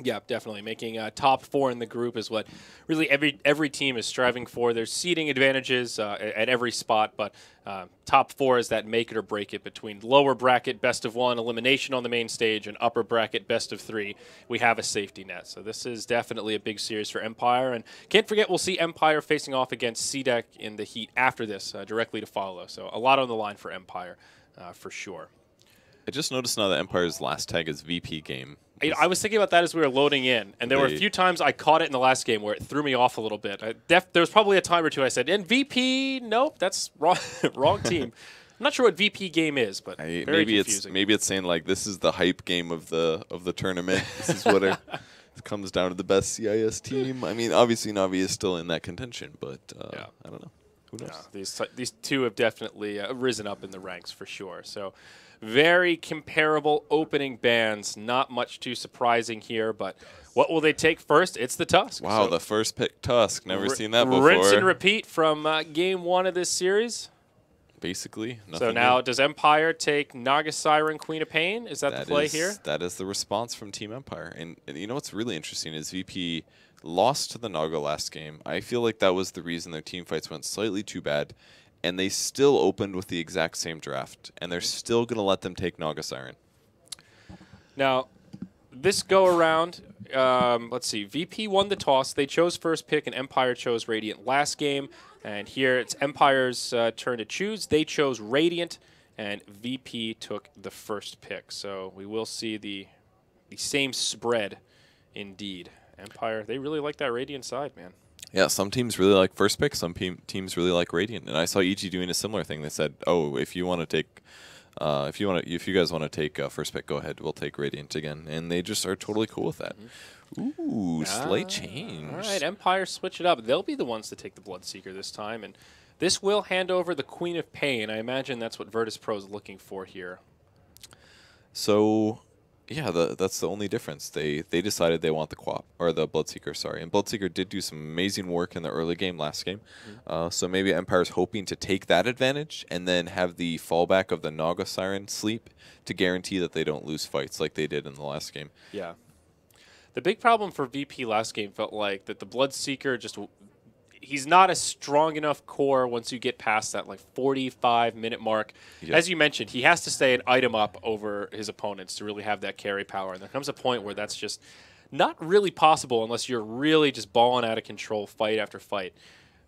Yeah, definitely. Making top 4 in the group is what really every team is striving for. There's seeding advantages at every spot, but top 4 is that make it or break it between lower bracket, best of 1, elimination on the main stage, and upper bracket, best of 3. We have a safety net. So this is definitely a big series for Empire. And can't forget, we'll see Empire facing off against CDEC in the heat after this, directly to follow. So a lot on the line for Empire, for sure. I just noticed now that Empire's last tag is VP game. I was thinking about that as we were loading in, and there were a few times I caught it in the last game where it threw me off a little bit. There was probably a time or two I said, and VP, nope, that's wrong, wrong team. I'm not sure what VP game is, but very confusing. Maybe it's saying like this is the hype game of the tournament. This is what it comes down to, the best CIS team. I mean, obviously Navi is still in that contention, but I don't know. Who knows? Yeah, these two have definitely risen up in the ranks for sure. So very comparable opening bands. Not much too surprising here, but what will they take first? It's the Tusk. Wow, the first pick Tusk. Never seen that before. Rinse and repeat from game 1 of this series. Basically. So now, does Empire take Naga Siren, Queen of Pain? Is that the play here? That is the response from Team Empire. And you know what's really interesting is VP lost to the Naga last game. I feel like that was the reason their team fights went slightly too bad. And they still opened with the exact same draft. And they're still going to let them take Naga Siren. Now, this go-around, let's see. VP won the toss. They chose first pick, and Empire chose Radiant last game. And here it's Empire's turn to choose. They chose Radiant, and VP took the first pick. So we will see the same spread indeed. Empire, they really like that Radiant side, man. Yeah, some teams really like first pick. Some teams really like Radiant. And I saw EG doing a similar thing. They said, "Oh, if you want to take, if you guys want to take first pick, go ahead. We'll take Radiant again." And they just are totally cool with that. Ooh, slight change. All right, Empire switch it up. They'll be the ones to take the Bloodseeker this time, and this will hand over the Queen of Pain. I imagine that's what Virtus Pro is looking for here. So, yeah, that's the only difference. They decided they want the Quap, or the Bloodseeker, sorry. And Bloodseeker did do some amazing work in the early game last game. So maybe Empire's hoping to take that advantage and then have the fallback of the Naga Siren sleep to guarantee that they don't lose fights like they did in the last game. Yeah. The big problem for VP last game felt like that the Bloodseeker just he's not a strong enough core once you get past that like 45-minute mark. Yeah. As you mentioned, he has to stay an item up over his opponents to really have that carry power. And there comes a point where that's just not really possible unless you're really just balling out of control fight after fight.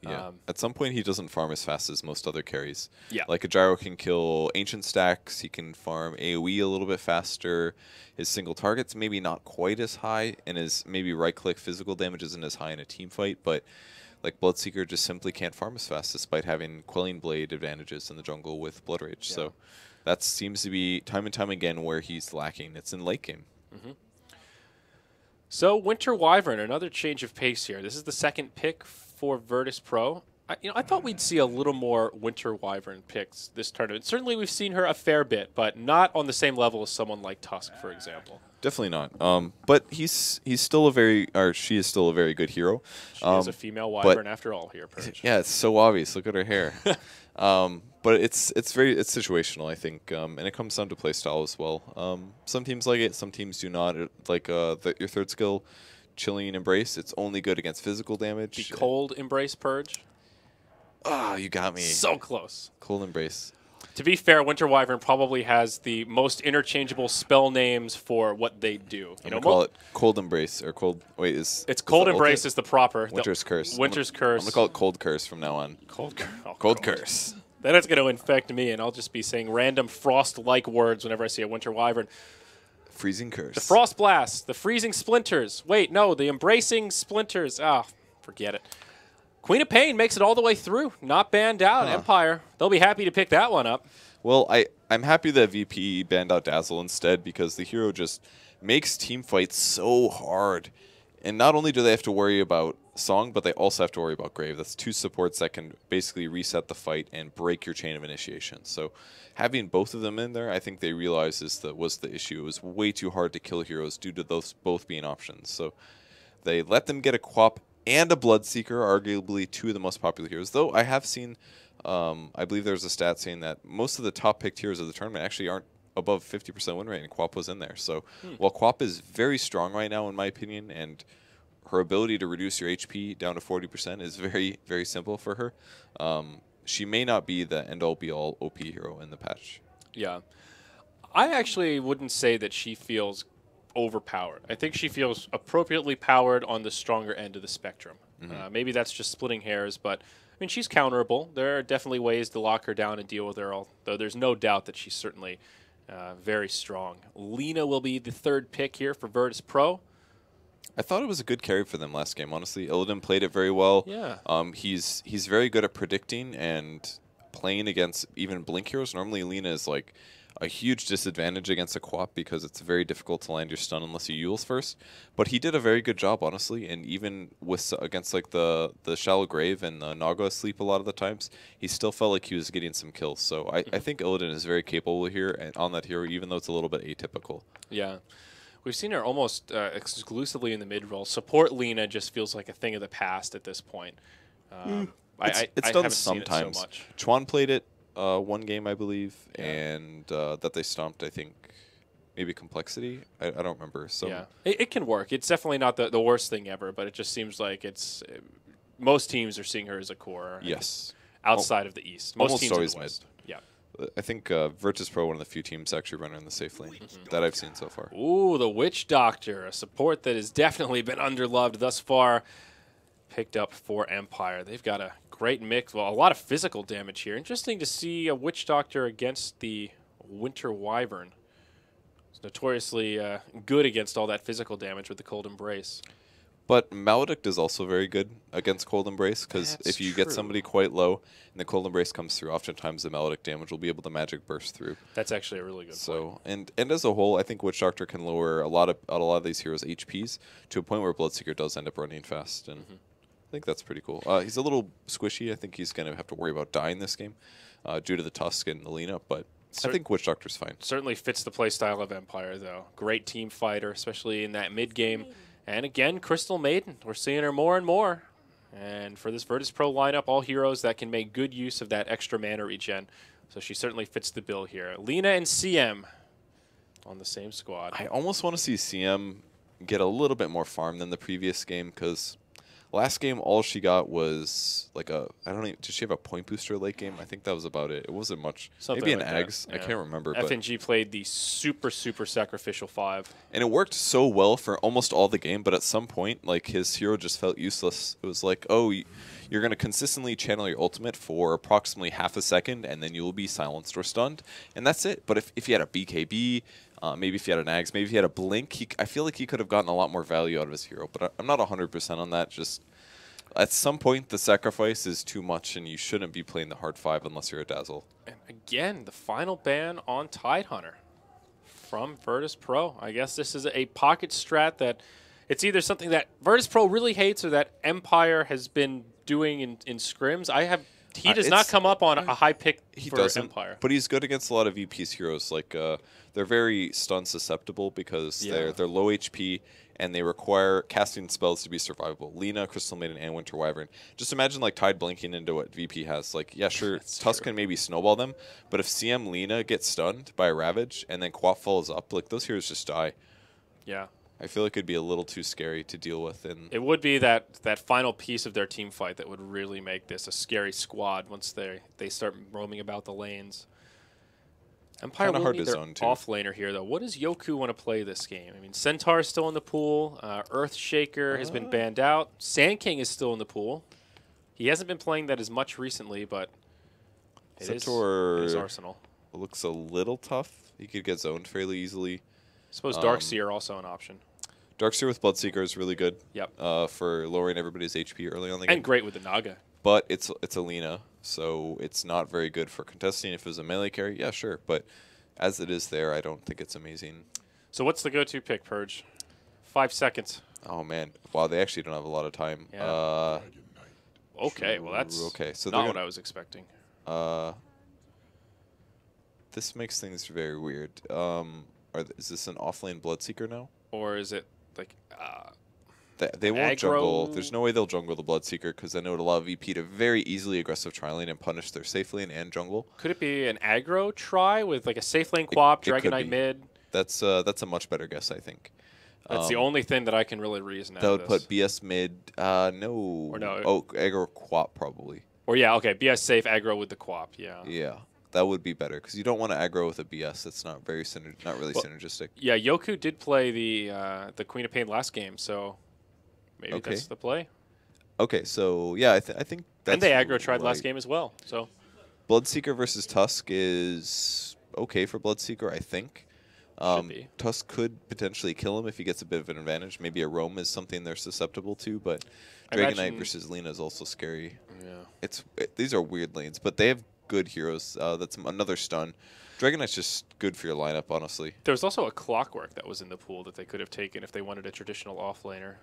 Yeah. At some point, he doesn't farm as fast as most other carries. Yeah. Like a Gyro can kill ancient stacks. He can farm AoE a little bit faster. His single target's maybe not quite as high, and his maybe right-click physical damage isn't as high in a team fight, but like Bloodseeker just simply can't farm as fast despite having Quelling Blade advantages in the jungle with Blood Rage. Yeah. So that seems to be time and time again where he's lacking. It's in late game. So Winter Wyvern, another change of pace here. This is the second pick for Virtus Pro. I thought we'd see a little more Winter Wyvern picks this tournament. Certainly we've seen her a fair bit, but not on the same level as someone like Tusk, for example. Definitely not. But he's still she is still a very good hero. She is a female Wyvern after all here, Purge. Yeah, it's so obvious. Look at her hair. But it's situational, I think, and it comes down to play style as well. Some teams like it, some teams do not. Like your third skill, Chilling Embrace, it's only good against physical damage. The Cold Embrace, Purge. Ah, you got me. So close. Cold Embrace. To be fair, Winter Wyvern probably has the most interchangeable spell names for what they do. I'm gonna call it Cold Embrace or Cold. Wait, it's Cold Embrace is the proper. Winter's Curse. Winter's Curse. I'm gonna call it Cold Curse from now on. Cold Curse. Then it's gonna infect me, and I'll just be saying random frost-like words whenever I see a Winter Wyvern. Freezing Curse. The Frost Blast. The Freezing Splinters. Wait, no, the Embracing Splinters. Ah, forget it. Queen of Pain makes it all the way through. Not banned out. Empire. They'll be happy to pick that one up. Well, I'm happy that VP banned out Dazzle instead because the hero just makes team fights so hard. And not only do they have to worry about Song, but they also have to worry about Grave. That's two supports that can basically reset the fight and break your chain of initiation. So having both of them in there, I think they realized was the issue. It was way too hard to kill heroes due to those both being options. So they let them get a Quap and a Bloodseeker, arguably two of the most popular heroes. Though I have seen, I believe there's a stat saying that most of the top picked heroes of the tournament actually aren't above 50% win rate, and Quap was in there. So while Quap is very strong right now, in my opinion, and her ability to reduce your HP down to 40% is very, very simple for her. She may not be the end-all, be-all OP hero in the patch. Yeah. I actually wouldn't say that she feels overpowered. I think she feels appropriately powered on the stronger end of the spectrum. Maybe that's just splitting hairs, but I mean, she's counterable. There are definitely ways to lock her down and deal with her, although there's no doubt that she's certainly very strong. Lina will be the third pick here for Virtus Pro. I thought it was a good carry for them last game, honestly. Illidan played it very well. Yeah. He's very good at predicting and playing against even Blink heroes. Normally, Lina is like a huge disadvantage against a Quap because it's very difficult to land your stun unless you Euls first. But he did a very good job, honestly. And even with against like the Shallow Grave and the Naga Sleep a lot of the times, he still felt like he was getting some kills. So I think Illidan is very capable here and on that hero, even though it's a little bit atypical. Yeah. We've seen her almost exclusively in the mid-roll. Support Lina just feels like a thing of the past at this point. It's done sometimes. So much. Chuan played it one game, I believe, and that they stomped, I think, maybe Complexity. I don't remember. So yeah, it can work. It's definitely not the worst thing ever, but it just seems like most teams are seeing her as a core. Yes. Outside of the East. Most teams always in the West. Yeah. I think Virtus Pro, one of the few teams actually running in the safe lane that I've seen so far. Ooh, the Witch Doctor, a support that has definitely been underloved thus far. Picked up for Empire. They've got a great mix, well, a lot of physical damage here. Interesting to see a Witch Doctor against the Winter Wyvern. It's notoriously good against all that physical damage with the Cold Embrace. But Maledict is also very good against Cold Embrace because if you get somebody quite low and the Cold Embrace comes through, oftentimes the Maledict damage will be able to magic burst through. That's actually a really good point. And as a whole, I think Witch Doctor can lower a lot of these heroes' HPs to a point where Bloodseeker does end up running fast, and I think that's pretty cool. He's a little squishy. I think he's going to have to worry about dying this game due to the Tusk and the Lina, but I think Witch Doctor's fine. Certainly fits the playstyle of Empire, though. Great team fighter, especially in that mid game. And again, Crystal Maiden. We're seeing her more and more. And for this Virtus Pro lineup, all heroes that can make good use of that extra mana regen. So she certainly fits the bill here. Lina and CM on the same squad. I almost want to see CM get a little bit more farm than the previous game because last game all she got was like I don't even, did she have a point booster late game? I think that was about it. It wasn't much. Something maybe like an Ags. Yeah. I can't remember. FNG played the super sacrificial 5. And it worked so well for almost all the game, but at some point, like, his hero just felt useless. It was like, oh, you're going to consistently channel your ultimate for approximately half a second, and then you will be silenced or stunned, and that's it. But if you had a BKB, maybe if you had an Ags, maybe if you had a Blink, I feel like he could have gotten a lot more value out of his hero, but I'm not 100% on that. Just at some point, the sacrifice is too much, and you shouldn't be playing the hard 5 unless you're a Dazzle. And again, the final ban on Tidehunter from Virtus Pro. I guess this is a pocket strat that it's either something that Virtus Pro really hates or that Empire has been doing in scrims. He does not come up on a high pick for Empire. But he's good against a lot of VP's heroes. Like they're very stun susceptible because they're low HP and they require casting spells to be survivable. Lina, Crystal Maiden, and Winter Wyvern. Just imagine like Tide blinking into what VP has. Like, yeah, sure, Tusk can maybe snowball them, but if CM Lina gets stunned by a Ravage and then Quap follows up, like those heroes just die. Yeah. I feel like it'd be a little too scary to deal with. And it would be that final piece of their team fight that would really make this a scary squad once they start roaming about the lanes. Empire will need their off laner here, though. What does Yoku want to play this game? I mean, Centaur is still in the pool. Earthshaker has been banned out. Sand King is still in the pool. He hasn't been playing that as much recently, but it is his arsenal. Looks a little tough. He could get zoned fairly easily. I suppose Darkseer also an option. Darkseer with Bloodseeker is really good. Yep. For lowering everybody's HP early on the game. And great with the Naga. But it's Alina, so it's not very good for contesting. If it was a melee carry, yeah, sure. But as it is there, I don't think it's amazing. So what's the go-to pick, Purge? 5 seconds. Oh, man. Wow, they actually don't have a lot of time. Yeah. Okay, well, that's okay. So not what I was expecting. This makes things very weird. Is this an offlane Bloodseeker now? Or is it like... They won't aggro? jungle. There's no way they'll jungle the Bloodseeker because then it would allow VP to very easily aggressive tri-lane and punish their safe lane and jungle. Could it be an aggro try with like a safe lane quap, Dragon Knight mid? That's a much better guess, I think. That's the only thing that I can really reason out that of would this. put BS mid. No. Or no. Oh, aggro quap probably. Or yeah, okay, BS safe aggro with the quap. Yeah. Yeah, that would be better because you don't want to aggro with a BS. It's not very not really synergistic. Yeah, Yoku did play the Queen of Pain last game, so maybe that's the play. Okay, so yeah, I think that's and they aggro tried last game as well. So Bloodseeker versus Tusk is okay for Bloodseeker, I think. Should be. Tusk could potentially kill him if he gets a bit of an advantage. Maybe a roam is something they're susceptible to, but Dragon Knight versus Lina is also scary. Yeah. These are weird lanes, but they have good heroes. That's another stun. Dragon Knight's just good for your lineup, honestly. There was also a Clockwork that was in the pool that they could have taken if they wanted a traditional offlaner.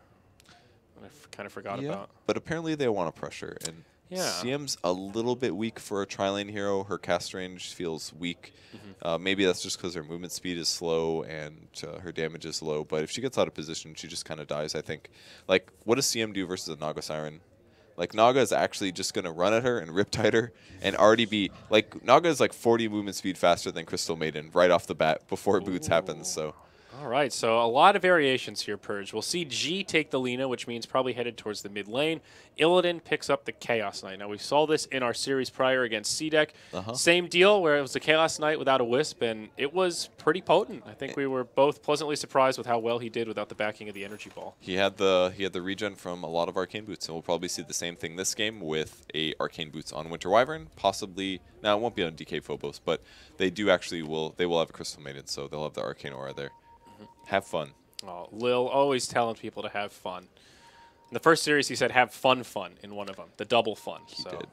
I kind of forgot about. But apparently they want to pressure, and CM's a little bit weak for a tri-lane hero. Her cast range feels weak. Maybe that's just because her movement speed is slow and her damage is low. But if she gets out of position, she just kind of dies, I think. Like, what does CM do versus a Naga Siren? Like, Naga is actually just going to run at her and riptide her and already be... Like, Naga is like 40 movement speed faster than Crystal Maiden right off the bat before boots happens, so... All right, so a lot of variations here, Purge. We'll see G take the Lina, which means probably headed towards the mid lane. Illidan picks up the Chaos Knight. Now, we saw this in our series prior against C-Deck. Same deal, where it was the Chaos Knight without a Wisp, and it was pretty potent. I think we were both pleasantly surprised with how well he did without the backing of the Energy Ball. He had the regen from a lot of Arcane Boots, and we'll probably see the same thing this game with a Arcane Boots on Winter Wyvern, possibly... Now, it won't be on DK Phobos, but they do actually they will have a Crystal Maiden, so they'll have the Arcane Aura there. Have fun. Oh, Lil always telling people to have fun. In the first series, he said have fun in one of them, the double fun. He did.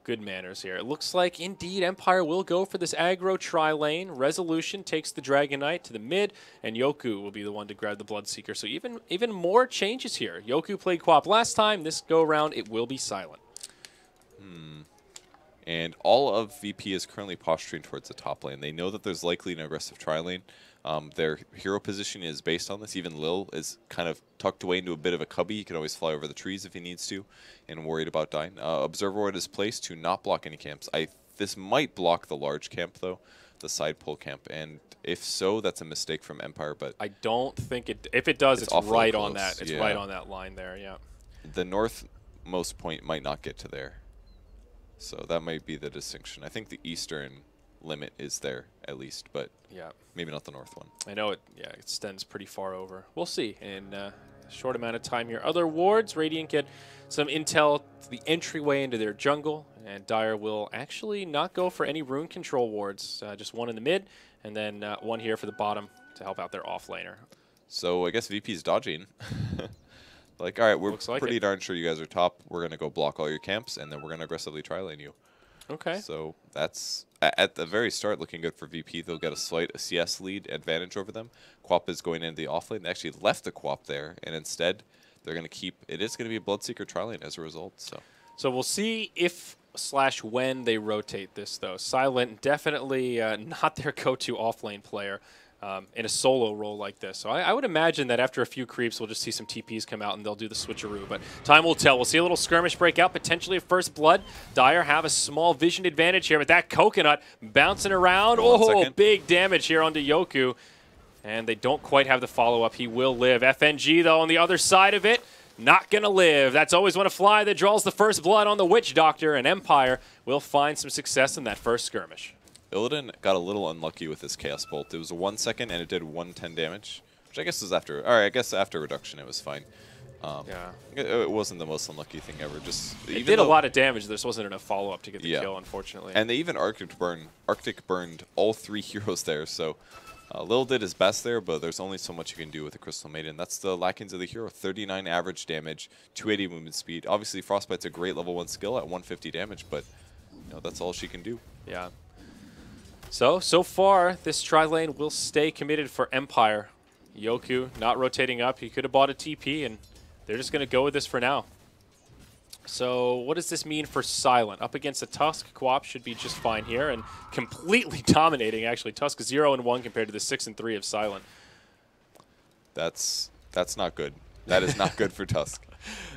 Good manners here. It looks like, indeed, Empire will go for this aggro tri-lane. Resolution takes the Dragon Knight to the mid, and Yoku will be the one to grab the Bloodseeker. So even more changes here. Yoku played Quap last time. This go-around, it will be silent. And all of VP is currently posturing towards the top lane. They know that there's likely an aggressive tri-lane. Their hero position is based on this. Even Lil is kind of tucked away into a bit of a cubby. He can always fly over the trees if he needs to and worried about dying. Observer Ward is placed to not block any camps. This might block the large camp, though, the side pull camp. And if so, that's a mistake from Empire. But I don't think it... If it does, it's right on that. It's right on that line there, yeah. The northmost point might not get to there. So that might be the distinction. I think the eastern limit is there, at least, but maybe not the north one. I know it extends pretty far over. We'll see in a short amount of time here. Other wards, Radiant get some intel to the entryway into their jungle, and Dire will actually not go for any rune control wards. Just one in the mid, and then one here for the bottom to help out their offlaner. So I guess VP's dodging. Like, all right, we're pretty darn sure you guys are top. We're going to go block all your camps, and then we're going to aggressively tri-lane you. Okay. So that's, at the very start, looking good for VP. They'll get a CS lead advantage over them. Quap is going into the offlane. They actually left the Quap there, and instead they're going to keep, it is going to be a Bloodseeker tri-lane as a result. So we'll see if / when they rotate this, though. Silent, definitely not their go-to offlane player. In a solo role like this. So I would imagine that after a few creeps, we'll just see some TPs come out and they'll do the switcheroo. But time will tell. We'll see a little skirmish break out, potentially a first blood. Dire have a small vision advantage here, but that coconut bouncing around. Oh, big damage here onto Yoku. And they don't quite have the follow-up. He will live. FNG, though, on the other side of it, not going to live. That's always when a fly that draws the first blood on the Witch Doctor, and Empire will find some success in that first skirmish. Illidan got a little unlucky with his Chaos Bolt. It was a 1 second, and it did 110 damage, which I guess was after. All right, I guess after reduction, it was fine. It wasn't the most unlucky thing ever. It did a lot of damage. There just wasn't enough follow-up to get the kill, unfortunately. And they even Arctic burned all 3 heroes there, so Lil did his best there, but there's only so much you can do with a Crystal Maiden. That's the lackings of the hero. 39 average damage, 280 movement speed. Obviously, Frostbite's a great level 1 skill at 150 damage, but that's all she can do. Yeah. So far, this tri-lane will stay committed for Empire. Yoku not rotating up. He could have bought a TP, and they're just going to go with this for now. So what does this mean for Silent? Up against a Tusk, Co-op should be just fine here, and completely dominating, actually. Tusk 0-1 compared to the 6-3 of Silent. That's not good. That is not good for Tusk.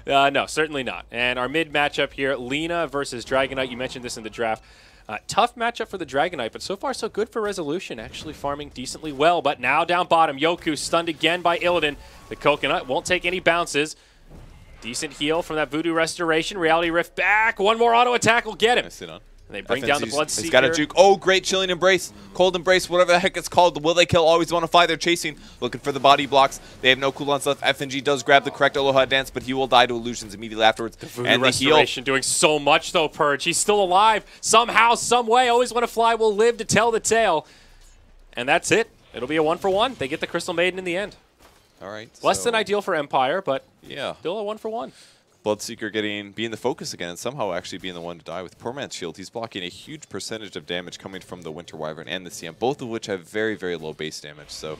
No, certainly not. And our mid matchup here, Lina versus Dragonite. You mentioned this in the draft. Tough matchup for the Dragonite, but so far so good for Resolution, actually farming decently well. But now down bottom, Yoku stunned again by Illidan. The Coconut won't take any bounces. Decent heal from that Voodoo Restoration. Reality Rift back. One more auto attack will get him. Nice sit on. And they bring down the Bloodseeker. He's got a juke. Oh, great Chilling Embrace. Cold Embrace, whatever the heck it's called. Will they kill? Always want to fly. They're chasing. Looking for the body blocks. They have no cooldowns left. FNG does grab the correct Aloha Dance, but he will die to Illusions immediately afterwards. The Voodoo Restoration doing so much, though, Purge. He's still alive. Somehow, some way. Always want to fly. Will live to tell the tale. And that's it. It'll be a 1-for-1. They get the Crystal Maiden in the end. All right. Less than ideal for Empire, but yeah, still a 1-for-1. Bloodseeker being the focus again and somehow actually being the one to die. With Poor Man's Shield, he's blocking a huge percentage of damage coming from the Winter Wyvern and the CM, both of which have very, very low base damage. So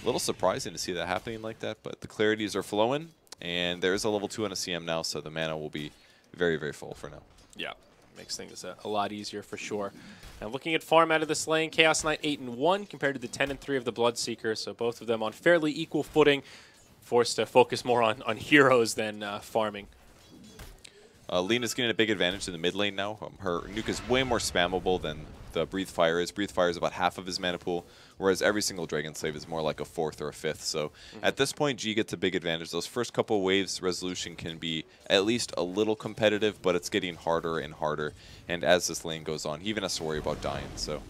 a little surprising to see that happening like that, but the clarities are flowing, and there's a level 2 on a CM now, so the mana will be very, very full for now. Yeah, makes things a lot easier for sure. Now looking at farm out of this lane, Chaos Knight 8-1 compared to the 10-3 of the Bloodseeker, so both of them on fairly equal footing, forced to focus more on heroes than farming. Lina's getting a big advantage in the mid lane now. Her nuke is way more spammable than the Breathe Fire is. Breathe Fire is about half of his mana pool, whereas every single Dragon Slave is more like a 4th or a 5th. So at this point, G gets a big advantage. Those first couple of waves, Resolution can be at least a little competitive, but it's getting harder and harder. And as this lane goes on, he even has to worry about dying. So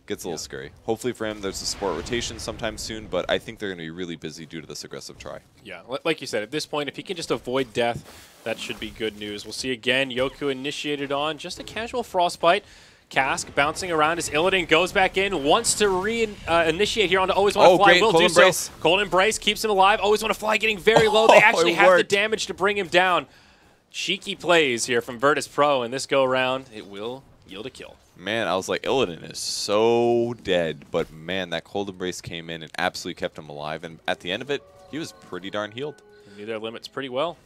gets a little scary. Hopefully for him, there's a support rotation sometime soon, but I think they're going to be really busy due to this aggressive try. Yeah, like you said, at this point, if he can just avoid death, that should be good news. We'll see again, Yoku initiated on just a casual Frostbite. Cask bouncing around as Illidan goes back in, wants to re-initiate here on to Always Want to Fly. Great. Will Cold do Embrace. so. Cold Embrace keeps him alive. Always Want to Fly getting very low. They actually have the damage to bring him down. Cheeky plays here from Virtus Pro, and this go-around, it will yield a kill. Man, I was like, Illidan is so dead, but man, that Cold Embrace came in and absolutely kept him alive, and at the end of it, he was pretty darn healed. They knew their limits pretty well.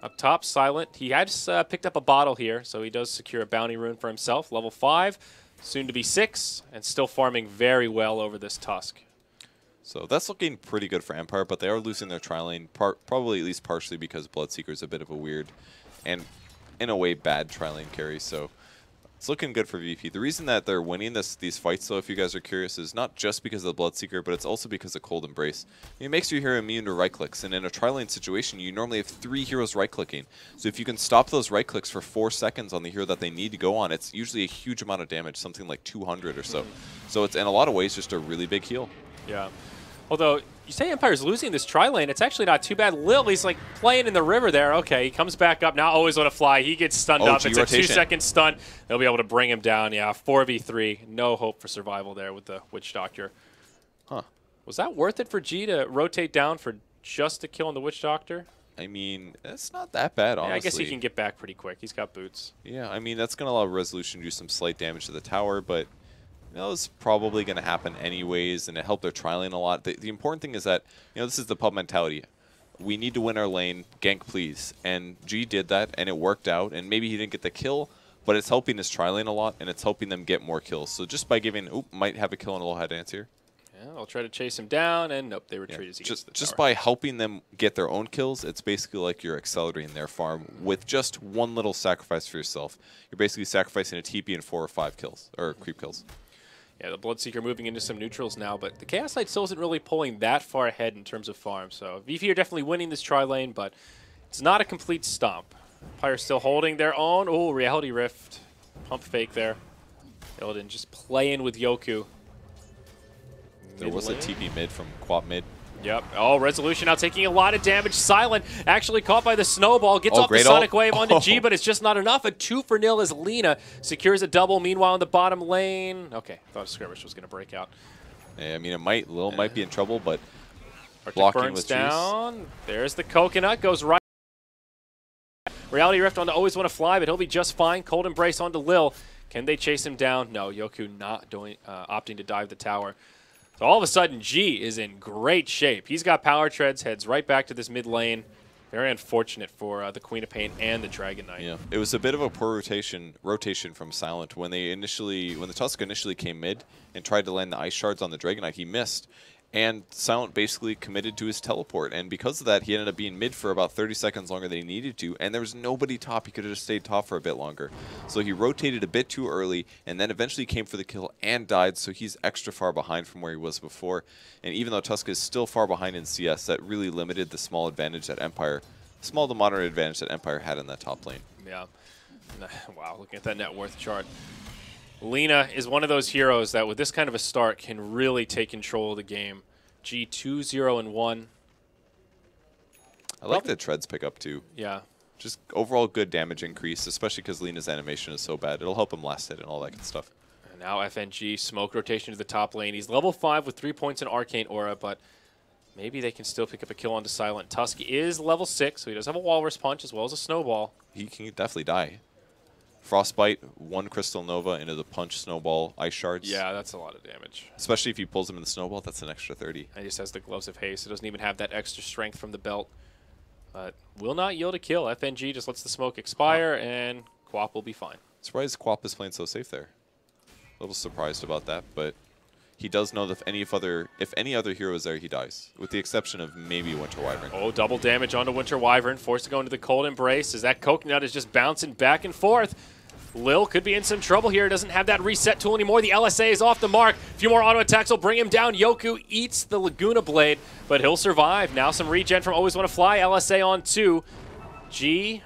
Up top, Silent. He has picked up a bottle here, so he does secure a bounty rune for himself. Level 5, soon to be 6, and still farming very well over this Tusk. So that's looking pretty good for Empire, but they are losing their tri-lane, probably at least partially because Bloodseeker is a bit of a weird and, in a way, bad tri-lane carry, so it's looking good for VP. The reason that they're winning these fights, though, if you guys are curious, is not just because of the Bloodseeker, but it's also because of Cold Embrace. It makes your hero immune to right-clicks, and in a tri-lane situation, you normally have 3 heroes right-clicking. So if you can stop those right-clicks for 4 seconds on the hero that they need to go on, it's usually a huge amount of damage, something like 200 or so. So it's, in a lot of ways, just a really big heal. Yeah. Although, you say Empire's losing this tri-lane, it's actually not too bad. Lil, he's like playing in the river there. Okay, he comes back up. Now Always Want to Fly. He gets stunned up. It's rotation. a 2-second stun. They'll be able to bring him down. Yeah, 4v3. No hope for survival there with the Witch Doctor. Huh. Was that worth it for G to rotate down for just a kill on the Witch Doctor? I mean, it's not that bad, honestly. Yeah, I guess he can get back pretty quick. He's got boots. Yeah, I mean, that's going to allow Resolution to do some slight damage to the tower, but that was probably going to happen anyways, and it helped their tri-lane a lot. The important thing is that, this is the pub mentality. We need to win our lane, gank please. And G did that, and it worked out, and maybe he didn't get the kill, but it's helping his tri-lane a lot, and it's helping them get more kills. So just by giving, might have a kill on a little head dance here. Yeah, I'll try to chase him down, and nope, they retreat as he gets to the Just tower. by helping them get their own kills, it's basically like you're accelerating their farm with just one little sacrifice for yourself. You're basically sacrificing a TP and 4 or 5 kills, or creep kills. Yeah, the Bloodseeker moving into some neutrals now, but the Chaos Knight still isn't really pulling that far ahead in terms of farm. So VP are definitely winning this tri-lane, but it's not a complete stomp. Empire still holding their own. Oh, Reality Rift. Pump fake there. Illidan just playing with Yoku. There was a TP mid from Quap mid. Yep. Oh, Resolution now taking a lot of damage. Silent actually caught by the snowball. Gets off the Sonic Wave onto G, but it's just not enough. A 2-for-0 as Lina secures a double. Meanwhile, in the bottom lane. Okay, I thought a skirmish was going to break out. I mean, Lil might be in trouble, but Arctic blocking burns with down. There's the coconut, goes right. Reality Rift onto Always Want to Fly, but he'll be just fine. Cold Embrace onto Lil. Can they chase him down? No, Yoku not doing, opting to dive the tower. So all of a sudden, G is in great shape. He's got power treads, heads right back to this mid lane. Very unfortunate for the Queen of Pain and the Dragon Knight. Yeah, it was a bit of a poor rotation from Silent when the Tusk initially came mid and tried to land the ice shards on the Dragon Knight. He missed, and Silent basically committed to his teleport, and because of that, he ended up being mid for about 30 seconds longer than he needed to, and there was nobody top. He could have just stayed top for a bit longer. So he rotated a bit too early, and then eventually came for the kill and died, so he's extra far behind from where he was before. And even though Tusk is still far behind in CS, that really limited the small advantage that small to moderate advantage that Empire had in that top lane. Yeah. Wow, looking at that net worth chart. Lina is one of those heroes that with this kind of a start can really take control of the game. G 2-0-1. I like the treads pick up too. Yeah. Just overall good damage increase, especially because Lina's animation is so bad. It'll help him last hit and all that good stuff. And now FNG, smoke rotation to the top lane. He's level 5 with 3 points in Arcane Aura, but maybe they can still pick up a kill onto Silent. Tusk is level 6, so he does have a Walrus Punch as well as a Snowball. He can definitely die. Frostbite, 1 Crystal Nova into the Punch, Snowball, Ice Shards. Yeah, that's a lot of damage. Especially if he pulls him in the Snowball, that's an extra 30. And he just has the Gloves of Haste. It doesn't even have that extra strength from the belt. But will not yield a kill. FNG just lets the smoke expire, and Quap will be fine. Surprised Quap is playing so safe there. A little surprised about that, but he does know that if any other hero is there, he dies, with the exception of maybe Winter Wyvern. Oh, double damage onto Winter Wyvern, forced to go into the Cold Embrace as that Coconut is just bouncing back and forth. Lil could be in some trouble here. Doesn't have that reset tool anymore. The LSA is off the mark. A few more auto attacks will bring him down. Yoku eats the Laguna Blade, but he'll survive. Now some regen from Always Want to Fly. LSA on 2. G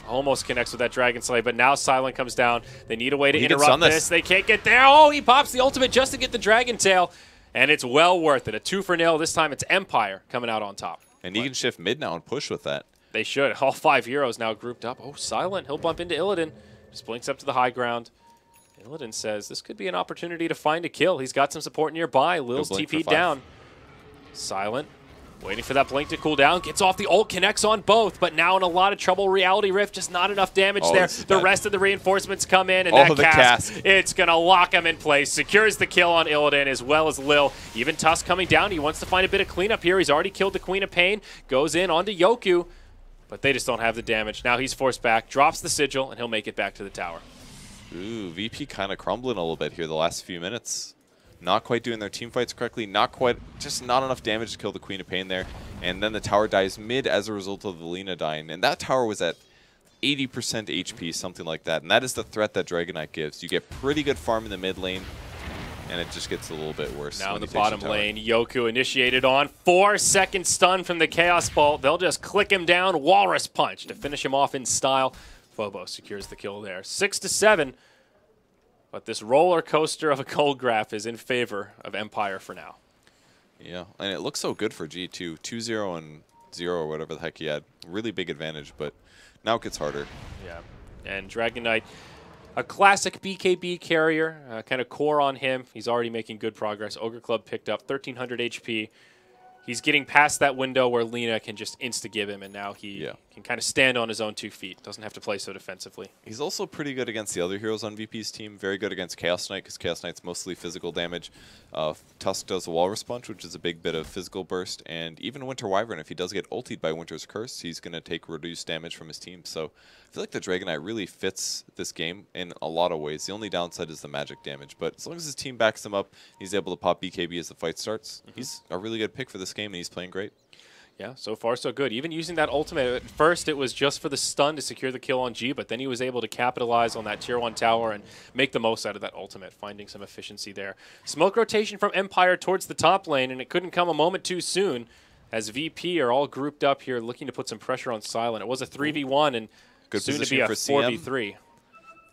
almost connects with that Dragon Slayer, but now Silent comes down. They need a way to interrupt this. They can't get there. Oh, he pops the ultimate just to get the Dragon Tail, and it's well worth it. A 2-0. This time it's Empire coming out on top. And he can shift mid now and push with that. They should. All 5 heroes now grouped up. Oh, Silent. He'll bump into Illidan. Just blinks up to the high ground. Illidan says this could be an opportunity to find a kill. He's got some support nearby. Lil's TP'd down. Silent, waiting for that blink to cool down. Gets off the ult, connects on both, but now in a lot of trouble. Reality Rift, just not enough damage there. The rest of the reinforcements come in, and that cast, it's going to lock him in place. Secures the kill on Illidan as well as Lil. Even Tusk coming down. He wants to find a bit of cleanup here. He's already killed the Queen of Pain. Goes in onto Yoku. But they just don't have the damage. Now he's forced back, drops the sigil, and he'll make it back to the tower. Ooh, VP kind of crumbling a little bit here the last few minutes. Not quite doing their team fights correctly. Just not enough damage to kill the Queen of Pain there. And then the tower dies mid as a result of the Lina dying. And that tower was at 80% HP, something like that. And that is the threat that Dragon Knight gives. You get pretty good farm in the mid lane, and it just gets a little bit worse. Now in the bottom lane, Yoku initiated on. 4-second stun from the Chaos Bolt. They'll just click him down. Walrus Punch to finish him off in style. Phobos secures the kill there. 6-7. But this roller coaster of a gold graph is in favor of Empire for now. Yeah, and it looks so good for G too. 2-0 and 0 or whatever the heck he had. Really big advantage, but now it gets harder. Yeah, and Dragon Knight, a classic BKB carrier, kind of core on him. He's already making good progress. Ogre Club picked up 1,300 HP. He's getting past that window where Lina can just insta-give him, and now he can kind of stand on his own 2 feet. Doesn't have to play so defensively. He's also pretty good against the other heroes on VP's team. Very good against Chaos Knight, because Chaos Knight's mostly physical damage. Tusk does a Walrus Punch, which is a big bit of physical burst. And even Winter Wyvern, if he does get ultied by Winter's Curse, he's going to take reduced damage from his team. So I feel like the Dragon Knight really fits this game in a lot of ways. The only downside is the magic damage. But as long as his team backs him up, he's able to pop BKB as the fight starts. He's a really good pick for this game, and he's playing great. Yeah, so far so good. Even using that ultimate, at first it was just for the stun to secure the kill on G, but then he was able to capitalize on that tier 1 tower and make the most out of that ultimate, finding some efficiency there. Smoke rotation from Empire towards the top lane, and it couldn't come a moment too soon, as VP are all grouped up here looking to put some pressure on Silent. It was a 3v1 and good soon to be a 4v3.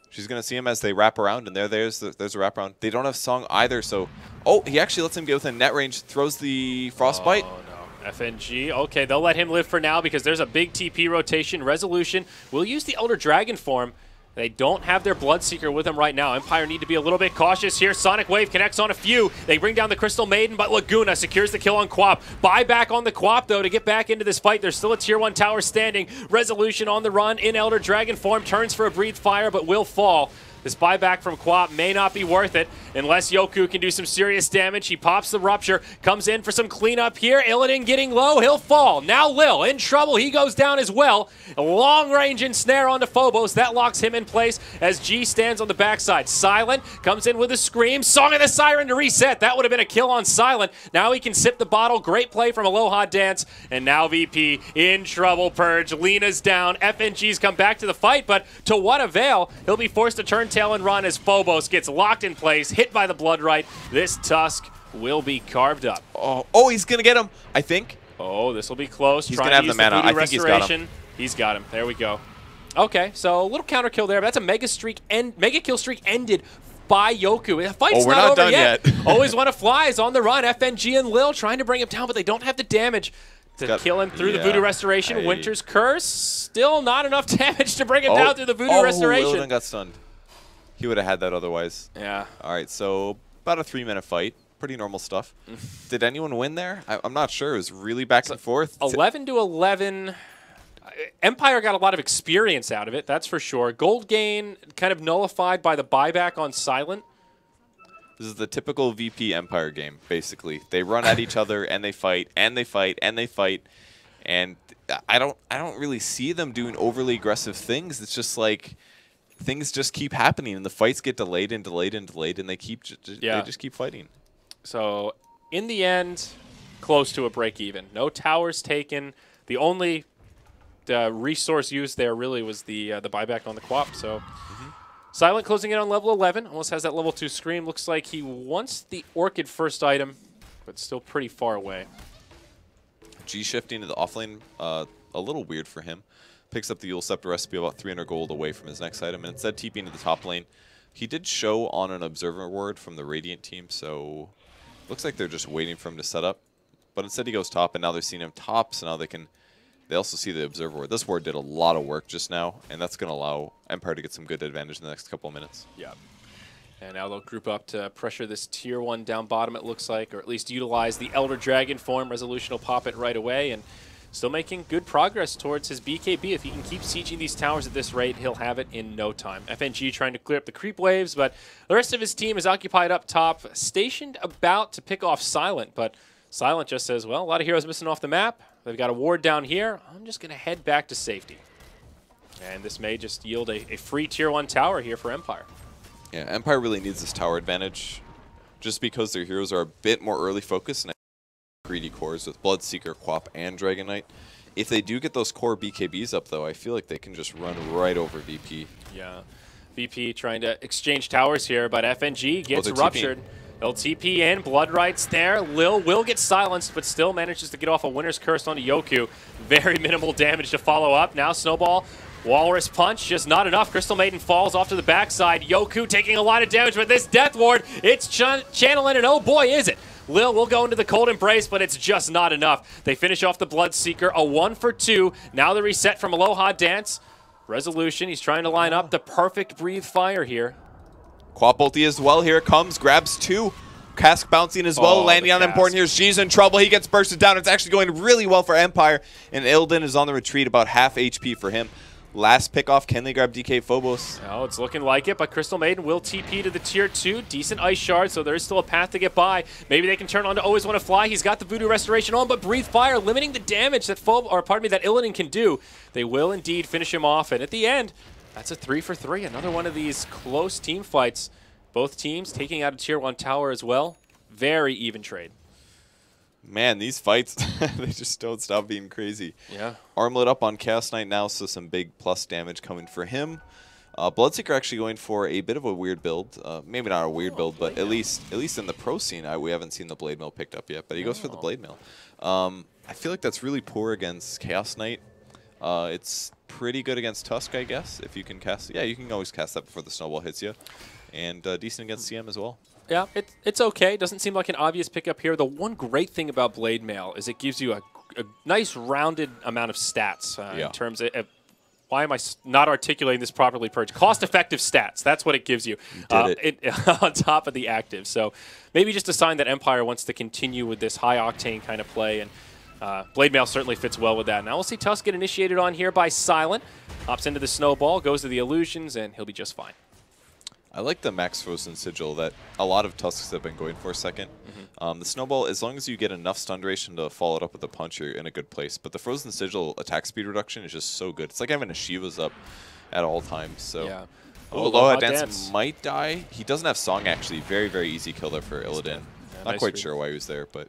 She's going to see him as they wrap around, and there's a wraparound. They don't have Song either, so... Oh, he actually lets him get within net range, throws the Frostbite. Oh, no. FNG, okay, they'll let him live for now because there's a big TP rotation. Resolution will use the Elder Dragon form, They don't have their Bloodseeker with them right now. Empire need to be a little bit cautious here. Sonic Wave connects on a few. They bring down the Crystal Maiden, but Laguna secures the kill on Quap. Buyback on the Quap, though, to get back into this fight. There's still a Tier 1 tower standing. Resolution on the run in Elder Dragon form. Turns for a Breathe Fire, but will fall. This buyback from Quap may not be worth it unless Yoku can do some serious damage. He pops the Rupture, comes in for some cleanup here. Illidan getting low, he'll fall. Now Lil in trouble, he goes down as well. A long range ensnare onto Phobos, that locks him in place as G stands on the backside. Silent comes in with a scream, Song of the Siren to reset. That would have been a kill on Silent. Now he can sip the bottle, great play from Aloha Dance, and now VP in trouble. Purge, Lena's down, FNG's come back to the fight, but to what avail? He'll be forced to turn tail and run as Phobos gets locked in place, hit by the Blood Right. This Tusk will be carved up. Oh, he's going to get him, I think. Oh, this will be close. He's going to have the mana. I think he's got him. He's got him. There we go. Okay, so a little counter kill there, but that's a mega kill streak ended by Yoku. The fight's we're not not over done yet. Always want to fly is on the run. FNG and Lil trying to bring him down, but they don't have the damage to kill him through the Voodoo Restoration. Winter's Curse, still not enough damage to bring him down through the Voodoo Restoration. Illidan got stunned. He would have had that otherwise. Yeah. All right, so about a 3-minute fight. Pretty normal stuff. Did anyone win there? I'm not sure. It was really back and forth. 11 to 11. Empire got a lot of experience out of it, that's for sure. Gold gain kind of nullified by the buyback on Silent. This is the typical VP Empire game, basically. They run at each other and they fight and they fight and they fight. And I don't really see them doing overly aggressive things. It's just like things just keep happening and the fights get delayed and delayed and delayed and they just keep fighting. So in the end, close to a break even. No towers taken. The only resource used there really was the buyback on the Quap. So Silent closing in on level 11. Almost has that level 2 Scream. Looks like he wants the Orchid first item, but still pretty far away. G shifting to the offlane, a little weird for him. Picks up the Yule Scepter recipe about 300 gold away from his next item, and instead TPing to the top lane. He did show on an Observer ward from the Radiant team, so looks like they're just waiting for him to set up. But instead he goes top, and now they're seeing him top, so now they also see the Observer ward. This ward did a lot of work just now, and that's going to allow Empire to get some good advantage in the next couple of minutes. Yeah. And now they'll group up to pressure this Tier 1 down bottom, it looks like, or at least utilize the Elder Dragon form. Resolution will pop it right away, and still making good progress towards his BKB. If he can keep sieging these towers at this rate, he'll have it in no time. FNG trying to clear up the creep waves, but the rest of his team is occupied up top, stationed about to pick off Silent, but Silent just says, well, a lot of heroes missing off the map. They've got a ward down here. I'm just going to head back to safety. And this may just yield a free Tier 1 tower here for Empire. Yeah, Empire really needs this tower advantage just because their heroes are a bit more early focused and greedy cores with Bloodseeker, Quap, and Dragon Knight. If they do get those core BKBs up, though, I feel like they can just run right over VP. Yeah. VP trying to exchange towers here, but FNG gets ruptured. They'll TP in, Blood Rights there. Lil will get silenced, but still manages to get off a Winter's Curse onto Yoku. Very minimal damage to follow up. Now Snowball, Walrus Punch, just not enough. Crystal Maiden falls off to the backside. Yoku taking a lot of damage, but this Death Ward, it's channeling, and oh boy, is it. Lil will go into the Cold Embrace, but it's just not enough. They finish off the Bloodseeker, a 1 for 2. Now the reset from Aloha Dance. Resolution, he's trying to line up the perfect Breathe Fire here. Quap ulti as well, here it comes, grabs 2. Cask bouncing as well, landing on important here. G's in trouble, he gets bursted down. It's actually going really well for Empire, and Illidan is on the retreat, about half HP for him. Last pick off, can they grab DK Phobos? Oh, it's looking like it, but Crystal Maiden will TP to the Tier 2. Decent Ice Shard, so there's still a path to get by. Maybe they can turn on to Always Want to Fly. He's got the Voodoo Restoration on, but Breathe Fire, limiting the damage that that Illidan can do. They will indeed finish him off, and at the end, that's a 3 for 3. Another one of these close team fights. Both teams taking out a Tier 1 tower as well. Very even trade. Man, these fights, they just don't stop being crazy. Yeah. Armlet up on Chaos Knight now, so some big plus damage coming for him. Bloodseeker actually going for a bit of a weird build. Maybe not a weird build, but at least in the pro scene, we haven't seen the Blade Mill picked up yet. But he goes for the Blade Mill. I feel like that's really poor against Chaos Knight. It's pretty good against Tusk, I guess, if you can cast. Yeah, you can always cast that before the snowball hits you. And decent against CM as well. Yeah, it's okay. Doesn't seem like an obvious pickup here. The one great thing about Blade Mail is it gives you a nice rounded amount of stats in terms of why am I not articulating this properly, Purge? Cost-effective stats. That's what it gives you. You did on top of the active. So maybe just a sign that Empire wants to continue with this high-octane kind of play. And Blade Mail certainly fits well with that. Now we'll see Tusk get initiated on here by Silent. Hops into the Snowball, goes to the Illusions, and he'll be just fine. I like the Max Frozen Sigil that a lot of Tusks have been going for a second. The Snowball, as long as you get enough stun duration to follow it up with a punch, you're in a good place. But the Frozen Sigil attack speed reduction is just so good. It's like having a Shiva's up at all times. So, yeah. Aloha Dance might die. He doesn't have Song, actually. Very, very easy kill there for Illidan. Yeah, Not quite sure why he was there, but...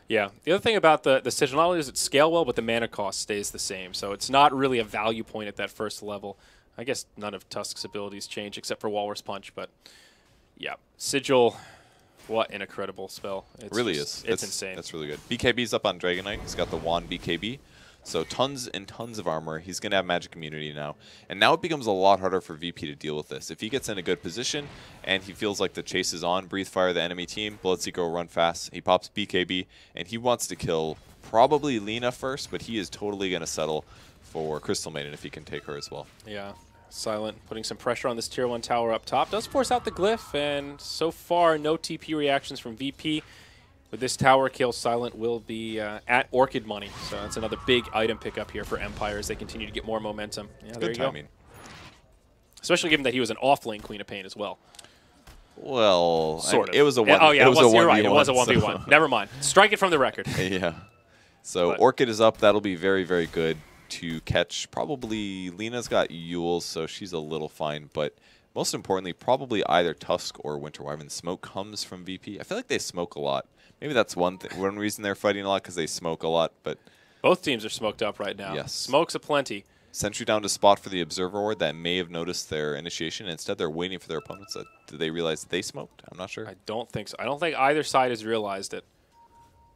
Yeah. The other thing about the Sigil, not only does it scale well, but the mana cost stays the same. So it's not really a value point at that first level. I guess none of Tusk's abilities change except for Walrus Punch, but yeah. Sigil, what an incredible spell. It really is. It's insane. That's really good. BKB's up on Dragonite. He's got the Wand BKB. So tons and tons of armor. He's going to have Magic Immunity now. And now it becomes a lot harder for VP to deal with this. If he gets in a good position and he feels like the chase is on, Breathe Fire the enemy team, Bloodseeker will run fast. He pops BKB, and he wants to kill probably Lina first, but he is totally going to settle for Crystal Maiden if he can take her as well. Yeah. Silent putting some pressure on this Tier 1 tower up top. Does force out the Glyph, and so far no TP reactions from VP. With this tower kill, Silent will be at Orchid money. So that's another big item pickup here for Empire as they continue to get more momentum. Yeah, there you timing. Go. Especially given that he was an off-lane Queen of Pain as well. Well, sort of. It was a 1v1. Oh, yeah, you're right. It was a so 1v1. Never mind. Strike it from the record. Yeah. So But Orchid is up. That'll be very, very good to catch. Probably Lina's got Yule, so she's a little fine. But most importantly, probably either Tusk or Winter Wyvern. Smoke comes from VP. I feel like they smoke a lot. Maybe that's one reason they're fighting a lot, because they smoke a lot. But both teams are smoked up right now. Yes. Smoke's aplenty. Sentry down to spot for the Observer Ward that may have noticed their initiation. Instead, they're waiting for their opponents. Did they realize that they smoked? I'm not sure. I don't think so. I don't think either side has realized it.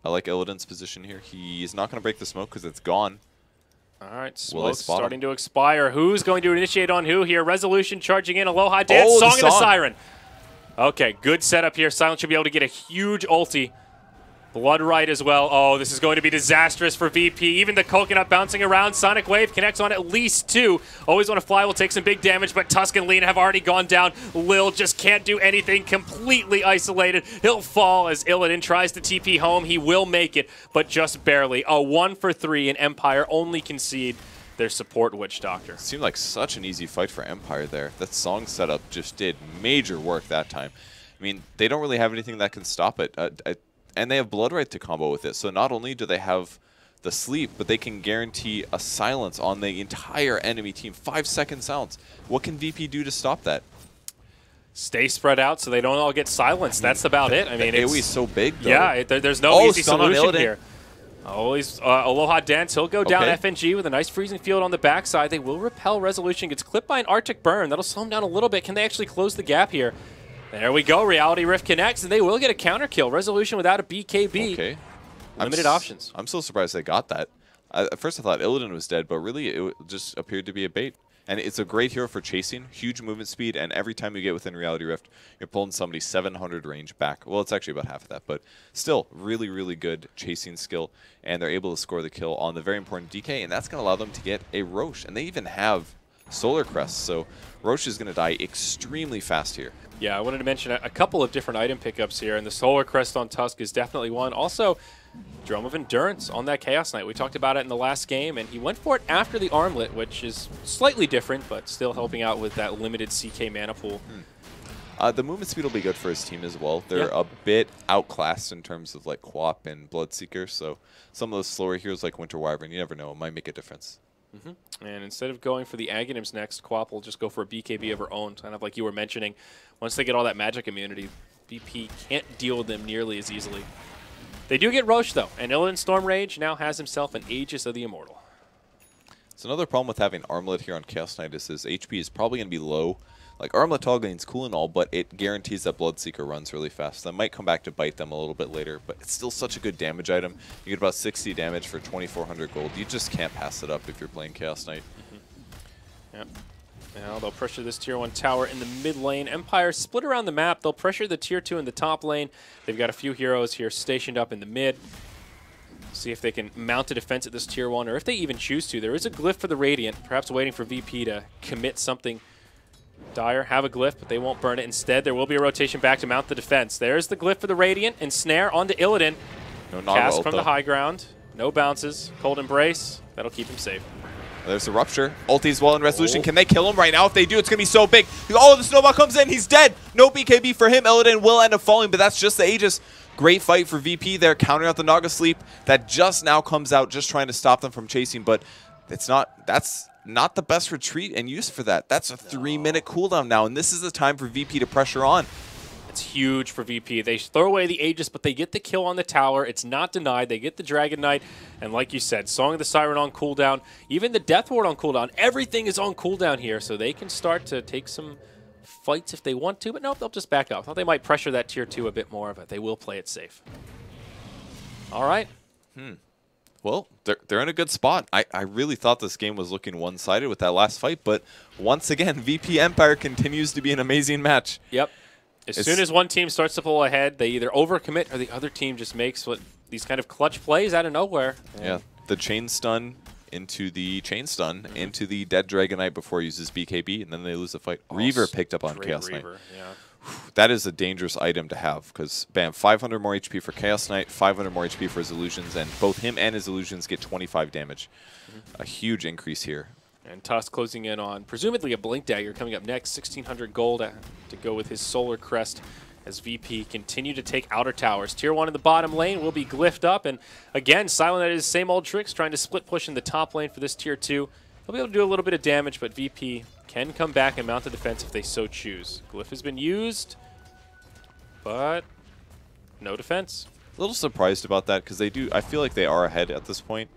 I like Illidan's position here. He's not going to break the smoke because it's gone. All right, smoke's starting him? to expire. Who's going to initiate on who here? Resolution charging in. Aloha Dance, Song and the Siren. Okay, good setup here. Silent should be able to get a huge ulti. Blood Right as well. Oh, this is going to be disastrous for VP. Even the coconut bouncing around. Sonic Wave connects on at least 2. Always Want to Fly will take some big damage, but Tusk and Lina have already gone down. Lil just can't do anything. Completely isolated. He'll fall as Illidan tries to TP home. He will make it, but just barely. A 1 for 3, and Empire only concede their support Witch Doctor. Seemed like such an easy fight for Empire there. That Song setup just did major work that time. I mean, they don't really have anything that can stop it. And they have Blood Right to combo with it. So not only do they have the sleep, but they can guarantee a silence on the entire enemy team. 5-second silence. What can VP do to stop that? Stay spread out so they don't all get silenced. That's about it. I mean, it's AoE's so big, though. Yeah, there's no easy solution here. Always Aloha Dance. He'll go down FNG with a nice freezing field on the backside. They will repel Resolution. Gets clipped by an Arctic Burn. That'll slow him down a little bit. Can they actually close the gap here? There we go. Reality Rift connects, and they will get a counter kill. Resolution without a BKB. Okay. Limited options. I'm so surprised they got that. At first I thought Illidan was dead, but really it just appeared to be a bait. And it's a great hero for chasing, huge movement speed, and every time you get within Reality Rift, you're pulling somebody 700 range back. Well, it's actually about half of that, but still really, really good chasing skill, and they're able to score the kill on the very important DK, and that's going to allow them to get a Roche. And they even have Solar Crest, so Roche is going to die extremely fast here. Yeah, I wanted to mention a couple of different item pickups here, and the Solar Crest on Tusk is definitely one. Also, Drum of Endurance on that Chaos Knight. We talked about it in the last game, and he went for it after the Armlet, which is slightly different, but still helping out with that limited CK mana pool. The movement speed will be good for his team as well. They're a bit outclassed in terms of like Quap and Bloodseeker, so some of those slower heroes like Winter Wyvern, you never know, it might make a difference. And instead of going for the Aghanims next, Quap will just go for a BKB of her own, kind of like you were mentioning. Once they get all that magic immunity, BP can't deal with them nearly as easily. They do get Roche, though, and Illidan Storm Rage now has himself an Aegis of the Immortal. So another problem with having Armlet here on Chaos Knight is his HP is probably going to be low. Like, Armlet tall gain's cool and all, but it guarantees that Bloodseeker runs really fast. That might come back to bite them a little bit later, but it's still such a good damage item. You get about 60 damage for 2,400 gold. You just can't pass it up if you're playing Chaos Knight. Yep. Now they'll pressure this Tier 1 tower in the mid lane. Empire split around the map. They'll pressure the Tier 2 in the top lane. They've got a few heroes here stationed up in the mid. See if they can mount a defense at this tier 1, or if they even choose to. There is a glyph for the Radiant, perhaps waiting for VP to commit something. Dire have a glyph, but they won't burn it. Instead, there will be a rotation back to mount the defense. There's the glyph for the Radiant, and Snare onto Illidan. No Cast from the high ground. No bounces. Cold Embrace. That'll keep him safe. There's the Rupture. Ulti's well in Resolution. Can they kill him right now? If they do, it's going to be so big. Oh, the Snowball comes in. He's dead. No BKB for him. Illidan will end up falling, but that's just the Aegis. Great fight for VP there, countering out the Naga Sleep. That just now comes out, just trying to stop them from chasing, but that's not the best retreat and use for that. That's a 3-minute cooldown now, and this is the time for VP to pressure on. It's huge for VP. They throw away the Aegis, but they get the kill on the tower. It's not denied. They get the Dragon Knight, and like you said, Song of the Siren on cooldown, even the Death Ward on cooldown. Everything is on cooldown here, so they can start to take some fights if they want to, but nope, they'll just back up. I thought they might pressure that tier 2 a bit more, but they will play it safe. All right. Well, they're in a good spot. I really thought this game was looking one-sided with that last fight, but once again, VP Empire continues to be an amazing match. Yep. As soon as one team starts to pull ahead, they either overcommit or the other team just makes these kind of clutch plays out of nowhere. Yeah, the chain stun into the chain stun into the dead Dragon Knight before he uses BKB, and then they lose the fight. Reaver picked up on Chaos Knight. Yeah. That is a dangerous item to have because, bam, 500 more HP for Chaos Knight, 500 more HP for his illusions, and both him and his illusions get 25 damage. A huge increase here. And Tusk closing in on presumably a Blink Dagger coming up next, 1,600 gold to go with his Solar Crest as VP continue to take outer towers. Tier 1 in the bottom lane will be glyphed up, and again, Silent at his same old tricks, trying to split push in the top lane for this Tier 2. He'll be able to do a little bit of damage, but VP can come back and mount the defense if they so choose. Glyph has been used, but no defense. A little surprised about that because I feel like they are ahead at this point.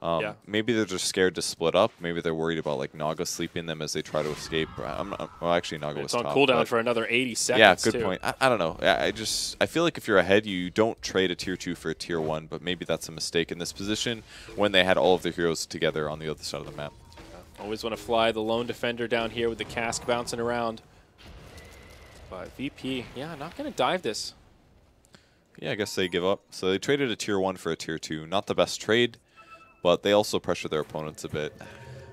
Yeah. Maybe they're just scared to split up. Maybe they're worried about like Naga sleeping them as they try to escape. Well, actually, Naga was on top, cooldown for another 80 seconds. Yeah, good point. I don't know. I feel like if you're ahead, you don't trade a tier 2 for a tier 1. But maybe that's a mistake in this position when they had all of their heroes together on the other side of the map. Always want to fly the lone defender down here with the cask bouncing around. But VP, yeah, not going to dive this. Yeah, I guess they give up. So they traded a tier 1 for a tier 2. Not the best trade. But they also pressure their opponents a bit.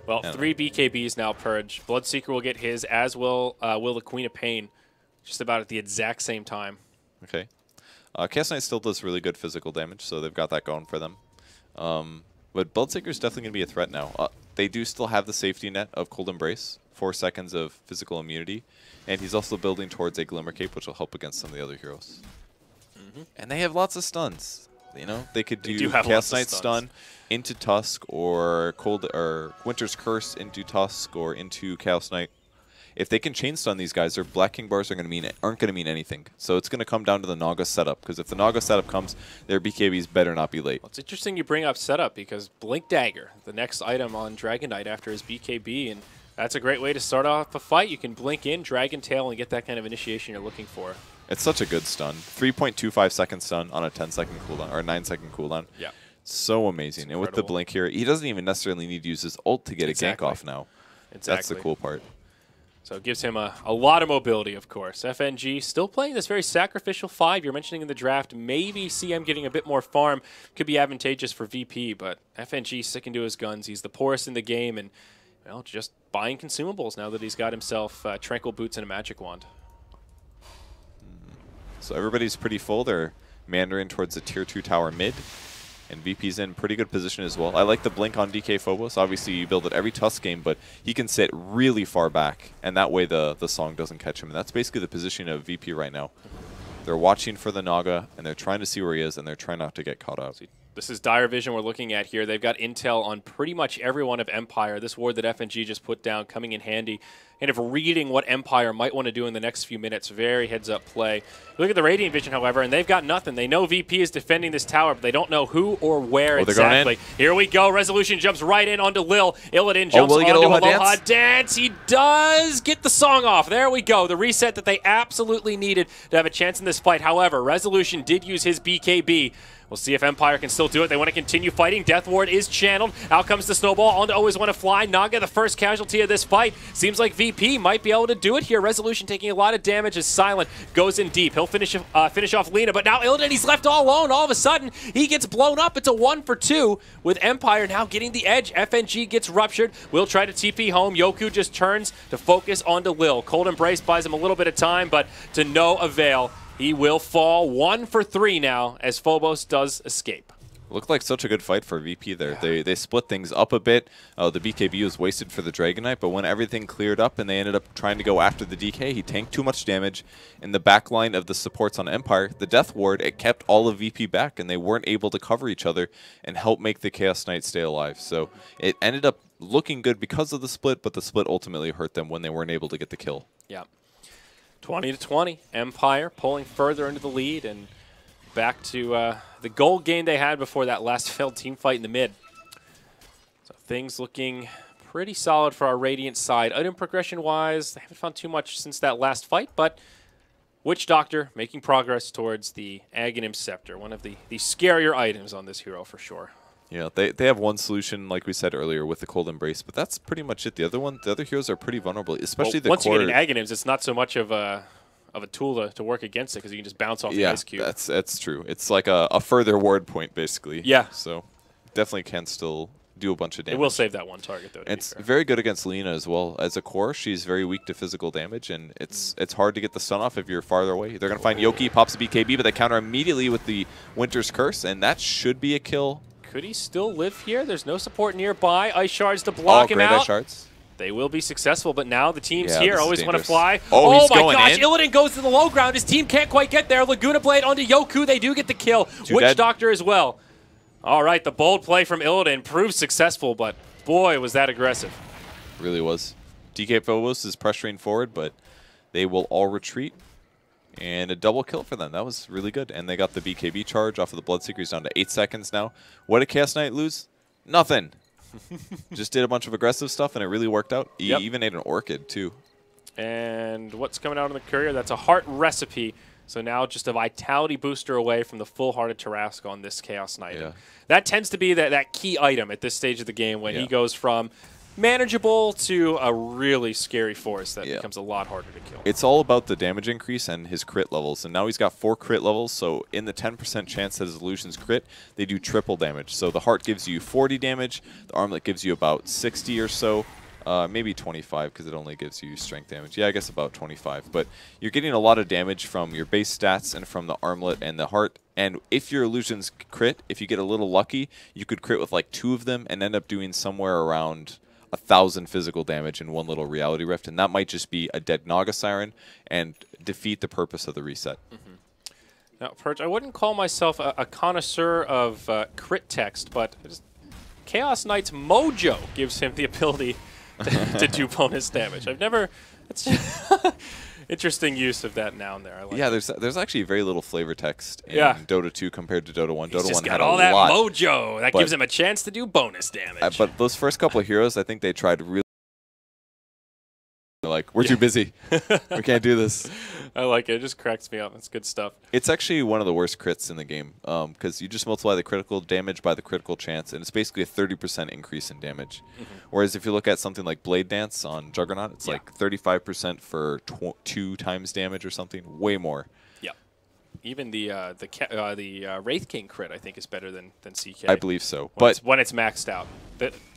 Well, 3 BKBs now purge. Bloodseeker will get his, as will the Queen of Pain, just about at the exact same time. Okay. Chaos Knight still does really good physical damage, so they've got that going for them. But Bloodseeker's definitely going to be a threat now. They do still have the safety net of Cold Embrace, 4 seconds of physical immunity, and he's also building towards a Glimmer Cape, which will help against some of the other heroes. And they have lots of stuns. You know, they could do Chaos Knight stun into Tusk or Winter's Curse into Tusk or into Chaos Knight. If they can chain stun these guys, their Black King bars aren't going to mean anything. So it's going to come down to the Naga setup, because if the Naga setup comes, their BKBs better not be late. Well, it's interesting you bring up setup, because Blink Dagger, the next item on Dragon Knight after his BKB, and that's a great way to start off a fight. You can blink in, Dragon Tail, and get that kind of initiation you're looking for. It's such a good stun. 3.25 second stun on a 10-second cooldown, or a 9-second cooldown. Yeah. So amazing. And with the blink here, he doesn't even necessarily need to use his ult to get a gank off now. That's the cool part. So it gives him a lot of mobility, of course. FNG still playing this very sacrificial 5. You're mentioning in the draft, maybe CM getting a bit more farm could be advantageous for VP, but FNG sticking to his guns. He's the poorest in the game, and well, just buying consumables now that he's got himself Tranquil Boots and a Magic Wand. So everybody's pretty full. They're meandering towards the tier 2 tower mid. And VP's in pretty good position as well. I like the blink on DK Phobos. Obviously, you build it every Tusk game, but he can sit really far back, and that way the song doesn't catch him. And that's basically the position of VP right now. They're watching for the Naga, and they're trying to see where he is, and they're trying not to get caught up. This is dire vision we're looking at here. They've got intel on pretty much every one of Empire. This ward that FNG just put down coming in handy. And if reading what Empire might want to do in the next few minutes, very heads-up play. Look at the Radiant Vision, however, and they've got nothing. They know VP is defending this tower, but they don't know who or where exactly. Here we go. Resolution jumps right in onto Lil. Illidan jumps onto Aloha Dance. He does get the song off. There we go. The reset that they absolutely needed to have a chance in this fight. However, Resolution did use his BKB. We'll see if Empire can still do it. They want to continue fighting. Death Ward is channeled. Out comes the Snowball onto Always Want to Fly. Naga, the first casualty of this fight. Seems like VP VP might be able to do it here. Resolution taking a lot of damage as Silent goes in deep. He'll finish off Lena, but now Illidan, he's left all alone. All of a sudden, he gets blown up. It's a 1 for 2 with Empire now getting the edge. FNG gets ruptured. Will try to TP home. Yoku just turns to focus onto Lil. Cold Embrace buys him a little bit of time, but to no avail. He will fall 1 for 3 now as Phobos does escape. Looked like such a good fight for VP there. They split things up a bit. The BKB was wasted for the Dragon Knight, but when everything cleared up and they ended up trying to go after the DK, he tanked too much damage. In the back line of the supports on Empire, the Death Ward, it kept all of VP back, and they weren't able to cover each other and help make the Chaos Knight stay alive. So it ended up looking good because of the split, but the split ultimately hurt them when they weren't able to get the kill. Yeah. 20-20. Empire pulling further into the lead and back to the gold game they had before that last failed team fight in the mid. So things looking pretty solid for our Radiant side. Item progression-wise, they haven't found too much since that last fight, but Witch Doctor making progress towards the Aghanim Scepter, one of the scarier items on this hero for sure. Yeah, they have one solution, like we said earlier, with the Cold Embrace, but that's pretty much it. The other heroes are pretty vulnerable, especially the once core. you get in Aghanims, it's not so much of a tool to work against it because you can just bounce off the ice cube. That's true. It's like a further ward point, basically. Yeah. So definitely can still do a bunch of damage. It will save that one target, though. It's very good against Lena as well. As a core, she's very weak to physical damage, and it's hard to get the stun off if you're farther away. They're going to find Yoki, pops a BKB, but they counter immediately with the Winter's Curse, and that should be a kill. Could he still live here? There's no support nearby. Ice Shards to block him out. Ice Shards. They will be successful, but now the teams here always want to fly. Oh, he's my going gosh, in. Illidan goes to the low ground. His team can't quite get there. Laguna Blade onto Yoku. They do get the kill. Witch Doctor as well. All right, the bold play from Illidan proved successful, but boy, was that aggressive. Really was. DK Phobos is pressuring forward, but they will all retreat. And a double kill for them. That was really good. And they got the BKB charge off of the Bloodseekers down to 8 seconds now. What did Chaos Knight lose? Nothing. Just did a bunch of aggressive stuff, and it really worked out. He even ate an Orchid, too. And what's coming out on the courier? That's a heart recipe. So now just a vitality booster away from the full-hearted Tarrasque on this Chaos Knight. Yeah. That tends to be that key item at this stage of the game when he goes from manageable to a really scary force that becomes a lot harder to kill. It's all about the damage increase and his crit levels. And now he's got 4 crit levels, so in the 10% chance that his illusions crit, they do triple damage. So the heart gives you 40 damage, the armlet gives you about 60 or so, maybe 25 because it only gives you strength damage. Yeah, I guess about 25. But you're getting a lot of damage from your base stats and from the armlet and the heart. And if your illusions crit, if you get a little lucky, you could crit with like 2 of them and end up doing somewhere around 1,000 physical damage in one little reality rift, and that might just be a dead Naga Siren and defeat the purpose of the reset. Now, Purge, I wouldn't call myself a connoisseur of crit text, but Chaos Knight's mojo gives him the ability to do bonus damage. I've never... It's interesting use of that noun there. I like there's actually very little flavor text in Dota 2 compared to Dota 1. He's Dota just 1 got had all a that lot. mojo. That gives him a chance to do bonus damage. But those first couple of heroes, I think they tried really like, we're too busy. We can't do this. I like it. It just cracks me up. It's good stuff. It's actually one of the worst crits in the game because you just multiply the critical damage by the critical chance, and it's basically a 30% increase in damage. Whereas if you look at something like Blade Dance on Juggernaut, it's like 35% for 2 times damage or something, way more. Even the Wraith King crit, I think, is better than CK. I believe so, when it's maxed out.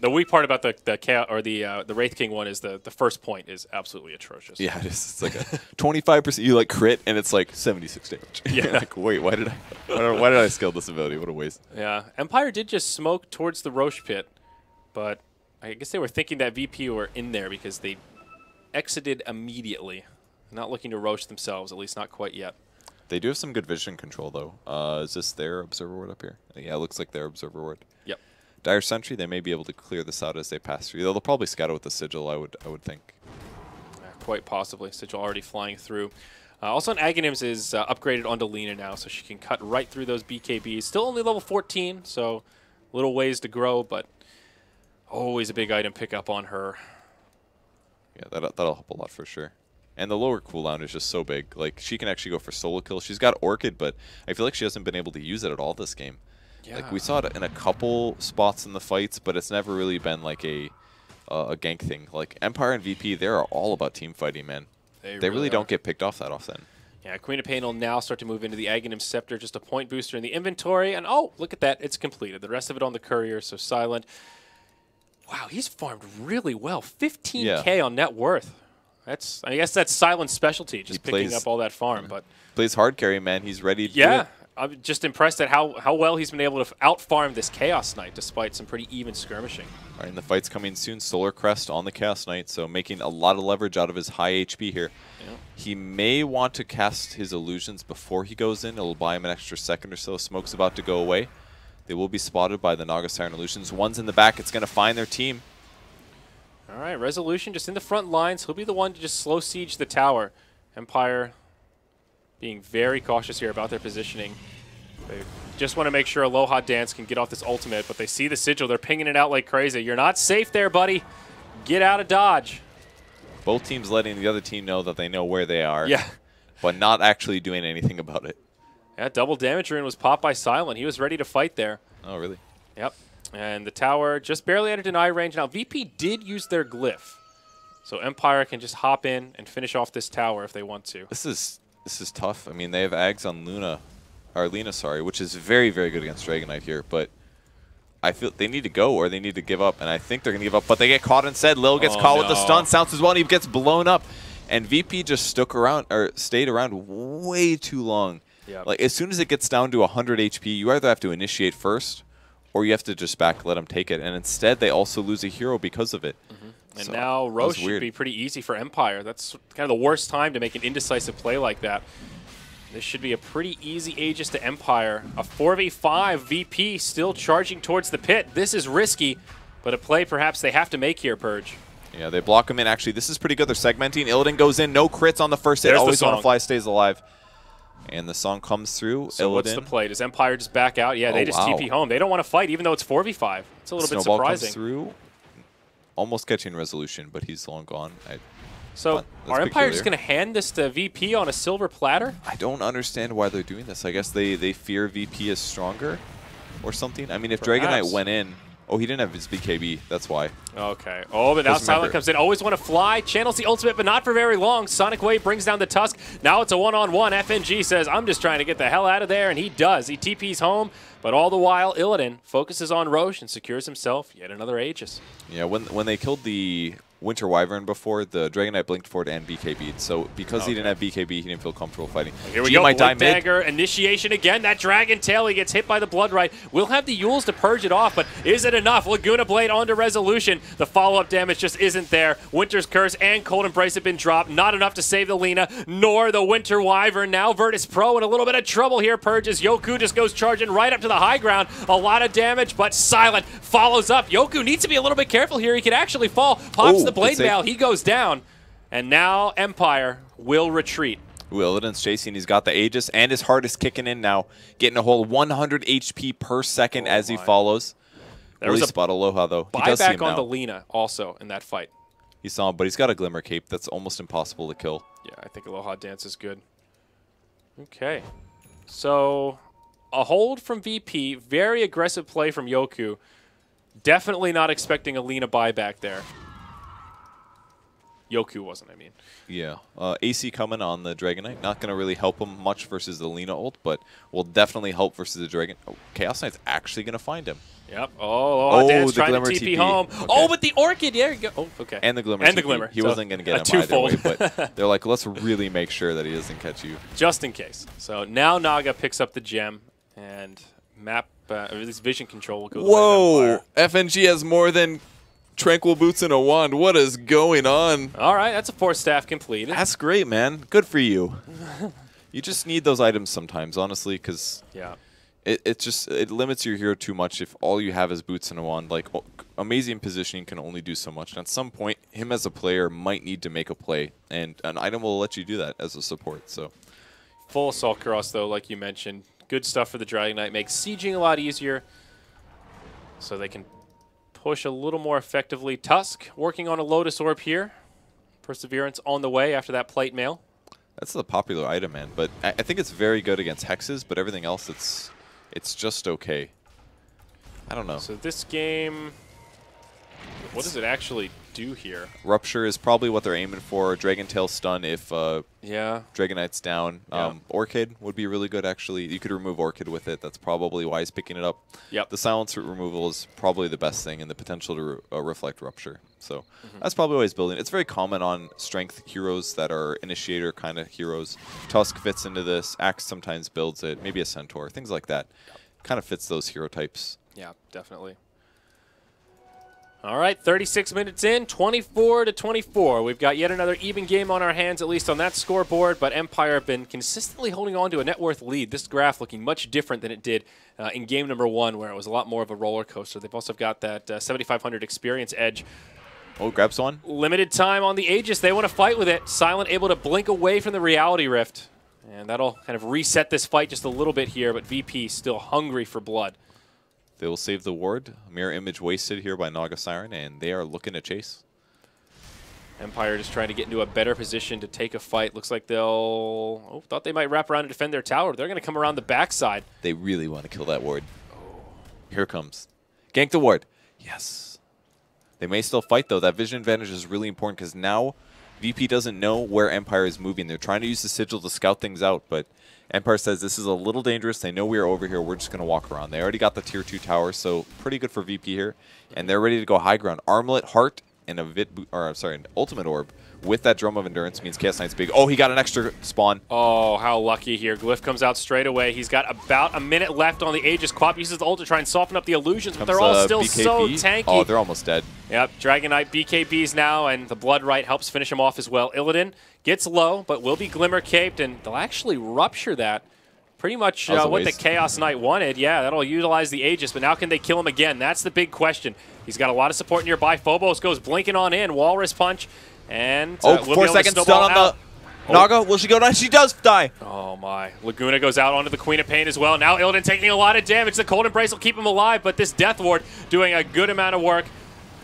The weak part about the Wraith King one is the first point is absolutely atrocious. Yeah, it's like a 25%. You like crit, and it's like 76 damage. Yeah. Like, wait, why did I scale this ability? What a waste. Yeah, Empire did just smoke towards the Roche pit, but I guess they were thinking that VP were in there because they exited immediately, not looking to Roche themselves, at least not quite yet. They do have some good vision control, though. Is this their Observer Ward up here? Yeah, it looks like their Observer Ward. Yep. Dire Sentry, they may be able to clear this out as they pass through. They'll probably scatter with the Sigil, I would think. Quite possibly. Sigil already flying through. Also, Aghanims is upgraded onto Lena now, so she can cut right through those BKBs. Still only level 14, so little ways to grow, but always a big item pickup on her. Yeah, that'll help a lot for sure. And the lower cooldown is just so big. Like, she can actually go for solo kill. She's got Orchid, but I feel like she hasn't been able to use it at all this game. Yeah. Like, we saw it in a couple spots in the fights, but it's never really been like a a gank thing. Like Empire and VP, they're all about team fighting, man. They really don't get picked off that often. Yeah, Queen of Pain will now start to move into the Aghanim Scepter, just a point booster in the inventory. And oh, look at that, it's completed. The rest of it on the Courier, so silent. Wow, he's farmed really well. 15K on net worth. I guess that's Silent's specialty, just picking up all that farm. But plays hard carry, man. He's ready to do it. I'm just impressed at how well he's been able to out-farm this Chaos Knight, despite some pretty even skirmishing. All right, and the fight's coming soon. Solar Crest on the Chaos Knight, so making a lot of leverage out of his high HP here. Yeah. He may want to cast his illusions before he goes in. It'll buy him an extra second or so. Smoke's about to go away. They will be spotted by the Naga Siren illusions. One's in the back. It's going to find their team. All right, Resolution just in the front lines. He'll be the one to just slow siege the tower. Empire being very cautious here about their positioning. They just want to make sure Aloha Dance can get off this ultimate, but they see the sigil. They're pinging it out like crazy. You're not safe there, buddy. Get out of dodge. Both teams letting the other team know that they know where they are. Yeah. But not actually doing anything about it. Yeah, double damage rune was popped by Silent. He was ready to fight there. Oh, really? Yep. And the tower just barely out of deny range. Now, VP did use their glyph. So Empire can just hop in and finish off this tower if they want to. This is tough. I mean, they have Ags on Lena, sorry, which is very, very good against Dragon Knight here. But I feel they need to go or they need to give up. And I think they're going to give up. But they get caught instead. Lil gets caught with the stun. Sounds as well, and he gets blown up. And VP just stayed around way too long. Yep. Like, as soon as it gets down to 100 HP, you either have to initiate first or you have to just let them take it. And instead, they also lose a hero because of it. And so now Roche should be pretty easy for Empire. That's kind of the worst time to make an indecisive play like that. This should be a pretty easy Aegis to Empire. A 4v5, VP still charging towards the pit. This is risky, but a play perhaps they have to make here, Purge. Yeah, they block him in. Actually, this is pretty good. They're segmenting. Illidan goes in. No crits on the first hit. Always on a fly, stays alive. And the song comes through. So what's the play? Does Empire just back out? Yeah, they just TP home. They don't want to fight, even though it's 4v5. It's a little bit surprising. Comes through. Almost catching Resolution, but he's long gone. So are Empire just going to hand this to VP on a silver platter? I don't understand why they're doing this. I guess they fear VP is stronger or something. I mean, if Dragon Knight went in... Oh, he didn't have his BKB. That's why. Okay. Oh, but now Silent comes in. Always want to fly. Channels the ultimate, but not for very long. Sonic Wave brings down the Tusk. Now it's a one-on-one. FNG says, I'm just trying to get the hell out of there, and he does. He TP's home, but all the while, Illidan focuses on Roche and secures himself yet another Aegis. Yeah, when they killed the Winter Wyvern before, the Dragon Knight blinked forward and BKB'd. So because he didn't have BKB, he didn't feel comfortable fighting. Here we go. Might die dagger, initiation again. That Dragon Tail, he gets hit by the Bloodright. We'll have the Yules to purge it off, but is it enough? Laguna Blade onto Resolution. The follow-up damage just isn't there. Winter's Curse and Cold Embrace have been dropped. Not enough to save the Lina, nor the Winter Wyvern. Now Virtus Pro in a little bit of trouble here, Purges. Yoku just goes charging right up to the high ground. A lot of damage, but Silent follows up. Yoku needs to be a little bit careful here. He could actually fall. Pops the Blade Mail. He goes down, and now Empire will retreat. Illidan's chasing. He's got the Aegis, and his heart is kicking in now, getting a whole 100 HP per second as he follows. There was a spot Aloha, though. He does see him on the Lina also in that fight. He saw him, but he's got a Glimmer Cape that's almost impossible to kill. Yeah, I think Aloha Dance is good. Okay. So, a hold from VP. Very aggressive play from Yoku. Definitely not expecting a Lina buyback there. Yoku wasn't, I mean. Yeah. AC coming on the Dragon Knight. Not going to really help him much versus the Lina ult, but will definitely help versus the Dragon. Oh, Chaos Knight's actually going to find him. Yep. Oh, Dan's trying to TP home. Okay. Oh, but the Orchid. There you go. Oh, okay. And the Glimmer. And the Glimmer. He wasn't going to get him either way, but they're like, let's really make sure that he doesn't catch you. Just in case. So now Naga picks up the gem, and map, at least vision control will go. Whoa! FNG has more than Tranquil Boots and a Wand. What is going on? All right, that's a 4 staff completed. That's great, man. Good for you. You just need those items sometimes, honestly, because it limits your hero too much if all you have is Boots and a Wand. Like, amazing positioning can only do so much. And at some point, him as a player might need to make a play, and an item will let you do that as a support. So, full Assault Cross, though, like you mentioned. Good stuff for the Dragon Knight. Makes sieging a lot easier, so they can push a little more effectively. Tusk working on a Lotus Orb here. Perseverance on the way after that plate mail. That's the popular item, man. But I think it's very good against hexes, but everything else, it's just okay. I don't know. So this game, what does it actually do here. Rupture is probably what they're aiming for. Dragon Tail stun if Yeah. Dragon Knight's down. Yeah. Orchid would be really good, actually. You could remove Orchid with it. That's probably why he's picking it up. Yep. The silence removal is probably the best thing, and the potential to reflect Rupture. So that's probably why he's building. It's very common on strength heroes that are initiator kind of heroes. Tusk fits into this. Axe sometimes builds it. Maybe a Centaur. Things like that. Kind of fits those hero types. Yeah, definitely. All right, 36 minutes in, 24-24. We've got yet another even game on our hands, at least on that scoreboard, but Empire have been consistently holding on to a net worth lead. This graph looking much different than it did in game number 1, where it was a lot more of a roller coaster. They've also got that 7,500 experience edge. Oh, grabs one. Limited time on the Aegis. They want to fight with it. Silent able to blink away from the reality rift. And that'll kind of reset this fight just a little bit here, but VP still hungry for blood. They will save the ward. Mirror image wasted here by Naga Siren, and they are looking to chase. Empire just trying to get into a better position to take a fight. Looks like they'll... Oh, thought they might wrap around and defend their tower. They're going to come around the backside. They really want to kill that ward. Oh. Here it comes. Gank the ward. Yes. They may still fight, though. That vision advantage is really important because now VP doesn't know where Empire is moving. They're trying to use the sigil to scout things out, but Empire says this is a little dangerous. They know we are over here. We're just going to walk around. They already got the tier 2 tower, so pretty good for VP here. And they're ready to go high ground. Armlet, Heart, and an Ultimate Orb with that Drum of Endurance means Chaos Knight's big. Oh, he got an extra spawn. Oh, how lucky here. Glyph comes out straight away. He's got about a minute left on the Aegis. Quap uses the ult to try and soften up the illusions, but they're all still BKB. so tanky. Oh, they're almost dead. Yep, Dragon Knight BKBs now, and the Blood Right helps finish him off as well. Illidan gets low, but will be Glimmer caped, and they'll actually rupture that. Pretty much what the Chaos Knight wanted. Yeah, that'll utilize the Aegis, but now can they kill him again? That's the big question. He's got a lot of support nearby. Phobos goes blinking on in. Walrus Punch. And we'll 4 seconds stun on the Naga. Will she go down? She does die. Oh, my. Laguna goes out onto the Queen of Pain as well. Now Illidan taking a lot of damage. The Cold Embrace will keep him alive, but this Death Ward doing a good amount of work.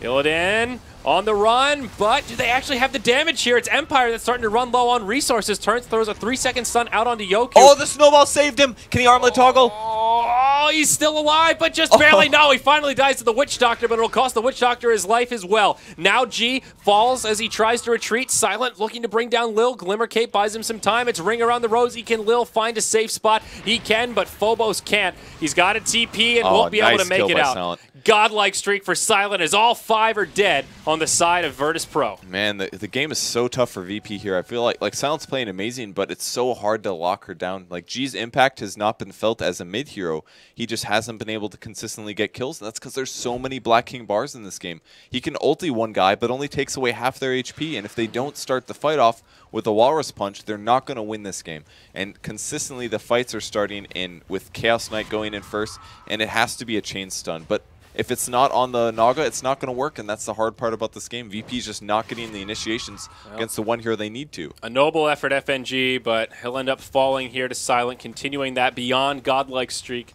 Illidan on the run, but do they actually have the damage here? It's Empire that's starting to run low on resources. Throws a 3-second stun out onto Yoku. Oh, the snowball saved him. Can he armlet toggle? Oh, he's still alive, but just barely. No, he finally dies to the Witch Doctor, but it'll cost the Witch Doctor his life as well. Now G falls as he tries to retreat. Silent looking to bring down Lil. Glimmer Cape buys him some time. It's Ring Around the Rosy. Can Lil find a safe spot? He can, but Phobos can't. He's got a TP and won't be able to make it out. Silent. Godlike streak for Silent as all 5 are dead on the side of Virtus Pro. Man, the game is so tough for VP here. I feel like Silent's playing amazing, but it's so hard to lock her down. Like, G's impact has not been felt as a mid hero. He just hasn't been able to consistently get kills, and that's because there's so many Black King bars in this game. He can ulti one guy, but only takes away half their HP, and if they don't start the fight off with a Walrus Punch, they're not going to win this game. And consistently, the fights are starting in with Chaos Knight going in first, and it has to be a chain stun. But if it's not on the Naga, it's not going to work, and that's the hard part about this game. VP's just not getting the initiations against the one hero they need to. A noble effort, FNG, but he'll end up falling here to Silent, continuing that beyond godlike streak,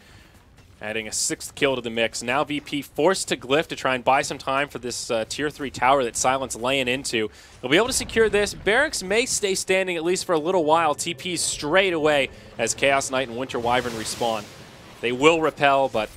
adding a 6th kill to the mix. Now VP forced to Glyph to try and buy some time for this tier 3 tower that Silent's laying into. He'll be able to secure this. Barracks may stay standing at least for a little while. TP's straight away as Chaos Knight and Winter Wyvern respawn. They will repel, but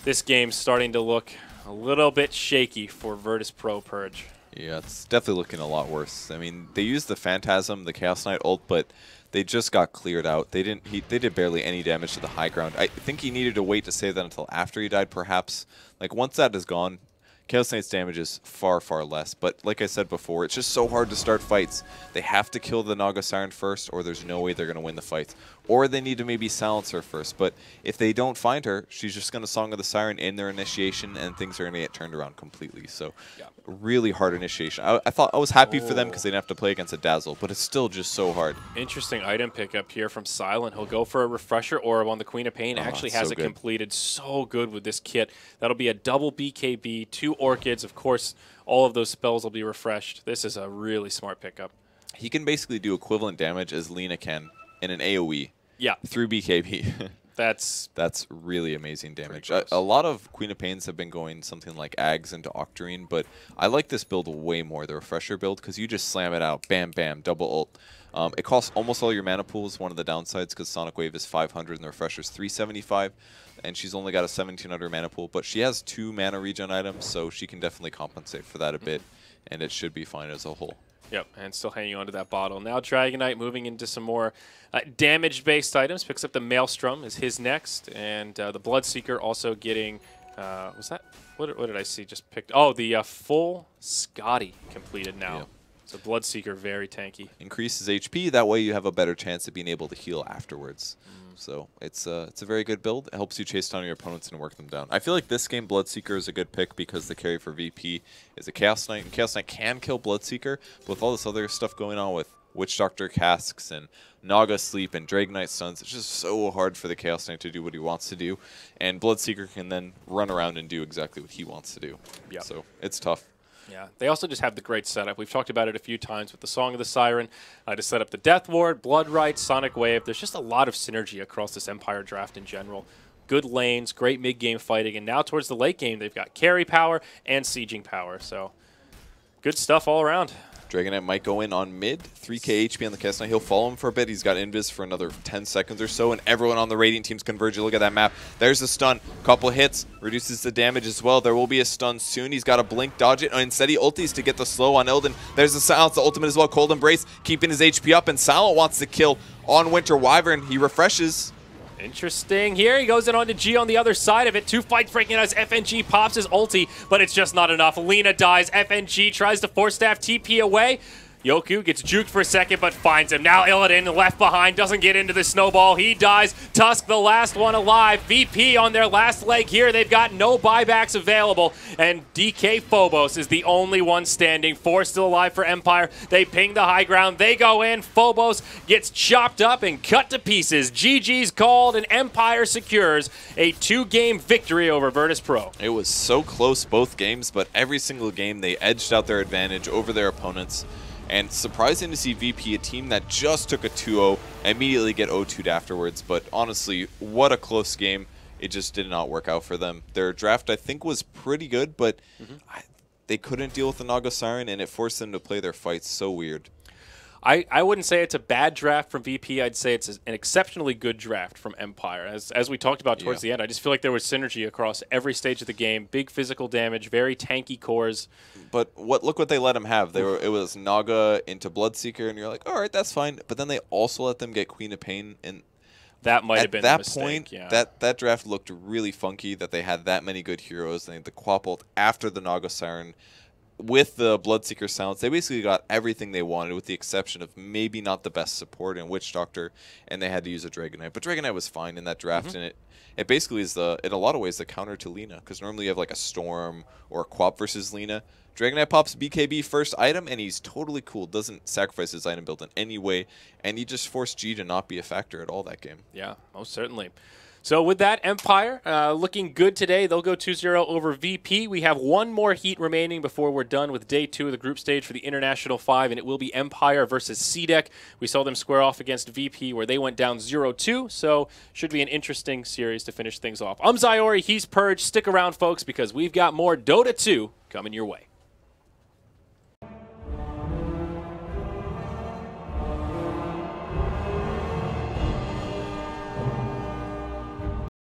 this game's starting to look a little bit shaky for Virtus Pro Purge. Yeah, it's definitely looking a lot worse. I mean, they used the Phantasm, the Chaos Knight ult, but they just got cleared out. They did barely any damage to the high ground. I think he needed to wait to save that until after he died, perhaps. Like, once that is gone, Chaos Knight's damage is far, far less. But like I said before, it's just so hard to start fights. They have to kill the Naga Siren first, or there's no way they're going to win the fights. Or they need to maybe silence her first. But if they don't find her, she's just going to Song of the Siren in their initiation, and things are going to get turned around completely. So really hard initiation. I was happy for them because they didn't have to play against a Dazzle, but it's still just so hard. Interesting item pickup here from Silent. He'll go for a Refresher Orb on the Queen of Pain. Actually has it completed. So good with this kit. That'll be a double BKB, 2 Orchids. Of course, all of those spells will be refreshed. This is a really smart pickup. He can basically do equivalent damage as Lina can in an AoE. Yeah. Through BKB. That's really amazing damage. A lot of Queen of Pains have been going something like Ags into Octarine, but I like this build way more, the Refresher build, because you just slam it out, bam, bam, double ult. It costs almost all your mana pools, one of the downsides, because Sonic Wave is 500 and the Refresher's 375, and she's only got a 1700 mana pool, but she has 2 mana regen items, so she can definitely compensate for that a bit. and it should be fine as a whole. Yep, and still hanging on to that bottle. Now Dragonite moving into some more damage-based items. Picks up the Maelstrom is his next, and the Bloodseeker also getting, was that, what did I see just picked? Oh, the full Scotty completed now. Yep. So Bloodseeker, very tanky. Increases HP, that way you have a better chance of being able to heal afterwards. So it's a very good build. It helps you chase down your opponents and work them down. I feel like this game Bloodseeker is a good pick because the carry for VP is a Chaos Knight, and Chaos Knight can kill Bloodseeker, but with all this other stuff going on with Witch Doctor casks and Naga Sleep and Dragonite stuns, it's just so hard for the Chaos Knight to do what he wants to do, and Bloodseeker can then run around and do exactly what he wants to do. Yep. So it's tough. Yeah, they also just have the great setup. We've talked about it a few times with the Song of the Siren to set up the Death Ward, Blood Rite, Sonic Wave. There's just a lot of synergy across this Empire draft in general. Good lanes, great mid-game fighting, and now towards the late game, they've got carry power and sieging power. So good stuff all around. Dragonite might go in on mid, 3k HP on the Chaos Knight. He'll follow him for a bit. He's got Invis for another 10 seconds or so, and everyone on the Radiant team's converging. Look at that map. There's a stun. Couple hits. Reduces the damage as well. There will be a stun soon. He's got a blink, dodge it, and instead he ultis to get the slow on Illidan. There's the Silence, the ultimate as well. Cold Embrace, keeping his HP up, and Silent wants to kill on Winter Wyvern. He refreshes. Interesting here. He goes in onto G on the other side of it. 2 fights breaking out as FNG pops his ulti, but it's just not enough. Lina dies. FNG tries to Force Staff TP away. Yoku gets juked for a second, but finds him. Now Illidan left behind, doesn't get into the snowball. He dies. Tusk, the last one alive. VP on their last leg here. They've got no buybacks available, and DK Phobos is the only one standing. 4 still alive for Empire. They ping the high ground. They go in. Phobos gets chopped up and cut to pieces. GG's called, and Empire secures a 2-game victory over Virtus Pro. It was so close both games, but every single game they edged out their advantage over their opponents. And surprising to see VP, a team that just took a 2-0, immediately get 0-2'd afterwards. But honestly, what a close game. It just did not work out for them. Their draft, I think, was pretty good, but they couldn't deal with the Naga Siren, and it forced them to play their fights so weird. I wouldn't say it's a bad draft from VP. I'd say it's an exceptionally good draft from Empire. As we talked about towards the end, I just feel like there was synergy across every stage of the game. Big physical damage, very tanky cores. But look what they let them have. It was Naga into Bloodseeker, and you're like, all right, that's fine. But then they also let them get Queen of Pain, and that might have been that the mistake, point. yeah. That draft looked really funky. That they had that many good heroes. They had the Quapult after the Naga Siren. With the Bloodseeker Silence, they basically got everything they wanted, with the exception of maybe not the best support in Witch Doctor, and they had to use a Dragonite. But Dragonite was fine in that draft, and it basically is in a lot of ways the counter to Lina, because normally you have like a Storm or a Quap versus Lina. Dragonite pops BKB first item, and he's totally cool. Doesn't sacrifice his item build in any way, and he just forced G to not be a factor at all that game. Yeah, most certainly. So with that, Empire looking good today. They'll go 2-0 over VP. We have one more heat remaining before we're done with day 2 of the group stage for the International 5, and it will be Empire versus CDEC. We saw them square off against VP where they went down 0-2, so should be an interesting series to finish things off. I'm Zyori, he's Purge. Stick around, folks, because we've got more Dota 2 coming your way.